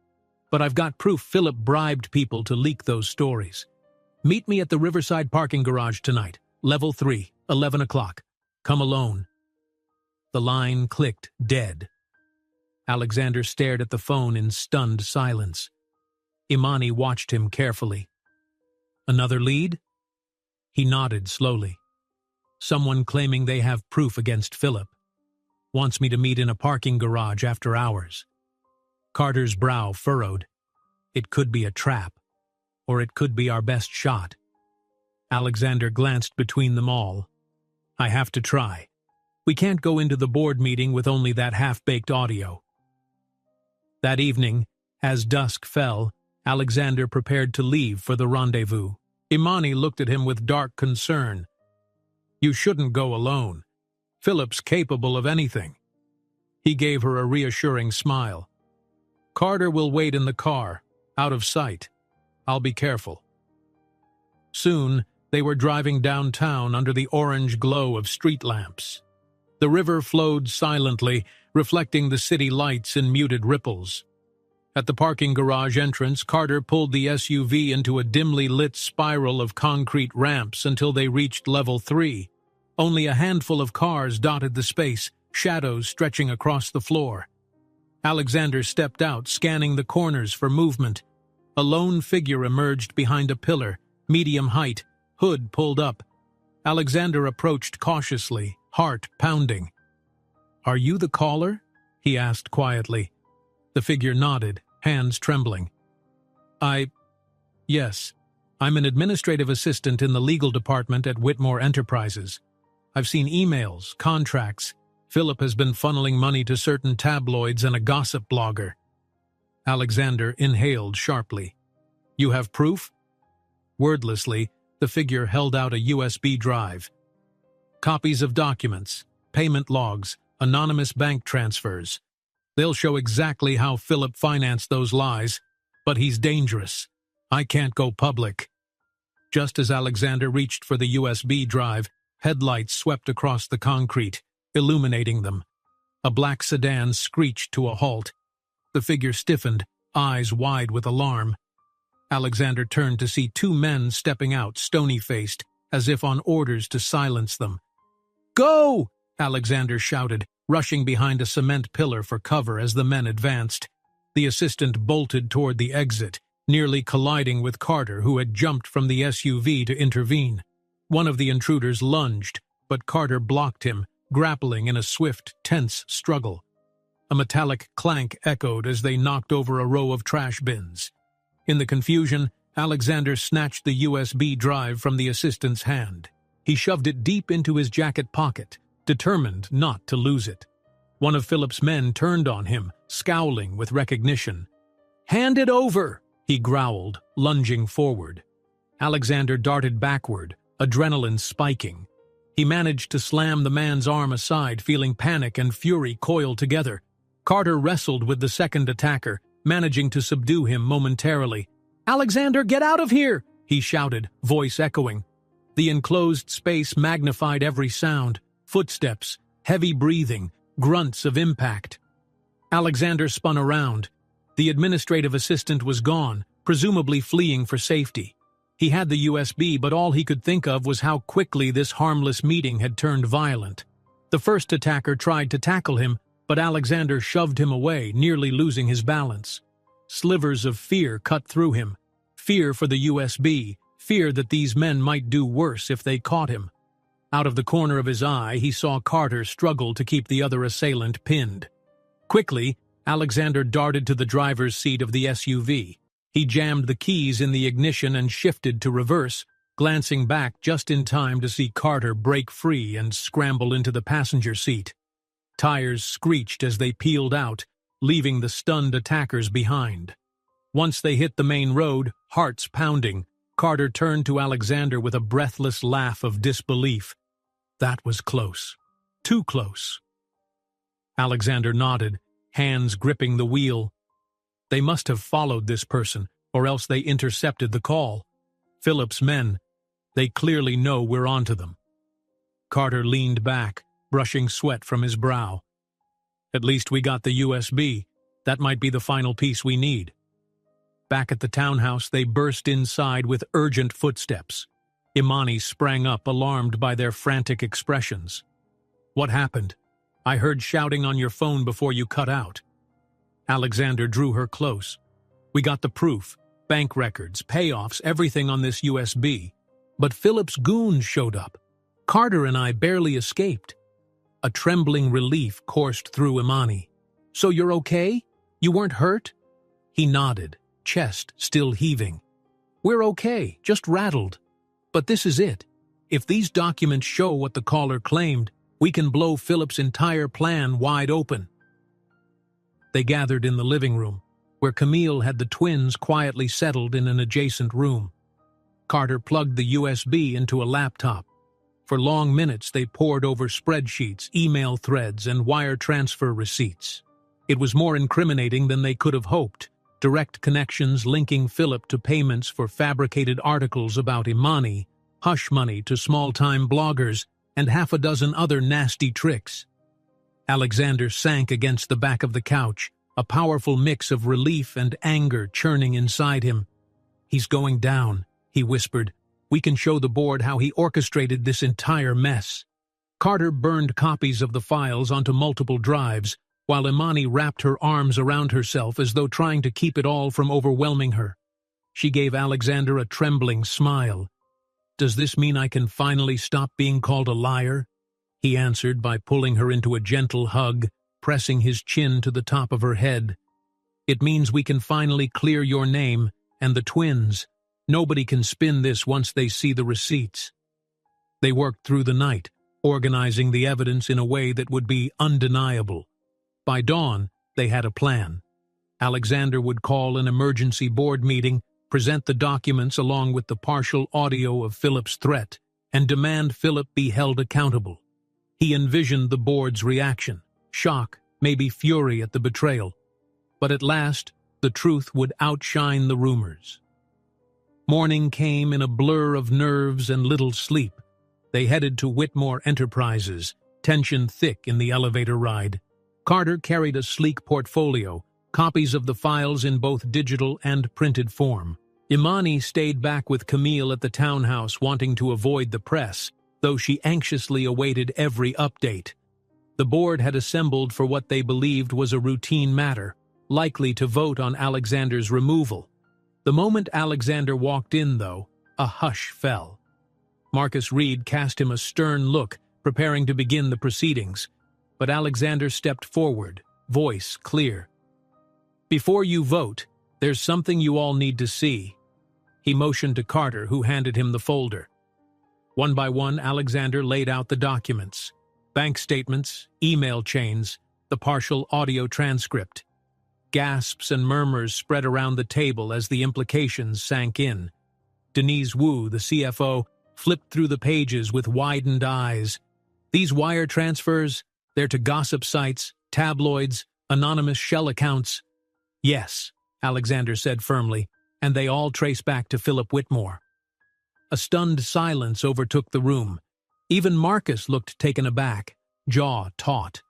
but I've got proof Philip bribed people to leak those stories. Meet me at the Riverside parking garage tonight, level 3, 11 o'clock. Come alone." The line clicked dead. Alexander stared at the phone in stunned silence. Imani watched him carefully. "Another lead?" He nodded slowly. "Someone claiming they have proof against Philip. Wants me to meet in a parking garage after hours." Carter's brow furrowed. It could be a trap, or it could be our best shot. Alexander glanced between them all. "I have to try. We can't go into the board meeting with only that half-baked audio." That evening, as dusk fell, Alexander prepared to leave for the rendezvous. Imani looked at him with dark concern. "You shouldn't go alone. Philip's capable of anything." He gave her a reassuring smile. "Carter will wait in the car, out of sight. I'll be careful." Soon, they were driving downtown under the orange glow of street lamps. The river flowed silently, reflecting the city lights in muted ripples. At the parking garage entrance, Carter pulled the SUV into a dimly lit spiral of concrete ramps until they reached level 3. Only a handful of cars dotted the space, shadows stretching across the floor. Alexander stepped out, scanning the corners for movement. A lone figure emerged behind a pillar, medium height, hood pulled up. Alexander approached cautiously, heart pounding. "Are you the caller?" he asked quietly. The figure nodded, hands trembling. Yes, I'm an administrative assistant in the legal department at Whitmore Enterprises. I've seen emails, contracts. Philip has been funneling money to certain tabloids and a gossip blogger." Alexander inhaled sharply. "You have proof?" Wordlessly, the figure held out a USB drive. "Copies of documents, payment logs, anonymous bank transfers. They'll show exactly how Philip financed those lies, but he's dangerous. I can't go public." Just as Alexander reached for the USB drive, headlights swept across the concrete, illuminating them. A black sedan screeched to a halt. The figure stiffened, eyes wide with alarm. Alexander turned to see two men stepping out, stony-faced, as if on orders to silence them. "Go!" Alexander shouted, rushing behind a cement pillar for cover as the men advanced. The assistant bolted toward the exit, nearly colliding with Carter, who had jumped from the SUV to intervene. One of the intruders lunged, but Carter blocked him, grappling in a swift, tense struggle. A metallic clank echoed as they knocked over a row of trash bins. In the confusion, Alexander snatched the USB drive from the assistant's hand. He shoved it deep into his jacket pocket, determined not to lose it. One of Philip's men turned on him, scowling with recognition. "Hand it over!" he growled, lunging forward. Alexander darted backward, adrenaline spiking. He managed to slam the man's arm aside, feeling panic and fury coiled together. Carter wrestled with the second attacker, managing to subdue him momentarily. "Alexander, get out of here!" he shouted, voice echoing. The enclosed space magnified every sound: footsteps, heavy breathing, grunts of impact. Alexander spun around. The administrative assistant was gone, presumably fleeing for safety. He had the USB, but all he could think of was how quickly this harmless meeting had turned violent. The first attacker tried to tackle him, but Alexander shoved him away, nearly losing his balance. Slivers of fear cut through him. Fear for the USB, fear that these men might do worse if they caught him. Out of the corner of his eye, he saw Carter struggle to keep the other assailant pinned. Quickly, Alexander darted to the driver's seat of the SUV. He jammed the keys in the ignition and shifted to reverse, glancing back just in time to see Carter break free and scramble into the passenger seat. Tires screeched as they peeled out, leaving the stunned attackers behind. Once they hit the main road, hearts pounding, Carter turned to Alexander with a breathless laugh of disbelief. That was close. Too close. Alexander nodded, hands gripping the wheel. They must have followed this person, or else they intercepted the call. Philip's men. They clearly know we're onto them. Carter leaned back, brushing sweat from his brow. At least we got the USB. That might be the final piece we need. Back at the townhouse, they burst inside with urgent footsteps. Imani sprang up, alarmed by their frantic expressions. What happened? I heard shouting on your phone before you cut out. Alexander drew her close. We got the proof, bank records, payoffs, everything on this USB. But Philip's goons showed up. Carter and I barely escaped. A trembling relief coursed through Imani. So you're okay? You weren't hurt? He nodded, chest still heaving. We're okay, just rattled. But this is it. If these documents show what the caller claimed, we can blow Philip's entire plan wide open. They gathered in the living room, where Camille had the twins quietly settled in an adjacent room. Carter plugged the USB into a laptop. For long minutes they pored over spreadsheets, email threads, and wire transfer receipts. It was more incriminating than they could have hoped. Direct connections linking Philip to payments for fabricated articles about Imani, hush money to small-time bloggers, and half a dozen other nasty tricks. Alexander sank against the back of the couch, a powerful mix of relief and anger churning inside him. He's going down, he whispered. We can show the board how he orchestrated this entire mess. Carter burned copies of the files onto multiple drives, while Imani wrapped her arms around herself as though trying to keep it all from overwhelming her. She gave Alexander a trembling smile. Does this mean I can finally stop being called a liar? He answered by pulling her into a gentle hug, pressing his chin to the top of her head. It means we can finally clear your name and the twins. Nobody can spin this once they see the receipts. They worked through the night, organizing the evidence in a way that would be undeniable. By dawn, they had a plan. Alexander would call an emergency board meeting, present the documents along with the partial audio of Philip's threat, and demand Philip be held accountable. He envisioned the board's reaction, shock, maybe fury at the betrayal. But at last, the truth would outshine the rumors. Morning came in a blur of nerves and little sleep. They headed to Whitmore Enterprises, tension thick in the elevator ride. Carter carried a sleek portfolio, copies of the files in both digital and printed form. Imani stayed back with Camille at the townhouse, wanting to avoid the press, though she anxiously awaited every update. The board had assembled for what they believed was a routine matter, likely to vote on Alexander's removal. The moment Alexander walked in, though, a hush fell. Marcus Reed cast him a stern look, preparing to begin the proceedings, but Alexander stepped forward, voice clear. Before you vote, there's something you all need to see. He motioned to Carter, who handed him the folder. One by one, Alexander laid out the documents. Bank statements, email chains, the partial audio transcript. Gasps and murmurs spread around the table as the implications sank in. Denise Wu, the CFO, flipped through the pages with widened eyes. These wire transfers, they're to gossip sites, tabloids, anonymous shell accounts. Yes, Alexander said firmly, and they all trace back to Philip Whitmore. A stunned silence overtook the room. Even Marcus looked taken aback, jaw taut.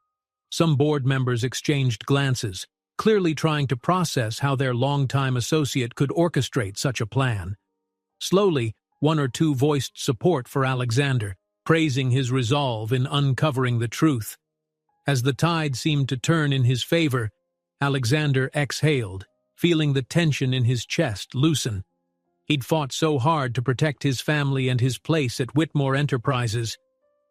Some board members exchanged glances, clearly trying to process how their longtime associate could orchestrate such a plan. Slowly, one or two voiced support for Alexander, praising his resolve in uncovering the truth. As the tide seemed to turn in his favor, Alexander exhaled, feeling the tension in his chest loosen. He'd fought so hard to protect his family and his place at Whitmore Enterprises,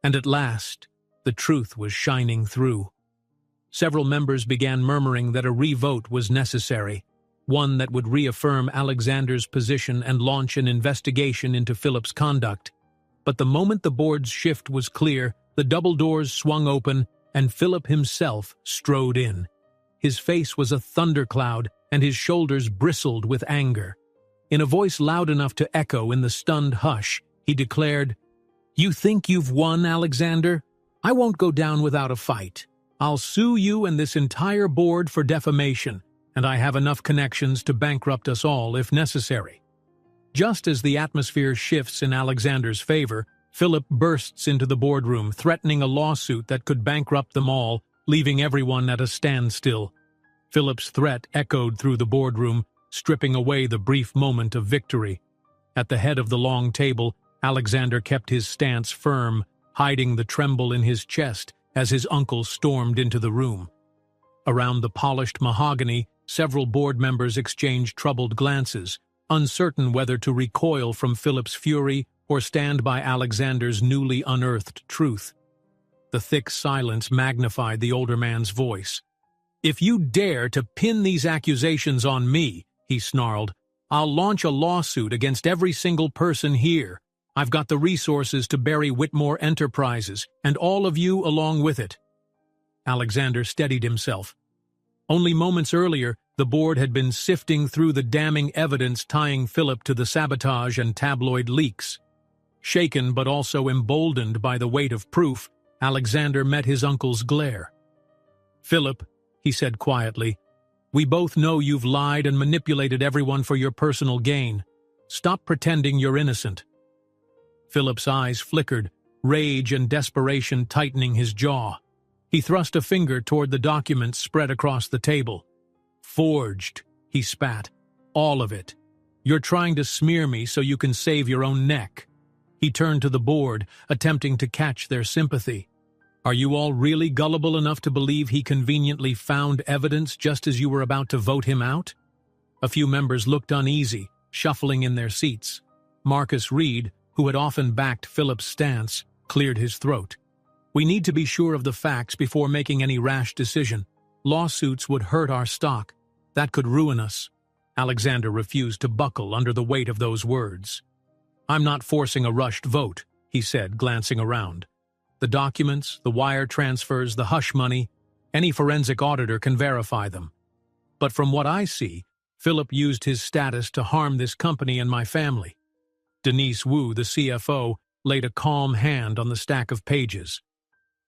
and at last, the truth was shining through. Several members began murmuring that a re-vote was necessary, one that would reaffirm Alexander's position and launch an investigation into Philip's conduct. But the moment the board's shift was clear, the double doors swung open, and Philip himself strode in. His face was a thundercloud, and his shoulders bristled with anger. In a voice loud enough to echo in the stunned hush, he declared, "You think you've won, Alexander? I won't go down without a fight. I'll sue you and this entire board for defamation, and I have enough connections to bankrupt us all if necessary." Just as the atmosphere shifts in Alexander's favor, Philip bursts into the boardroom, threatening a lawsuit that could bankrupt them all, leaving everyone at a standstill. Philip's threat echoed through the boardroom, stripping away the brief moment of victory. At the head of the long table, Alexander kept his stance firm, hiding the tremble in his chest as his uncle stormed into the room. Around the polished mahogany, several board members exchanged troubled glances, uncertain whether to recoil from Philip's fury or stand by Alexander's newly unearthed truth. The thick silence magnified the older man's voice. "If you dare to pin these accusations on me," he snarled, "I'll launch a lawsuit against every single person here. I've got the resources to bury Whitmore Enterprises, and all of you along with it." Alexander steadied himself. Only moments earlier, the board had been sifting through the damning evidence tying Philip to the sabotage and tabloid leaks. Shaken but also emboldened by the weight of proof, Alexander met his uncle's glare. "Philip," he said quietly, "we both know you've lied and manipulated everyone for your personal gain. Stop pretending you're innocent." Philip's eyes flickered, rage and desperation tightening his jaw. He thrust a finger toward the documents spread across the table. "Forged," he spat. "All of it. You're trying to smear me so you can save your own neck." He turned to the board, attempting to catch their sympathy. "Are you all really gullible enough to believe he conveniently found evidence just as you were about to vote him out?" A few members looked uneasy, shuffling in their seats. Marcus Reed, who had often backed Philip's stance, cleared his throat. "We need to be sure of the facts before making any rash decision. Lawsuits would hurt our stock. That could ruin us." Alexander refused to buckle under the weight of those words. "I'm not forcing a rushed vote," he said, glancing around. "The documents, the wire transfers, the hush money, any forensic auditor can verify them. But from what I see, Philip used his status to harm this company and my family." Denise Wu, the CFO, laid a calm hand on the stack of pages.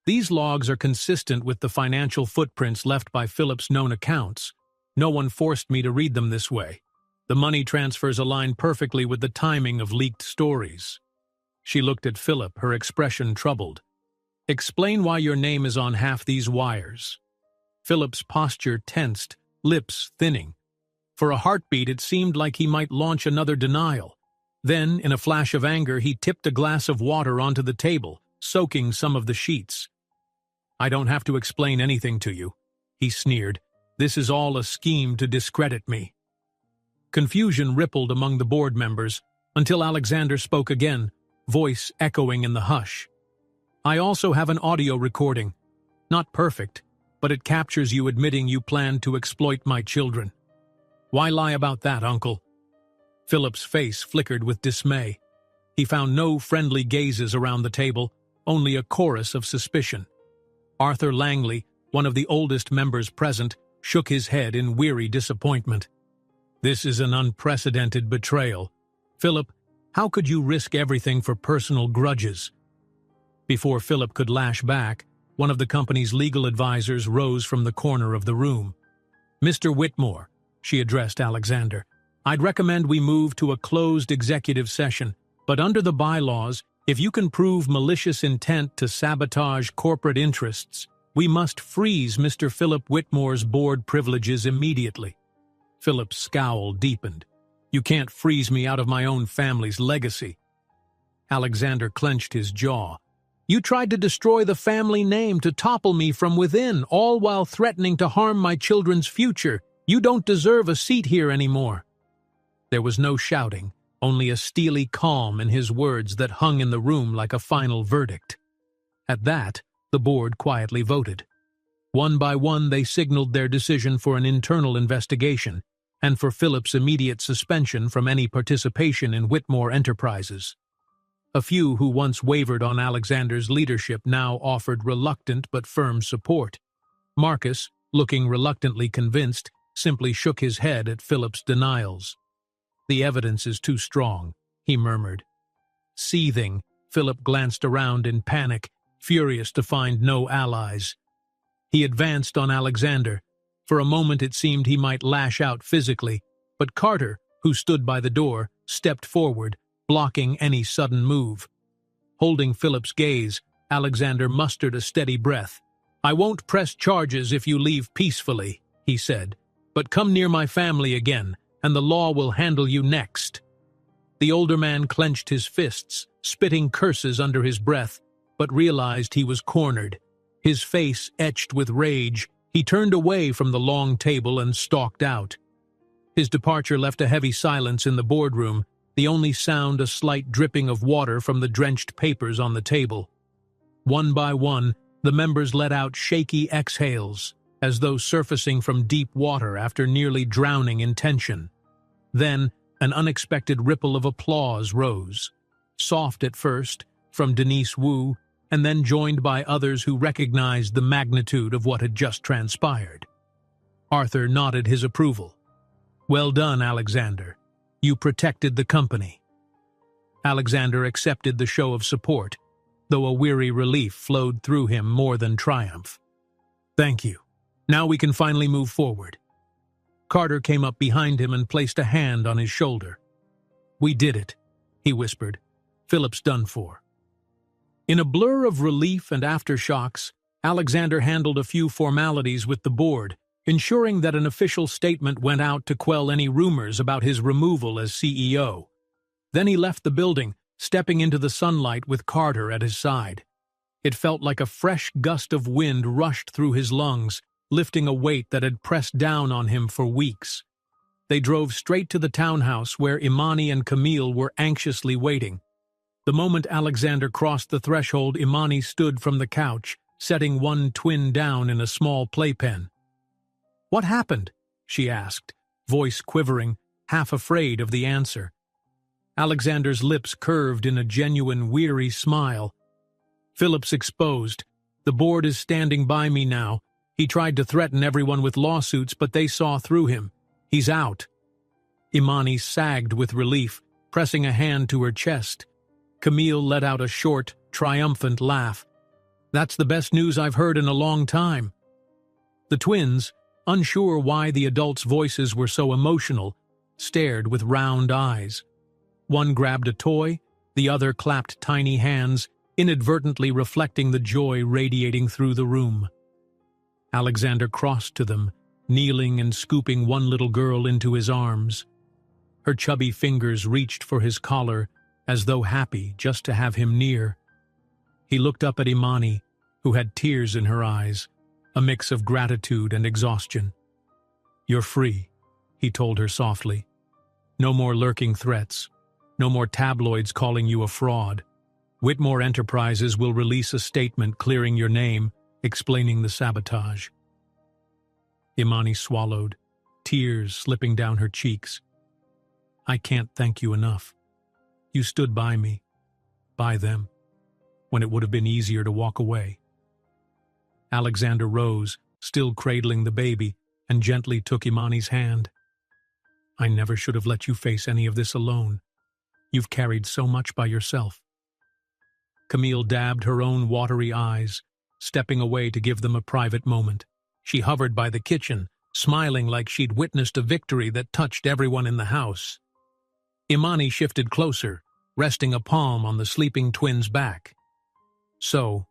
"These logs are consistent with the financial footprints left by Philip's known accounts. No one forced me to read them this way. The money transfers align perfectly with the timing of leaked stories." She looked at Philip, her expression troubled. "Explain why your name is on half these wires." Philip's posture tensed, lips thinning. For a heartbeat, it seemed like he might launch another denial. Then, in a flash of anger, he tipped a glass of water onto the table, soaking some of the sheets. "I don't have to explain anything to you," he sneered. "This is all a scheme to discredit me." Confusion rippled among the board members, until Alexander spoke again, voice echoing in the hush. "I also have an audio recording. Not perfect, but it captures you admitting you planned to exploit my children." "Why lie about that, Uncle?" Philip's face flickered with dismay. He found no friendly gazes around the table, only a chorus of suspicion. Arthur Langley, one of the oldest members present, shook his head in weary disappointment. "This is an unprecedented betrayal. Philip, how could you risk everything for personal grudges?" Before Philip could lash back, one of the company's legal advisors rose from the corner of the room. "Mr. Whitmore," she addressed Alexander, "I'd recommend we move to a closed executive session, but under the bylaws, if you can prove malicious intent to sabotage corporate interests, we must freeze Mr. Philip Whitmore's board privileges immediately." Philip's scowl deepened. "You can't freeze me out of my own family's legacy." Alexander clenched his jaw, You tried to destroy the family name, to topple me from within, all while threatening to harm my children's future. You don't deserve a seat here anymore." There was no shouting, only a steely calm in his words that hung in the room like a final verdict. At that, the board quietly voted. One by one, they signaled their decision for an internal investigation and for Philip's immediate suspension from any participation in Whitmore Enterprises. A few who once wavered on Alexander's leadership now offered reluctant but firm support. Marcus, looking reluctantly convinced, simply shook his head at Philip's denials. "The evidence is too strong," he murmured. Seething, Philip glanced around in panic, furious to find no allies. He advanced on Alexander. For a moment it seemed he might lash out physically, but Carter, who stood by the door, stepped forward, blocking any sudden move. Holding Philip's gaze, Alexander mustered a steady breath. "I won't press charges if you leave peacefully," he said, "but come near my family again, and the law will handle you next." The older man clenched his fists, spitting curses under his breath, but realized he was cornered. His face etched with rage, he turned away from the long table and stalked out. His departure left a heavy silence in the boardroom, the only sound a slight dripping of water from the drenched papers on the table. One by one, the members let out shaky exhales, as though surfacing from deep water after nearly drowning in tension. Then, an unexpected ripple of applause rose. Soft at first, from Denise Wu, and then joined by others who recognized the magnitude of what had just transpired. Arthur nodded his approval. "Well done, Alexander. You protected the company." Alexander accepted the show of support, though a weary relief flowed through him more than triumph. "Thank you. Now we can finally move forward." Carter came up behind him and placed a hand on his shoulder. "We did it," he whispered. "Philip's done for." In a blur of relief and aftershocks, Alexander handled a few formalities with the board, ensuring that an official statement went out to quell any rumors about his removal as CEO. Then he left the building, stepping into the sunlight with Carter at his side. It felt like a fresh gust of wind rushed through his lungs, lifting a weight that had pressed down on him for weeks. They drove straight to the townhouse where Imani and Camille were anxiously waiting. The moment Alexander crossed the threshold, Imani stood from the couch, setting one twin down in a small playpen. "What happened?" she asked, voice quivering, half afraid of the answer. Alexander's lips curved in a genuine, weary smile. "Philip's exposed. The board is standing by me now. He tried to threaten everyone with lawsuits, but they saw through him. He's out." Imani sagged with relief, pressing a hand to her chest. Camille let out a short, triumphant laugh. "That's the best news I've heard in a long time." The twins, unsure why the adults' voices were so emotional, stared with round eyes. One grabbed a toy, the other clapped tiny hands, inadvertently reflecting the joy radiating through the room. Alexander crossed to them, kneeling and scooping one little girl into his arms. Her chubby fingers reached for his collar, as though happy just to have him near. He looked up at Imani, who had tears in her eyes, a mix of gratitude and exhaustion. "You're free," he told her softly. "No more lurking threats. No more tabloids calling you a fraud. Whitmore Enterprises will release a statement clearing your name, explaining the sabotage." Imani swallowed, tears slipping down her cheeks. "I can't thank you enough. You stood by me, by them, when it would have been easier to walk away." Alexander rose, still cradling the baby, and gently took Imani's hand. "I never should have let you face any of this alone. You've carried so much by yourself." Camille dabbed her own watery eyes, stepping away to give them a private moment. She hovered by the kitchen, smiling like she'd witnessed a victory that touched everyone in the house. Imani shifted closer, resting a palm on the sleeping twin's back. "So,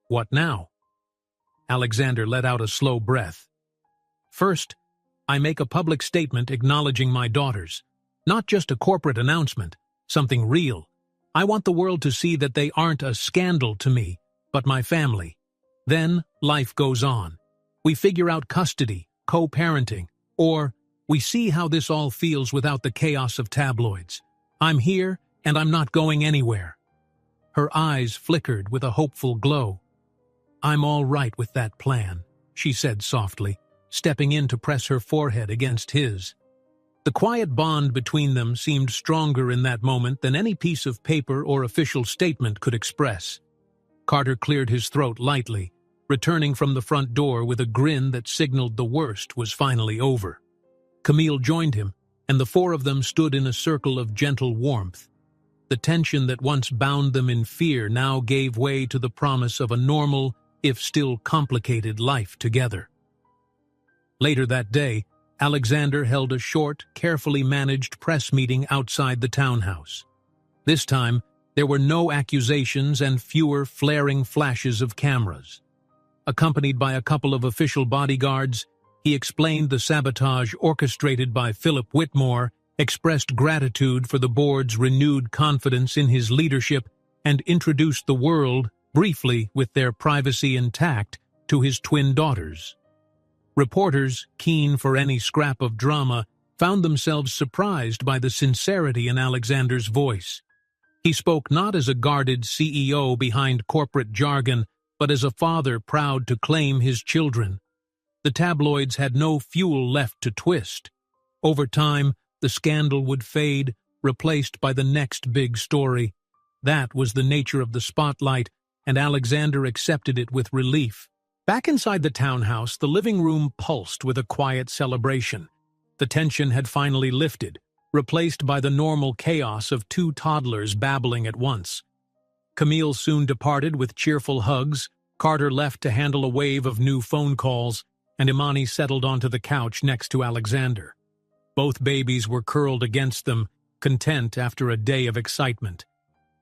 what now?" Alexander let out a slow breath. "First, I make a public statement acknowledging my daughters. Not just a corporate announcement, something real. I want the world to see that they aren't a scandal to me, but my family. Then, life goes on. We figure out custody, co-parenting, or we see how this all feels without the chaos of tabloids. I'm here, and I'm not going anywhere." Her eyes flickered with a hopeful glow. "I'm all right with that plan," she said softly, stepping in to press her forehead against his. The quiet bond between them seemed stronger in that moment than any piece of paper or official statement could express. Carter cleared his throat lightly, returning from the front door with a grin that signaled the worst was finally over. Camille joined him, and the four of them stood in a circle of gentle warmth. The tension that once bound them in fear now gave way to the promise of a normal, if still complicated, life together. Later that day, Alexander held a short, carefully managed press meeting outside the townhouse. This time, there were no accusations and fewer flaring flashes of cameras. Accompanied by a couple of official bodyguards, he explained the sabotage orchestrated by Philip Whitmore, expressed gratitude for the board's renewed confidence in his leadership, and introduced the world, briefly with their privacy intact, to his twin daughters. Reporters, keen for any scrap of drama, found themselves surprised by the sincerity in Alexander's voice. He spoke not as a guarded CEO behind corporate jargon, but as a father proud to claim his children. The tabloids had no fuel left to twist. Over time, the scandal would fade, replaced by the next big story. That was the nature of the spotlight, and Alexander accepted it with relief. Back inside the townhouse, the living room pulsed with a quiet celebration. The tension had finally lifted, replaced by the normal chaos of two toddlers babbling at once. Camille soon departed with cheerful hugs, Carter left to handle a wave of new phone calls, and Imani settled onto the couch next to Alexander. Both babies were curled against them, content after a day of excitement.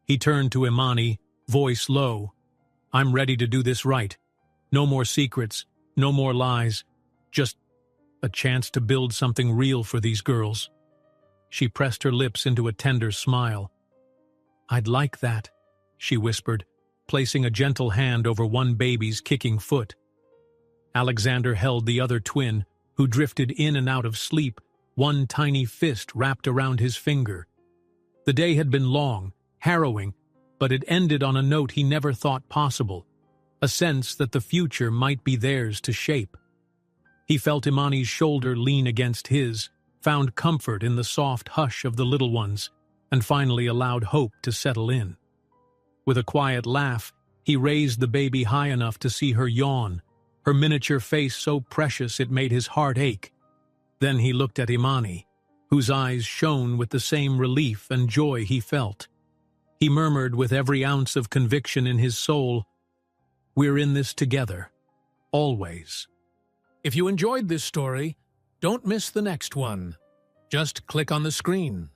He turned to Imani, voice low. "I'm ready to do this right. No more secrets, no more lies, just a chance to build something real for these girls." She pressed her lips into a tender smile. "I'd like that," she whispered, placing a gentle hand over one baby's kicking foot. Alexander held the other twin, who drifted in and out of sleep, one tiny fist wrapped around his finger. The day had been long, harrowing, but it ended on a note he never thought possible. A sense that the future might be theirs to shape. He felt Imani's shoulder lean against his, found comfort in the soft hush of the little ones, and finally allowed hope to settle in. With a quiet laugh, he raised the baby high enough to see her yawn, her miniature face so precious it made his heart ache. Then he looked at Imani, whose eyes shone with the same relief and joy he felt. He murmured with every ounce of conviction in his soul, "We're in this together, always." If you enjoyed this story, don't miss the next one. Just click on the screen.